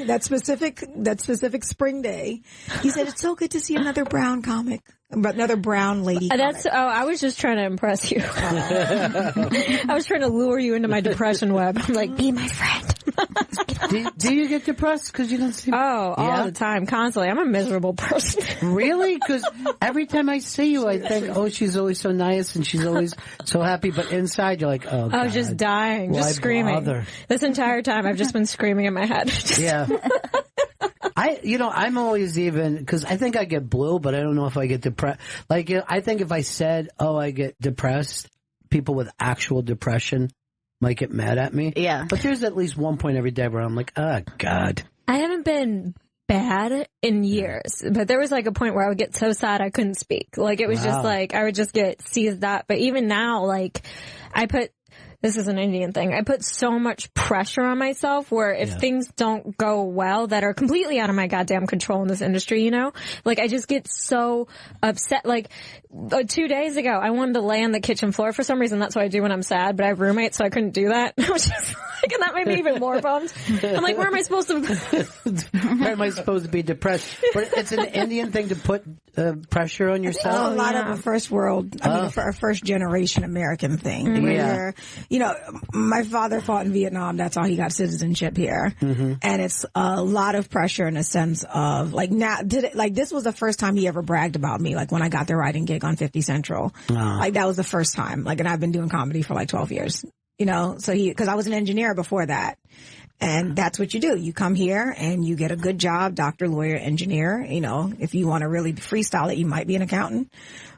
That specific spring day. You said, it's so good to see another brown comic. Another brown lady comic. I was just trying to impress you. I was trying to lure you into my depression web. I'm like, be my friend. Do you get depressed because you don't see? Oh, all the time, constantly. I'm a miserable person. Really? Because every time I see you, I think, oh, she's always so nice and she's always so happy. But inside, you're like, oh, God. I was just dying, Why just screaming. bother? This entire time, I've just been screaming in my head. Yeah. I'm always because I think I get blue, but I don't know if I get depressed. Like, I think if I said, oh, I get depressed, people with actual depression might get mad at me. Yeah. But there's at least one point every day where I'm like, oh, God. I haven't been bad in years, but there was like a point where I would get so sad I couldn't speak. Like, it was just like, I would just get seized up. But even now, like, this is an Indian thing. I put so much pressure on myself where if things don't go well that are completely out of my goddamn control in this industry, like I just get so upset. Like 2 days ago, I wanted to lay on the kitchen floor for some reason. That's what I do when I'm sad, but I have roommates, so I couldn't do that. I was just like, and that made me even more bummed. I'm like, where am I supposed to? Where am I supposed to be depressed? But it's an Indian thing to put pressure on yourself. It's a lot of a first world, for a first generation American thing. Where, my father fought in Vietnam. That's how he got citizenship here. Mm-hmm. And it's a lot of pressure in a sense of this was the first time he ever bragged about me. Like when I got the writing gig on 50 Central, like that was the first time. Like, and I've been doing comedy for like 12 years, so because I was an engineer before that. And that's what you do. You come here and you get a good job, doctor, lawyer, engineer. If you want to really freestyle it, you might be an accountant.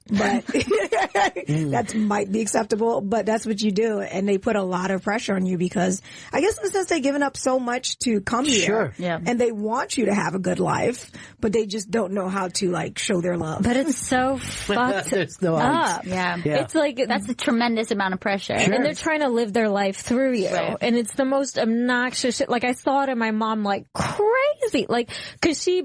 But that might be acceptable, but that's what you do. And they put a lot of pressure on you because I guess in a sense they've given up so much to come here. Sure. Yeah. And they want you to have a good life, but they just don't know how to like show their love. But it's so fucked up. Yeah. It's like, that's a tremendous amount of pressure. Sure. And they're trying to live their life through you. Right. And it's the most obnoxious shit. Like I thought of my mom like crazy. Like, cause she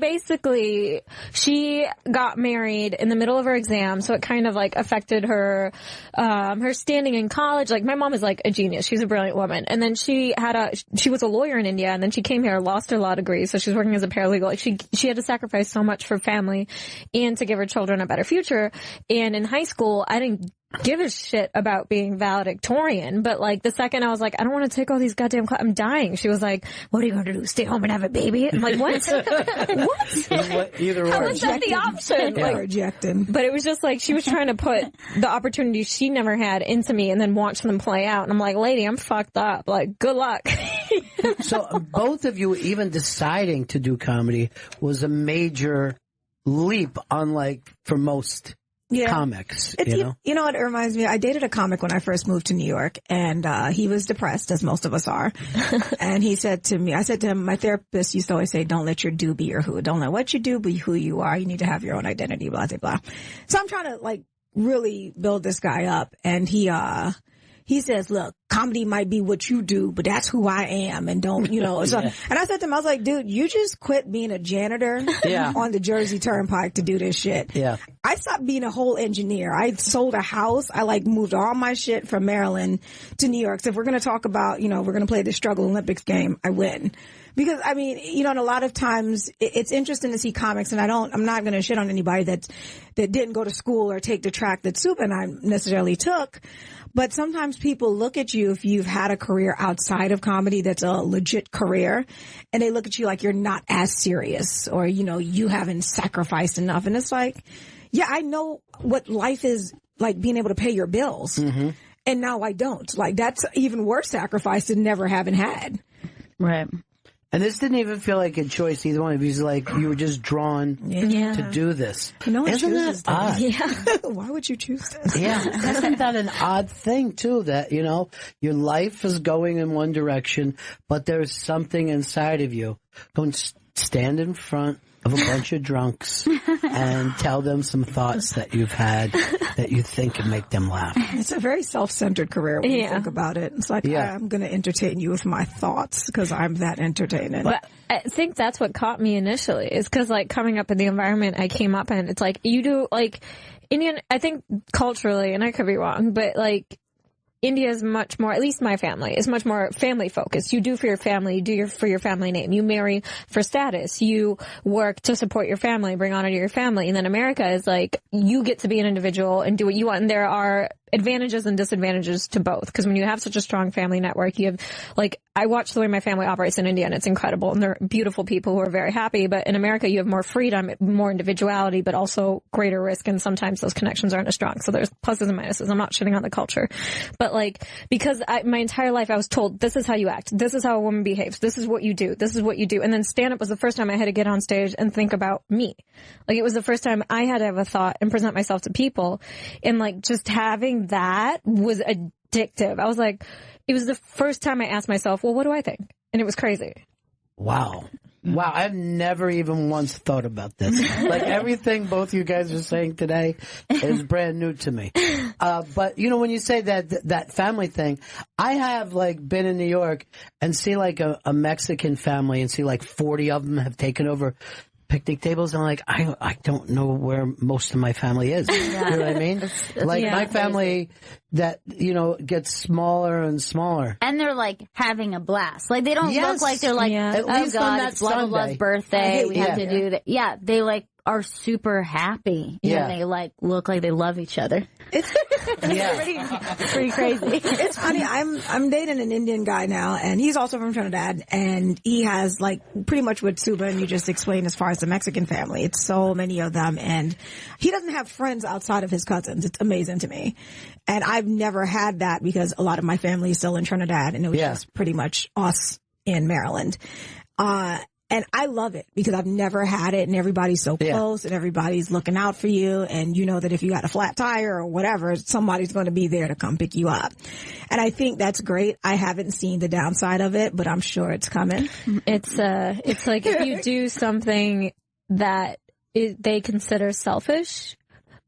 got married in the middle of her exam. So it kind of like affected her, her standing in college. Like my mom is like a genius. She's a brilliant woman. And then she was a lawyer in India and then she came here, lost her law degree. So she's working as a paralegal. Like she had to sacrifice so much for family and to give her children a better future. And in high school, I didn't give a shit about being valedictorian, but like the second I was like, I don't want to take all these goddamn I'm dying. She was like, what are you going to do? Stay home and have a baby? I'm like, what? What? Either How or. was that the option? Yeah. Like, Rejecting. but it was just like she was trying to put the opportunities she never had into me and then watch them play out. And I'm like, lady, I'm fucked up. Like, good luck. So both of you, even deciding to do comedy was a major leap, unlike for most comics. You know what it reminds me? I dated a comic when I first moved to New York, and he was depressed, as most of us are. And he said to me, I said to him, my therapist used to always say, don't let your do be your who. Don't let what you do be who you are. You need to have your own identity, blah, blah, blah. So I'm trying to like really build this guy up, and he says, look, comedy might be what you do, but that's who I am. And don't, so, and I said to him, I was like, dude, you just quit being a janitor on the Jersey Turnpike to do this shit. Yeah. I stopped being a whole engineer. I sold a house. I like moved all my shit from Maryland to New York. So if we're going to talk about, we're going to play the Struggle Olympics game, I win. Because I mean, and a lot of times it's interesting to see comics, and I'm not going to shit on anybody that didn't go to school or take the track that Soup and I necessarily took. But sometimes people look at you if you've had a career outside of comedy that's a legit career, and they look at you like you're not as serious, or, you haven't sacrificed enough. And it's like, yeah, I know what life is like, being able to pay your bills. Mm-hmm. And now I don't. Like, that's even worse sacrifice than never having had. Right. And this didn't even feel like a choice, either one of you. Like you were just drawn to do this. No one Isn't that odd? Yeah. Why would you choose this? Yeah. Isn't that an odd thing, too, that, your life is going in one direction, but there's something inside of you. Don't stand in front of a bunch of drunks and tell them some thoughts that you've had that you think can make them laugh. It's a very self-centered career when you think about it. It's like, I'm going to entertain you with my thoughts because I'm that entertaining. But I think that's what caught me initially, is because like coming up in the environment I came up in, it's like you do like Indian, I think culturally, and I could be wrong, but like India is much more, at least my family, is much more family focused. You do for your family, you do for your family name. You marry for status. You work to support your family, bring honor to your family. And then America is like, you get to be an individual and do what you want. And there are advantages and disadvantages to both. Because when you have such a strong family network, you have, like, I watch the way my family operates in India, and it's incredible. And they're beautiful people who are very happy. But in America, you have more freedom, more individuality, but also greater risk. And sometimes those connections aren't as strong. So there's pluses and minuses. I'm not shitting on the culture. But like, because my entire life I was told, this is how you act. This is how a woman behaves. This is what you do. This is what you do. And then stand up was the first time I had to get on stage and think about me. Like, it was the first time I had to have a thought and present myself to people. And like, just having that was addictive. I was like, it was the first time I asked myself, well, what do I think? And it was crazy. Wow. I've never even once thought about this. Like, everything both you guys are saying today is brand new to me. But when you say that family thing, I have like been in New York and see like a Mexican family and see like 40 of them have taken over picnic tables, and like I don't know where most of my family is. Yeah. You know what I mean? Like my family that gets smaller and smaller, and they're like having a blast. Like they don't look like they're like, At oh least God, on that it's blah blah blah's Sunday. birthday. We have to do that. Yeah, they like are super happy. Yeah. And they like look like they love each other. It's pretty crazy. It's funny. I'm dating an Indian guy now, and he's also from Trinidad, and he has like pretty much what Suba and you just explained as far as the Mexican family. It's so many of them, and he doesn't have friends outside of his cousins. It's amazing to me. And I've never had that because a lot of my family is still in Trinidad, and it was just pretty much us in Maryland. And I love it because I've never had it, and everybody's so close, and everybody's looking out for you, and you know that if you got a flat tire or whatever, somebody's going to be there to come pick you up. And I think that's great. I haven't seen the downside of it, but I'm sure it's coming. It's like if you do something that they consider selfish,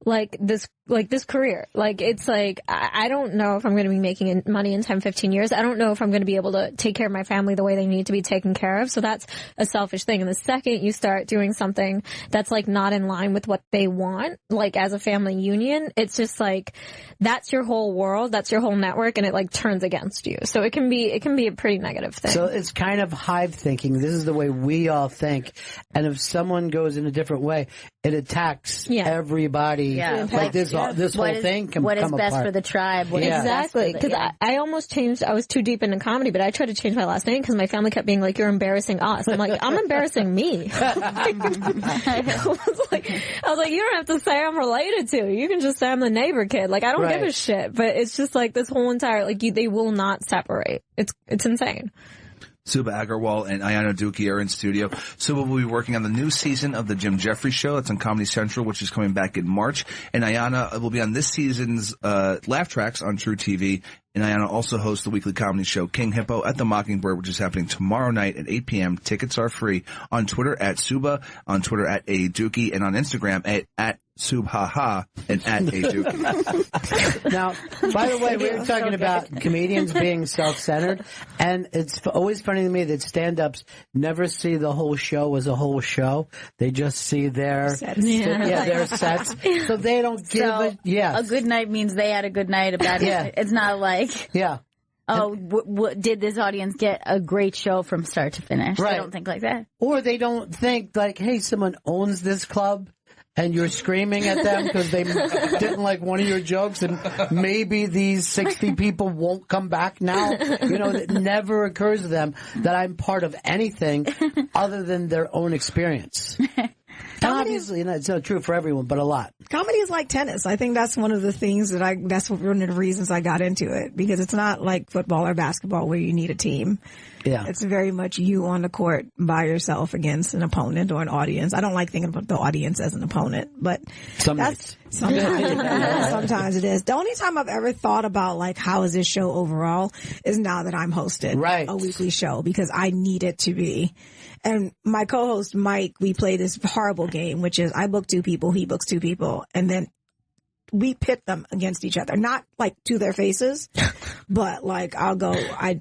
like this career, like it's like I don't know if I'm going to be making money in 10-15 years. I don't know if I'm going to be able to take care of my family the way they need to be taken care of. So that's a selfish thing. And the second you start doing something that's like not in line with what they want, like as a family union, it's just like that's your whole world, that's your whole network, and it like turns against you. So it can be a pretty negative thing. So it's kind of hive thinking. This is the way we all think. And if someone goes in a different way, it attacks everybody. Yeah. Like this this whole thing can what come is best apart. for the tribe. Exactly, because I almost changed. I was too deep into comedy, but I tried to change my last name because my family kept being like, "You're embarrassing us." I'm like, "I'm embarrassing me." I was like, "You don't have to say I'm related to. You can just say I'm the neighbor kid. Like, I don't give a shit." But it's just like this whole entire they will not separate. It's insane. Suba Agarwal and Ayana Dukey are in studio. Suba will be working on the new season of the Jim Jeffries Show. That's on Comedy Central, which is coming back in March. And Ayana will be on this season's Laugh Tracks on True TV. And Ayana also hosts the weekly comedy show King Hippo at the Mockingbird, which is happening tomorrow night at 8 p.m. Tickets are free. On Twitter at Suba, on Twitter at Dukey, and on Instagram at Subhaha and at Dukey. Now, by the way, we were talking about comedians being self-centered, and it's always funny to me that stand-ups never see the whole show as a whole show. They just see their sets. Their sets. So they don't give it. Yeah, a good night means they had a good night about it. Yeah. It's not like did this audience get a great show from start to finish? Right. They don't think like that, or they don't think like, hey, someone owns this club. And you're screaming at them because they didn't like one of your jokes, and maybe these 60 people won't come back now. You know, it never occurs to them that I'm part of anything other than their own experience. Obviously, it's not true for everyone, but a lot. Comedy is like tennis. I think that's one of the things that's one of the reasons I got into it, because it's not like football or basketball where you need a team. Yeah. It's very much you on the court by yourself against an opponent or an audience. I don't like thinking about the audience as an opponent, but sometimes it is. The only time I've ever thought about like, how is this show overall is now that I'm hosting a weekly show, because I need it to be. And my co-host, Mike, we play this horrible game, which is I book two people, he books two people, and then we pit them against each other. Not like to their faces, but like I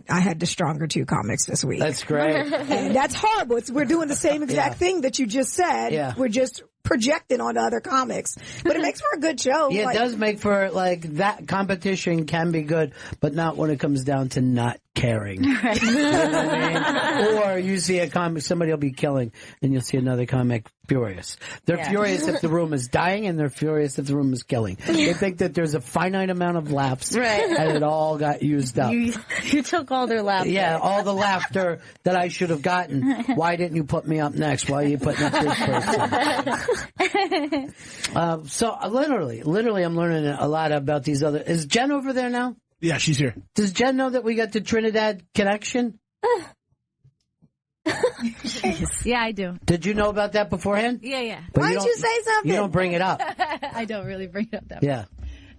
had the stronger two comics this week. That's great. And that's horrible. We're doing the same exact thing that you just said. Yeah. We're just projecting onto other comics. But it makes for a good show. Yeah, it does make for, like, that competition can be good, but not when it comes down to not caring. Right. You know what I mean? Or you see a comic, somebody will be killing, and you'll see another comic furious. They're furious if the room is dying, and they're furious if the room is killing. They think that there's a finite amount of laughs, and it all got used up. You took all their laughter. Yeah, all the laughter that I should have gotten. Why didn't you put me up next? Why are you putting up this person? So literally, I'm learning a lot about these other. Is Jen over there now? Yeah, she's here. Does Jen know that we got the Trinidad connection? Yeah, I do. Did you know about that beforehand? Yeah. But why didn't you say something? You don't bring it up. I don't really bring it up that much.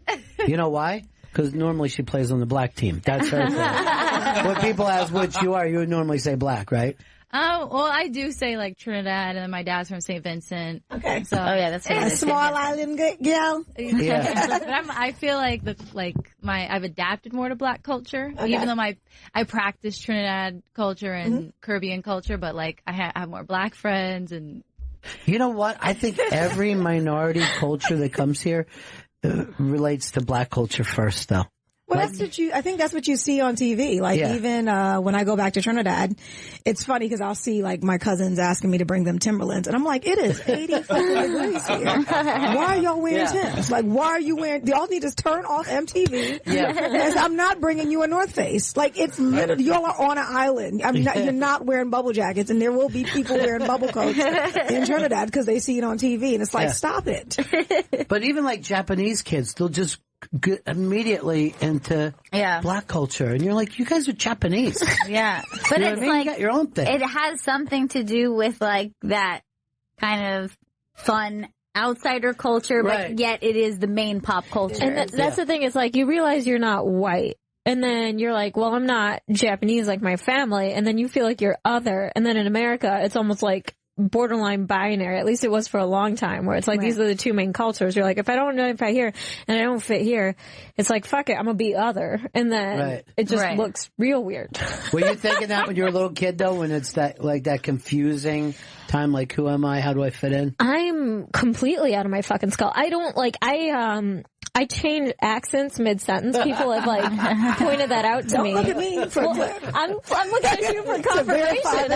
Yeah. You know why? Because normally she plays on the black team. That's her thing. When people ask which you are, you would normally say black, right? Well, I do say like Trinidad, and my dad's from St. Vincent. Okay. So, that's a small island girl. Yeah. But I feel like I've adapted more to black culture, even though I practice Trinidad culture and Caribbean culture, but like I have more black friends. And you know what? I think every minority culture that comes here relates to black culture first, though. Well, I think that's what you see on TV. Like, even, when I go back to Trinidad, it's funny because I'll see, like, my cousins asking me to bring them Timberlands. And I'm like, it is 80 fucking degrees here. Why are y'all wearing Timbs? Like, why are you wearing, y'all need to turn off MTV. Yeah. I'm not bringing you a North Face. Like, it's literally, y'all are on an island. You're not wearing bubble jackets, and there will be people wearing bubble coats in Trinidad because they see it on TV. And it's like, stop it. But even like Japanese kids, they'll just get immediately into black culture, and you're like, you guys are Japanese. Yeah, but you know it's what I mean? like you got your own thing. It has something to do with like that kind of fun outsider culture, but yet it is the main pop culture. And that's the thing. It's like you realize you're not white. And then you're like, well, I'm not Japanese like my family. And then you feel like you're other. And then in America, it's almost like borderline binary. At least it was for a long time, where it's like these are the two main cultures. You're like, if I don't identify here and I don't fit here, it's like, fuck it, I'm gonna be other. And then it just looks real weird. Were you thinking that when you were a little kid, though, when it's that confusing time, like, who am I? How do I fit in? I'm completely out of my fucking skull. I don't like, I change accents mid-sentence. People have like pointed that out to me. Look at me. I'm looking at you for confirmation.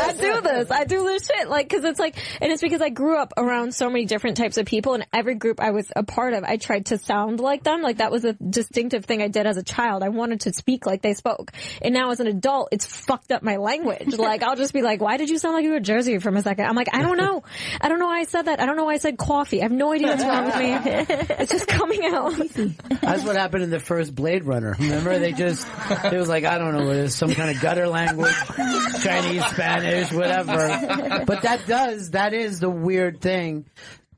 I do this shit. Like, cause it's like, and it's because I grew up around so many different types of people, and every group I was a part of, I tried to sound like them. Like, that was a distinctive thing I did as a child. I wanted to speak like they spoke. And now as an adult, it's fucked up my language. Like, I'll just be like, why did you sound like you were Jersey from a second? I'm like, I don't know. I don't know why I said that. I don't know why I said coffee. I have no idea what's wrong with me. It's just coming out. That's what happened in the first Blade Runner. Remember, it was like, I don't know, it was some kind of gutter language, Chinese, Spanish, whatever. But that is the weird thing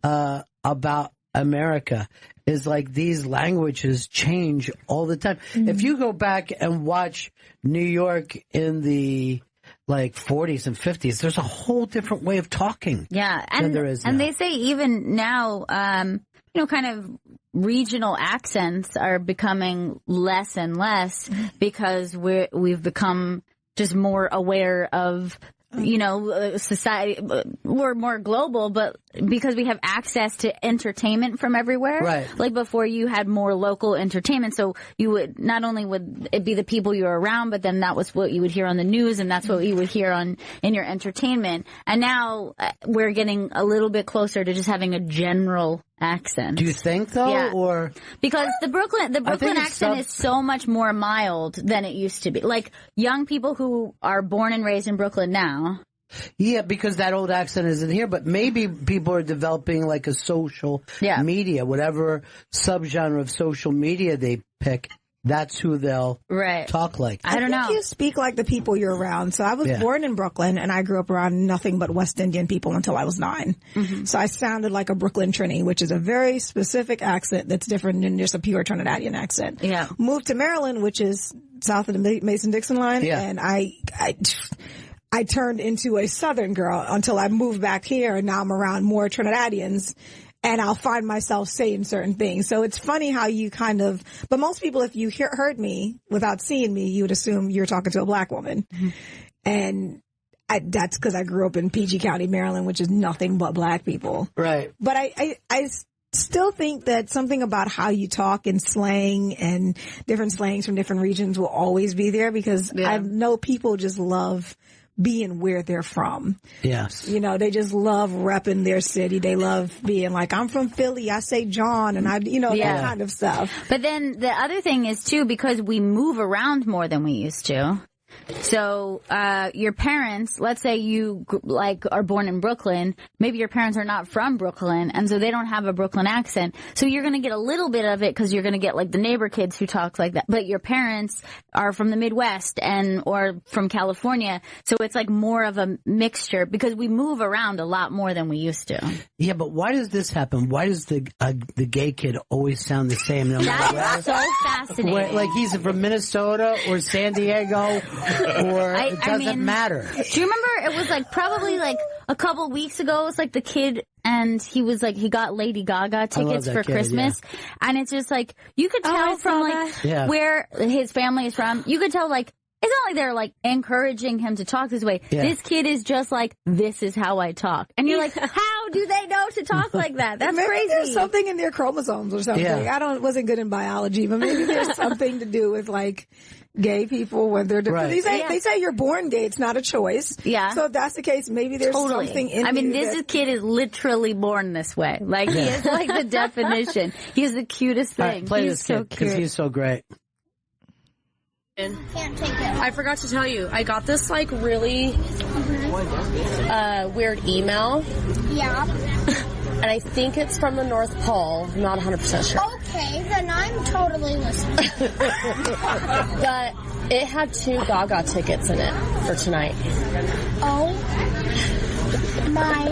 about America, is like these languages change all the time. Mm-hmm. If you go back and watch New York in the like 40s and 50s, there's a whole different way of talking. Yeah, than there is now. And they say even now, kind of regional accents are becoming less and less because we've become just more aware of, society. We're more global, but because we have access to entertainment from everywhere. Right. Like before, you had more local entertainment, so you would not only would it be the people you were around, but then that was what you would hear on the news, and that's what you would hear in your entertainment. And now we're getting a little bit closer to just having a general accent. Do you think though, yeah. or because the Brooklyn accent is so much more mild than it used to be? Like young people who are born and raised in Brooklyn now. Yeah, because that old accent isn't here, but maybe people are developing like a social media, whatever subgenre of social media they pick. That's who they'll talk like. I don't know. You speak like the people you're around. So I was born in Brooklyn, and I grew up around nothing but West Indian people until I was 9. Mm-hmm. So I sounded like a Brooklyn Trini, which is a very specific accent that's different than just a pure Trinidadian accent. Yeah. Moved to Maryland, which is south of the Mason-Dixon line, and I turned into a Southern girl until I moved back here, and now I'm around more Trinidadians. And I'll find myself saying certain things. So it's funny how you but most people, if you heard me without seeing me, you would assume you're talking to a black woman. Mm-hmm. And that's because I grew up in PG County, Maryland, which is nothing but black people. Right. But I still think that something about how you talk and slang and different slangs from different regions will always be there, because I know people just love being where they're from. Yes. They just love repping their city. They love being like, I'm from Philly, I say John, and that kind of stuff. But then the other thing is too, because we move around more than we used to. So, your parents, let's say you are born in Brooklyn, maybe your parents are not from Brooklyn, and so they don't have a Brooklyn accent. So you're going to get a little bit of it because you're going to get like the neighbor kids who talk like that. But your parents are from the Midwest or from California. So it's like more of a mixture because we move around a lot more than we used to. Yeah, but why does this happen? Why does the gay kid always sound the same? That's so fascinating. Like he's from Minnesota or San Diego. Or it doesn't matter. Do you remember it was like probably like a couple weeks ago, it was like the kid and he was like, he got Lady Gaga tickets for Christmas. Yeah. And it's just like, you could tell from like where his family is from, you could tell like, it's not like they're like encouraging him to talk this way. Yeah. This kid is just like, this is how I talk. And you're like, how do they know to talk like that? That's maybe crazy. There's something in their chromosomes or something. Yeah. Wasn't good in biology, but maybe there's something to do with like gay people when they're they say you're born gay, it's not a choice. Yeah. So if that's the case, maybe there's something in this kid is literally born this way. Like he is like the definition. He's the cutest thing. Right, play he's this kid because he's so great. I forgot to tell you, I got this like really weird email. Yeah. And I think it's from the North Pole. I'm not 100% sure. Okay, then I'm totally listening. But it had 2 Gaga tickets in it for tonight. Oh my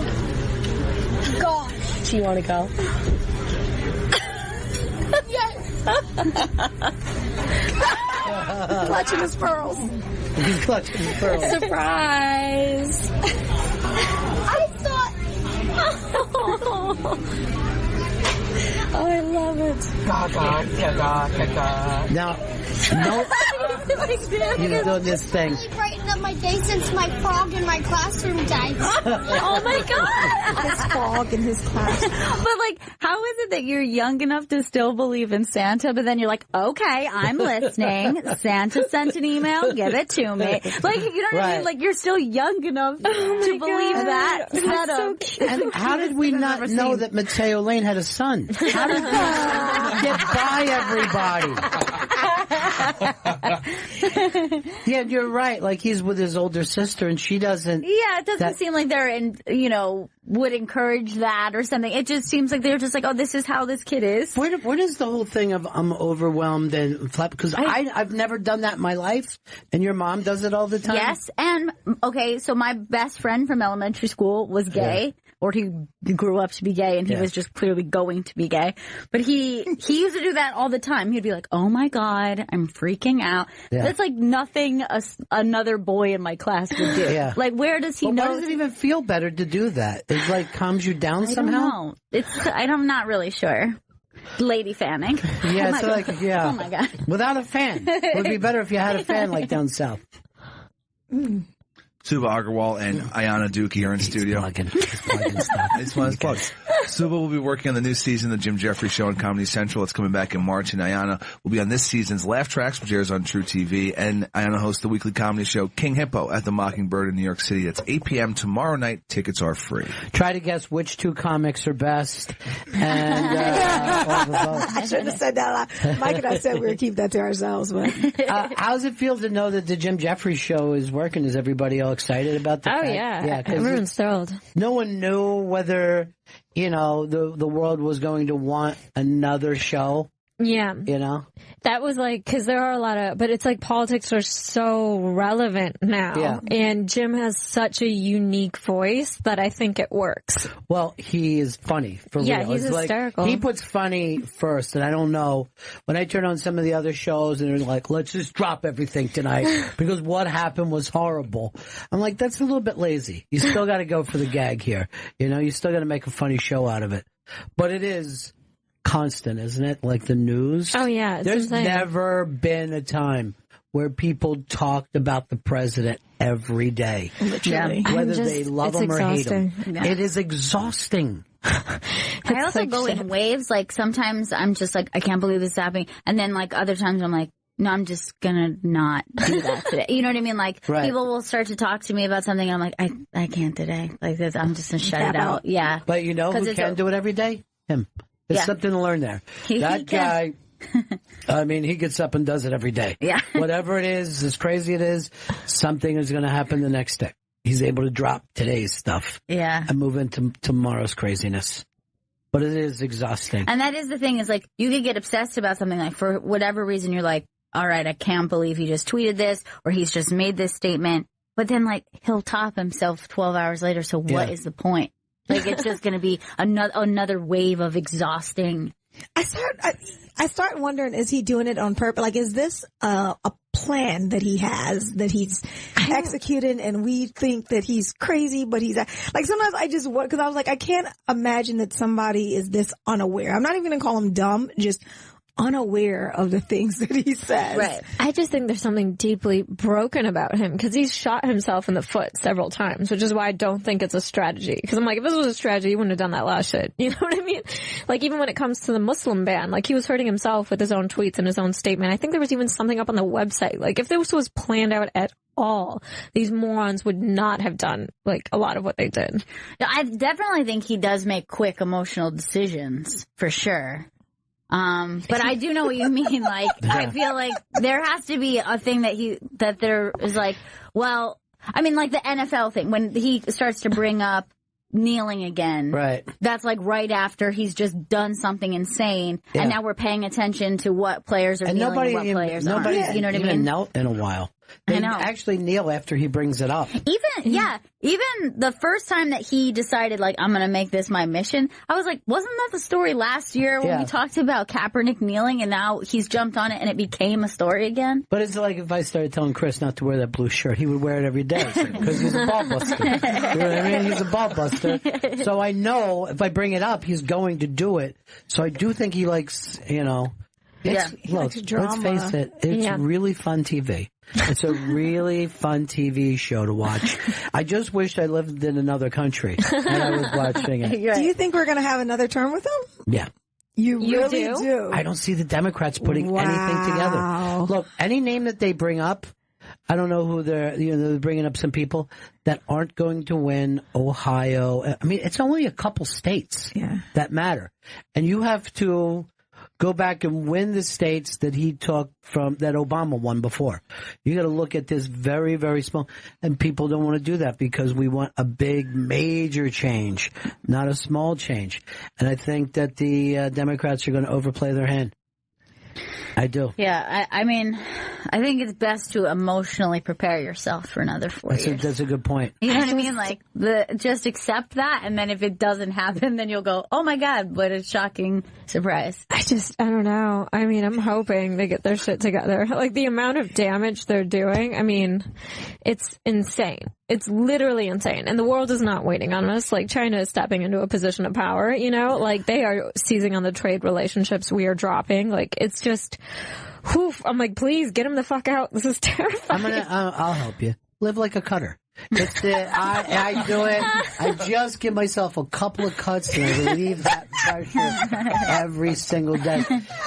gosh. Do you want to go? Yes. Clutching his pearls. He's clutching his pearls. Surprise. I thought... Oh, I love it. Now, he's doing this thing. Right in the have my day since my frog in my classroom died. Oh my God! His frog in his class. But like, how is it that you're young enough to still believe in Santa, but then you're like, okay, I'm listening. Santa sent an email, give it to me. Like, you know what I mean? Like, you're still young enough to believe that setup. So cute. And how did we not know that Mateo Lane had a son? How did that get by everybody? Yeah, you're right. Like, he's with his older sister, and she doesn't. Yeah, it doesn't seem like they're would encourage that or something. It just seems like they're just like, oh, this is how this kid is. What is the whole thing of I'm overwhelmed and flat? Because I've never done that in my life, and your mom does it all the time. Yes, and okay, so my best friend from elementary school was gay. Yeah. Or he grew up to be gay, and he was just clearly going to be gay. But he used to do that all the time. He'd be like, oh my God, I'm freaking out. Yeah. That's like nothing another boy in my class would do. Yeah. Like, where does he know? Why does it even feel better to do that? It like calms you down somehow? I don't know. I'm not really sure. Lady fanning. Yeah, oh so like, yeah. Oh my God. Without a fan. It would be better if you had a fan like down south. Suba Agarwal and Ayana Duke here in studio. He's plugging stuff. It's one of his plugs. Suba will be working on the new season of the Jim Jeffries Show on Comedy Central. It's coming back in March, and Ayana will be on this season's Laugh Tracks, which airs on True TV. And Ayana hosts the weekly comedy show King Hippo at the Mockingbird in New York City. It's 8 p.m. tomorrow night. Tickets are free. Try to guess which two comics are best. And I shouldn't have said that. Mike and I said we would keep that to ourselves. But how does it feel to know that the Jim Jeffries Show is working? Is everybody all excited about that? Oh, yeah. Everyone's thrilled. No one knew whether, the world was going to want another show. Yeah. That was like, because there are a lot of, but it's like politics are so relevant now. Yeah. And Jim has such a unique voice that I think it works. Well, he is funny, for real. Yeah, he's hysterical. He puts funny first, and I don't know. When I turn on some of the other shows and they're like, let's just drop everything tonight because what happened was horrible. I'm like, that's a little bit lazy. You still got to go for the gag here. You still got to make a funny show out of it. But it is constant, isn't it? Like the news. Oh yeah, there's never been a time where people talked about the president every day. Literally. Yeah. Whether they love him or hate him. Yeah. It is exhausting. I also go in waves. Like sometimes I'm just like, I can't believe this is happening, and then like other times I'm like, no, I'm just gonna not do that today. You know what I mean? Like people will start to talk to me about something, and I'm like, I can't today. Like this, I'm just gonna shut it out. Yeah. But who can do it every day? Him. There's something to learn there. That guy, I mean, he gets up and does it every day. Yeah. Whatever it is, as crazy it is, something is going to happen the next day. He's able to drop today's stuff. Yeah. And move into tomorrow's craziness. But it is exhausting. And that is the thing, is like, you could get obsessed about something, like for whatever reason, you're like, all right, I can't believe he just tweeted this, or he's just made this statement. But then like, he'll top himself 12 hours later. So what is the point? Like, it's just going to be another wave of exhausting. I start wondering, is he doing it on purpose? Like, is this a plan that he has, that he's executing, and we think that he's crazy, but he's like, sometimes I just want, because I was like, I can't imagine that somebody is this unaware. I'm not even going to call him dumb, just unaware of the things that he says. Right. I just think there's something deeply broken about him, because he's shot himself in the foot several times, which is why I don't think it's a strategy. Because I'm like, if this was a strategy, he wouldn't have done that last shit. You know what I mean? Like, even when it comes to the Muslim ban, like, he was hurting himself with his own tweets and his own statement. I think there was even something up on the website. Like, if this was planned out at all, these morons would not have done like a lot of what they did. I definitely think he does make quick emotional decisions, for sure. But I do know what you mean. Like, I feel like there has to be a thing that there is like, well, I mean, like the NFL thing, when he starts to bring up kneeling again. Right. That's like right after he's just done something insane, and now we're paying attention to what players are kneeling and what players aren't. You know what I mean? Knelt in a while. They actually kneel after he brings it up. Even the first time that he decided, like, I'm going to make this my mission, I was like, wasn't that the story last year when we talked about Kaepernick kneeling, and now he's jumped on it and it became a story again? But it's like if I started telling Chris not to wear that blue shirt, he would wear it every day because he's a ball buster. You know what I mean? He's a ball buster. So I know if I bring it up, he's going to do it. So I do think he likes, Look, let's face it, it's really fun TV. It's a really fun TV show to watch. I just wished I lived in another country and I was watching it. Do you think we're going to have another term with him? Yeah. You really do? I don't see the Democrats putting anything together. Look, any name that they bring up, I don't know who they're bringing up some people that aren't going to win. Ohio. I mean, it's only a couple states that matter. And you have to go back and win the states that he took from, that Obama won before. You got to look at this very, very small, and people don't want to do that because we want a big, major change, not a small change. And I think that the Democrats are going to overplay their hand. I do. Yeah, I mean, I think it's best to emotionally prepare yourself for another 4 years. That's a good point. You know what I mean? Like, just accept that, and then if it doesn't happen, then you'll go, oh my God, what a shocking surprise. I don't know. I mean, I'm hoping they get their shit together. Like, the amount of damage they're doing, I mean, it's insane. It's literally insane. And the world is not waiting on us. Like, China is stepping into a position of power, you know? Like, they are seizing on the trade relationships we are dropping. Like, it's just, whew. I'm like, please, get them the fuck out. This is terrifying. I'll help you. Live like a cutter. It's I do it. I just give myself a couple of cuts and I relieve that pressure every single day.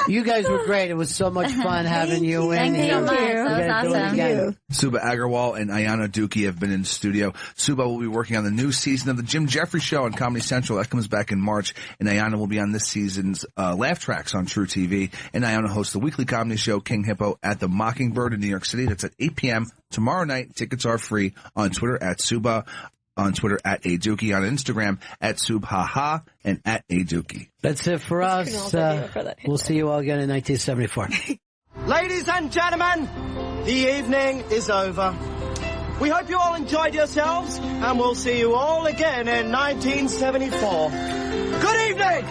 You guys were great. It was so much fun having you in here. Thank you. That was awesome. Suba Agarwal and Ayana Dukey have been in the studio. Suba will be working on the new season of the Jim Jeffries Show on Comedy Central. That comes back in March. And Ayana will be on this season's Laugh Tracks on True TV. And Ayana hosts the weekly comedy show King Hippo at the Mockingbird in New York City. That's at 8 p.m. tomorrow night. Tickets are free on Twitter at Suba, on Twitter at Aduki, on Instagram at Subhaha, and at Aduki. That's it for us. We'll see you all again in 1974. Ladies and gentlemen, the evening is over. We hope you all enjoyed yourselves, and we'll see you all again in 1974. Good evening!